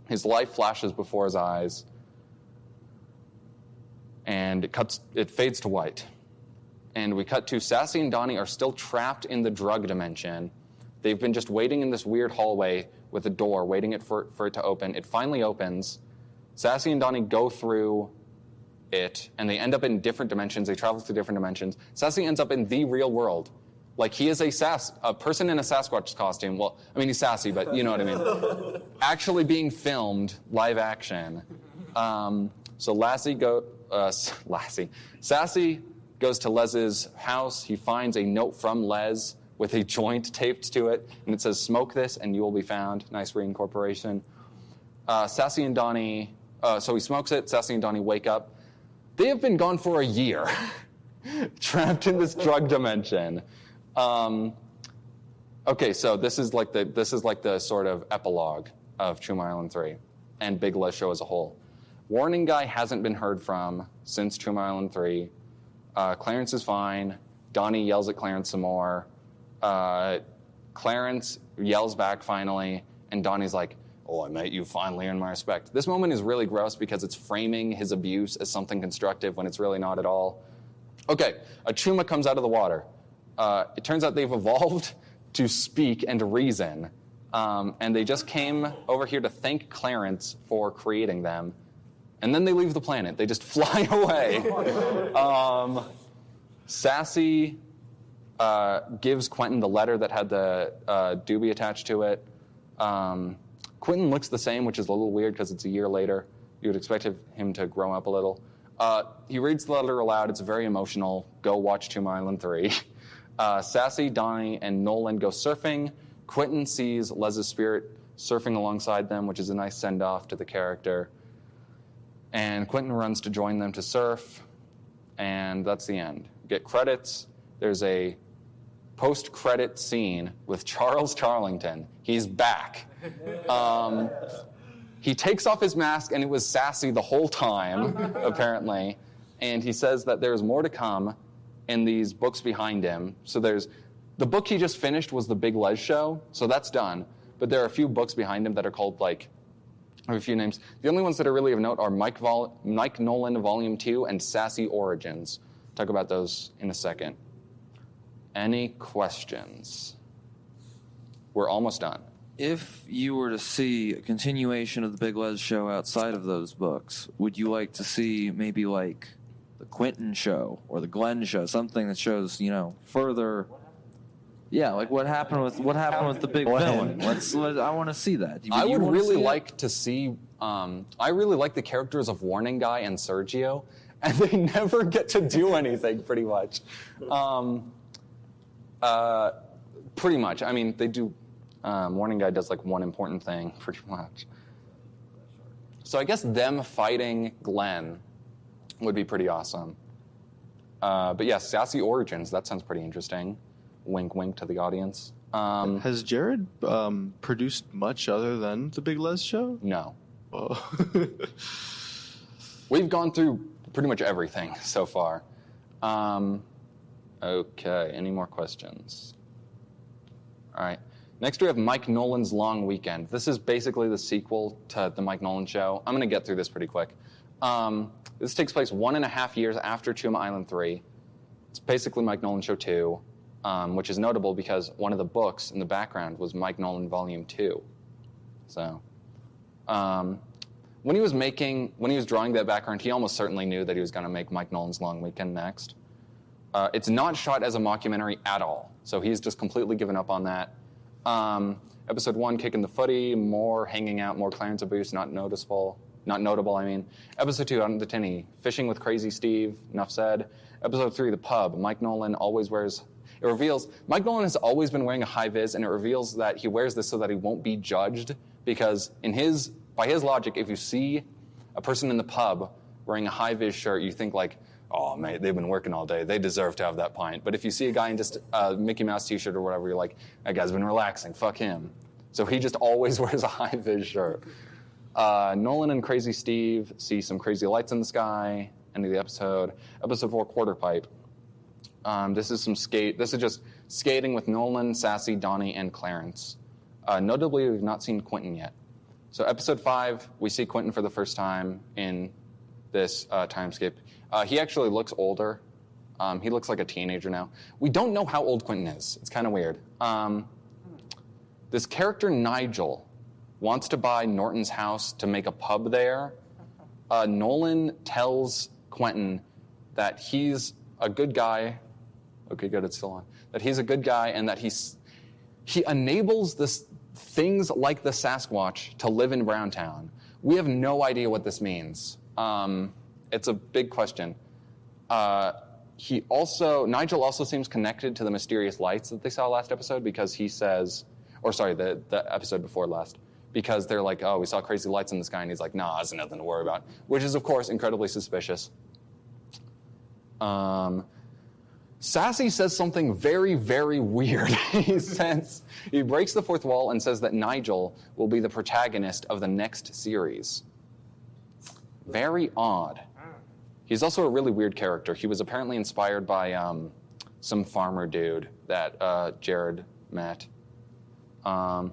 Speaker 2: His life flashes before his eyes, and it fades to white. And we cut to Sassy and Donnie are still trapped in the drug dimension. They've been just waiting in this weird hallway with a door, waiting for it to open. It finally opens. Sassy and Donnie go through it, and they end up in different dimensions. They travel to different dimensions. Sassy ends up in the real world. Like, he is a person in a Sasquatch costume. Well, I mean, he's sassy, but you know what I mean. Actually being filmed, live action. So Sassy goes to Les's house. He finds a note from Les with a joint taped to it, and it says, "Smoke this and you will be found." Nice reincorporation. Sassy and Donnie, so he smokes it. Sassy and Donnie wake up. They have been gone for a year, trapped in this drug dimension. Okay, so this is like the sort of epilogue of Chuma Island 3 and Big Les Show as a whole. Warning Guy hasn't been heard from since Chuma Island 3. Clarence is fine. Donnie yells at Clarence some more. Clarence yells back finally, and Donnie's like, "Oh, I met you, finally earned my respect." This moment is really gross because it's framing his abuse as something constructive when it's really not at all. Okay, a Chuma comes out of the water. It turns out they've evolved to speak and reason. and they just came over here to thank Clarence for creating them. And then they leave the planet. They just fly away. Sassy gives Quentin the letter that had the doobie attached to it. Quentin looks the same, which is a little weird because it's a year later. You would expect him to grow up a little. He reads the letter aloud. It's very emotional. Go watch Tomb Island 3. Sassy, Donnie, and Nolan go surfing. Quentin sees Lez's spirit surfing alongside them, which is a nice send-off to the character. And Quentin runs to join them to surf, and that's the end. Get credits. There's a post-credit scene with Charles Charlington. He's back. He takes off his mask, and it was Sassy the whole time, apparently. And he says that there's more to come in these books behind him. So the book he just finished was the Big Les Show, so that's done. But there are a few books behind him that are called, I have a few names. The only ones that are really of note are Mike Nolan Volume 2 and Sassy Origins. Talk about those in a second. Any questions? We're almost done.
Speaker 5: If you were to see a continuation of the Big Les Show outside of those books, would you like to see maybe like the Quentin Show or the Glenn Show, something that shows, further? Yeah, like what happened with the big villain. I want to see that.
Speaker 2: I would really like to see. I really like the characters of Warning Guy and Sergio, and they never get to do anything. Pretty much. Pretty much. I mean, they do. Warning Guy does one important thing, pretty much. So I guess them fighting Glenn would be pretty awesome. But yeah, Sassy Origins, that sounds pretty interesting. Wink, wink to the audience.
Speaker 3: Has Jared produced much other than the Big Les Show?
Speaker 2: No.
Speaker 3: Oh.
Speaker 2: We've gone through pretty much everything so far. Okay, any more questions? All right. Next, we have Mike Nolan's Long Weekend. This is basically the sequel to the Mike Nolan Show. I'm going to get through this pretty quick. This takes place 1.5 years after Tomb Island 3. It's basically Mike Nolan Show 2, which is notable because one of the books in the background was Mike Nolan Volume 2. So, when he was drawing that background, he almost certainly knew that he was going to make Mike Nolan's Long Weekend next. It's not shot as a mockumentary at all, so he's just completely given up on that. Episode 1, Kicking the Footy, more hanging out, more Clarence abuse, not notable, I mean. Episode 2, On the Tinny, Fishing with Crazy Steve, enough said. Episode 3, The Pub, Mike Nolan Mike Nolan has always been wearing a high vis, and it reveals that he wears this so that he won't be judged, because by his logic, if you see a person in the pub wearing a high vis shirt, you think oh, mate, they've been working all day. They deserve to have that pint. But if you see a guy in just a Mickey Mouse t-shirt or whatever, you're like, that guy's been relaxing. Fuck him. So he just always wears a high-vis shirt. Nolan and Crazy Steve see some crazy lights in the sky. End of the episode. Episode 4, Quarter Pipe. This is just skating with Nolan, Sassy, Donnie, and Clarence. Notably, we've not seen Quentin yet. So episode 5, we see Quentin for the first time in this time skip. He actually looks older. He looks like a teenager now. We don't know how old Quentin is. It's kind of weird. This character, Nigel, wants to buy Norton's house to make a pub there. Nolan tells Quentin that he's a good guy. Okay, good, it's still on. That he's a good guy and that he enables things like the Sasquatch to live in Browntown. We have no idea what this means. It's a big question. Nigel also seems connected to the mysterious lights that they saw last episode because he says, the episode before last, because they're like, oh, we saw crazy lights in the sky, and he's like, nah, there's nothing to worry about, which is, of course, incredibly suspicious. Sassy says something very, very weird. He breaks the fourth wall and says that Nigel will be the protagonist of the next series. Very odd. He's also a really weird character. He was apparently inspired by some farmer dude that Jared met. And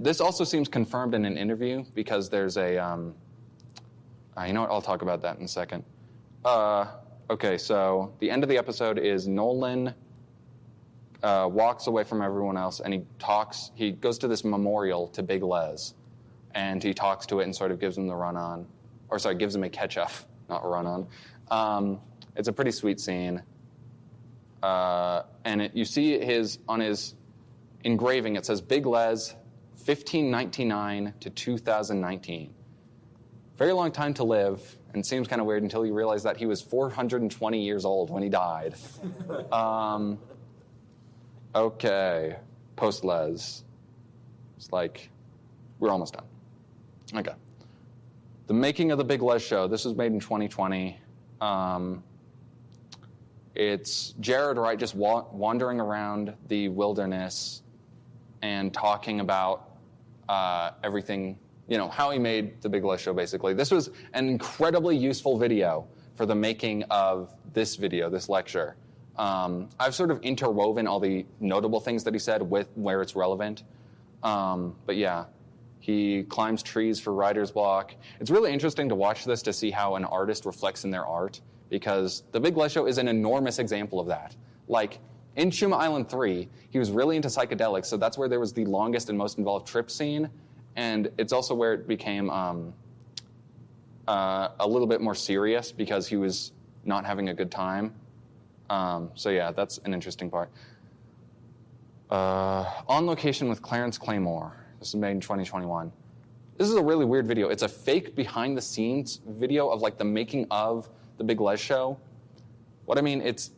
Speaker 2: this also seems confirmed in an interview because there's a... you know what? I'll talk about that in a second. Okay, so the end of the episode is Nolan walks away from everyone else, and he goes to this memorial to Big Lez, and he talks to it and sort of gives him the run-on. Or sorry, gives him a catch-up, not a run-on. It's a pretty sweet scene. And you see on his engraving, it says Big Lez, 1599 to 2019. Very long time to live, and seems kind of weird until you realize that he was 420 years old when he died. Okay, POST-LEZ. It's like, we're almost done. Okay. The making of the Big Lez Show. This was made in 2020. It's Jared Wright just wandering around the wilderness and talking about everything, how he made the Big Lez Show, basically. This was an incredibly useful video for the making of this video, this lecture. I've sort of interwoven all the notable things that he said with where it's relevant. But yeah, he climbs trees for writer's block. It's really interesting to watch this to see how an artist reflects in their art, because the Big Lez Show is an enormous example of that. Like, in Shuma Island 3, he was really into psychedelics, so that's where there was the longest and most involved trip scene, and it's also where it became a little bit more serious because he was not having a good time. So yeah, that's an interesting part. On Location with Clarence Claymore. This is made in 2021. This is a really weird video. It's a fake behind-the-scenes video of like the making of the Big Lez Show. What I mean, it's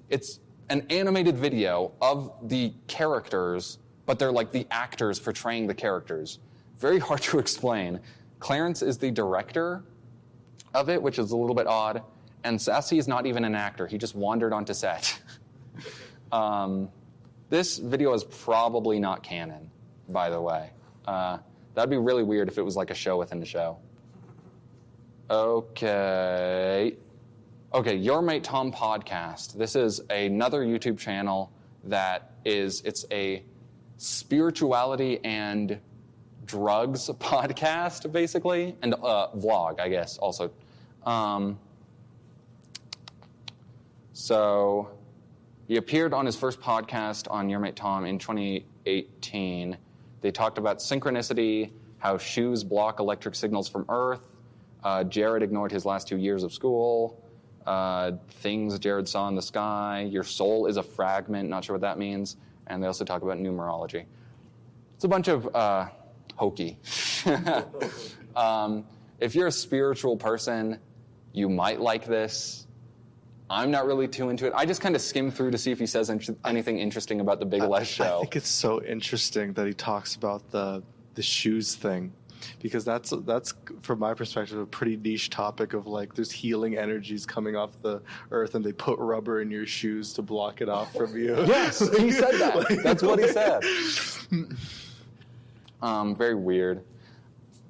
Speaker 2: an animated video of the characters, but they're like the actors portraying the characters. Very hard to explain. Clarence is the director of it, which is a little bit odd. And Sassy is not even an actor. He just wandered onto set. This video is probably not canon, by the way. That'd be really weird if it was like a show within the show. Okay, Your Mate Tom podcast. This is another YouTube channel it's a spirituality and drugs podcast, basically, and vlog, I guess, also. So he appeared on his first podcast on Your Mate Tom in 2018. They talked about synchronicity, how shoes block electric signals from Earth. Jared ignored his last 2 years of school. Things Jared saw in the sky. Your soul is a fragment. Not sure what that means. And they also talk about numerology. It's a bunch of hokey. If you're a spiritual person, you might like this. I'm not really too into it. I just kind of skim through to see if he says anything interesting about the Big Lez Show.
Speaker 3: I think it's so interesting that he talks about the shoes thing, because that's from my perspective a pretty niche topic of like there's healing energies coming off the earth and they put rubber in your shoes to block it off from you.
Speaker 2: Yes, he said that. That's what he said. Very weird.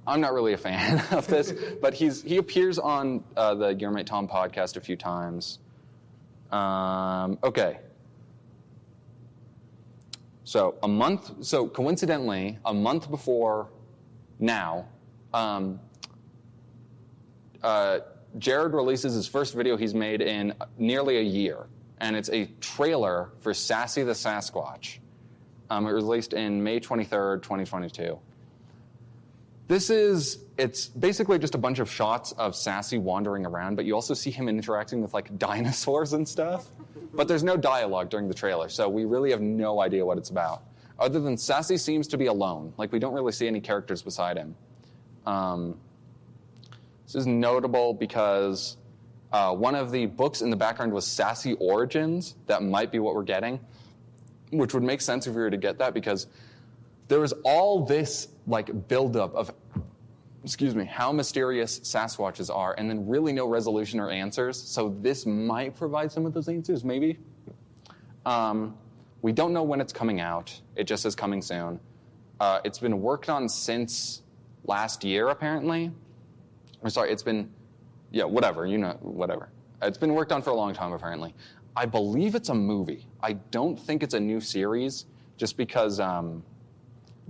Speaker 2: I'm not really a fan of this, but he appears on the Your Mate Tom podcast a few times. Okay. So coincidentally, a month before now, Jared releases his first video he's made in nearly a year, and it's a trailer for Sassy the Sasquatch. It was released in May 23rd, 2022. It's basically just a bunch of shots of Sassy wandering around, but you also see him interacting with like dinosaurs and stuff. But there's no dialogue during the trailer, so we really have no idea what it's about. Other than Sassy seems to be alone. Like, we don't really see any characters beside him. This is notable because one of the books in the background was Sassy Origins. That might be what we're getting, which would make sense if we were to get that, because there was all this like buildup of, how mysterious Sasquatches are, and then really no resolution or answers. So this might provide some of those answers, maybe. We don't know when it's coming out. It just says coming soon. It's been worked on since last year, apparently. Or sorry, it's been, whatever. It's been worked on for a long time, apparently. I believe it's a movie. I don't think it's a new series, just because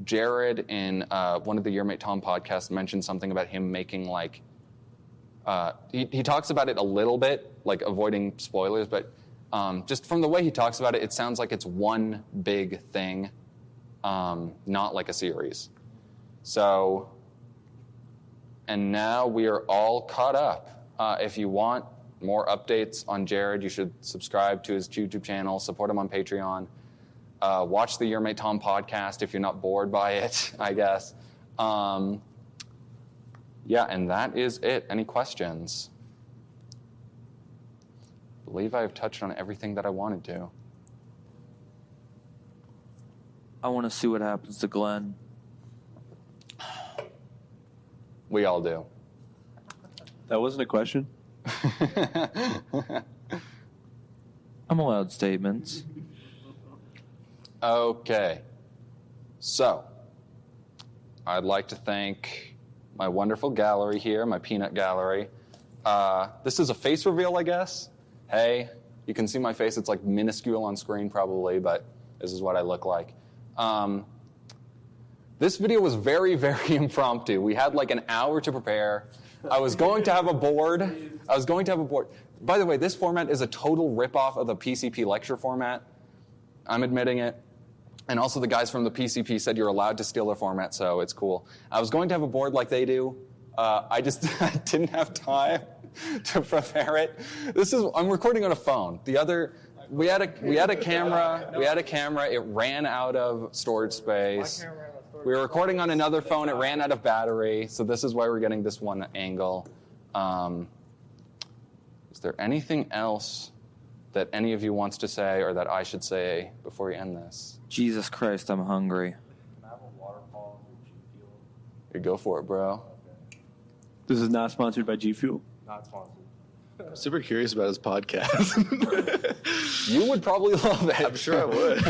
Speaker 2: Jared in one of the Your Mate Tom podcasts mentioned something about him making like, he talks about it a little bit, like avoiding spoilers, but Just from the way he talks about it, it sounds like it's one big thing, not like a series. So, and now we are all caught up. If you want more updates on Jared, you should subscribe to his YouTube channel, support him on Patreon, watch the Your Mate Tom podcast if you're not bored by it, I guess. Yeah, and that is it. Any questions? I believe I have touched on everything that I wanted to.
Speaker 5: I want to see what happens to Glenn.
Speaker 2: We all do.
Speaker 4: That wasn't a question.
Speaker 5: I'm allowed statements.
Speaker 2: Okay. So, I'd like to thank my wonderful gallery here, my peanut gallery. This is a face reveal, I guess. Hey, you can see my face. It's like minuscule on screen probably, but this is what I look like. This video was very, very impromptu. We had like an hour to prepare. I was going to have a board. By the way, this format is a total ripoff of the PCP lecture format. I'm admitting it. And also the guys from the PCP said you're allowed to steal their format, so it's cool. I was going to have a board like they do. I didn't have time to prepare it. I'm recording on a phone. We had a camera. It ran out of storage space. We were recording on another phone. It ran out of battery. So this is why we're getting this one angle. Is there anything else that any of you wants to say or that I should say before we end this?
Speaker 5: Jesus Christ, I'm hungry.
Speaker 6: Can I have a waterfall with G Fuel?
Speaker 2: You go for it, bro.
Speaker 6: Okay.
Speaker 4: This is not sponsored by G Fuel.
Speaker 6: Not sponsored.
Speaker 3: I'm super curious about his podcast.
Speaker 2: You would probably love it.
Speaker 3: I'm sure I would.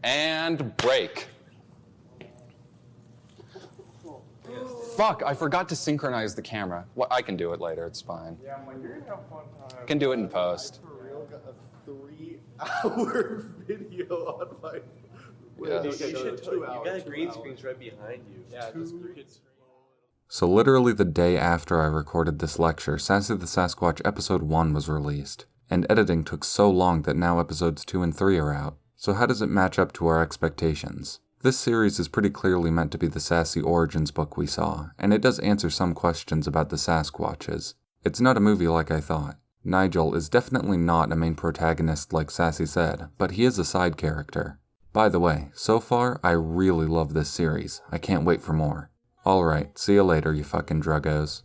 Speaker 2: And break. Fuck, I forgot to synchronize the camera. Well, I can do it later, it's fine.
Speaker 6: Yeah, I'm like, you're gonna have fun time.
Speaker 2: I can do it in post.
Speaker 3: For real, got a 3-hour video on my...
Speaker 2: Yeah.
Speaker 3: You
Speaker 6: got a green screen right behind you. Yeah, this green screen.
Speaker 1: So literally the day after I recorded this lecture, Sassy the Sasquatch episode 1 was released, and editing took so long that now episodes 2 and 3 are out. So how does it match up to our expectations? This series is pretty clearly meant to be the Sassy Origins book we saw, and it does answer some questions about the Sasquatches. It's not a movie like I thought. Nigel is definitely not a main protagonist like Sassy said, but he is a side character. By the way, so far, I really love this series. I can't wait for more. Alright, see you later, you fucking druggos.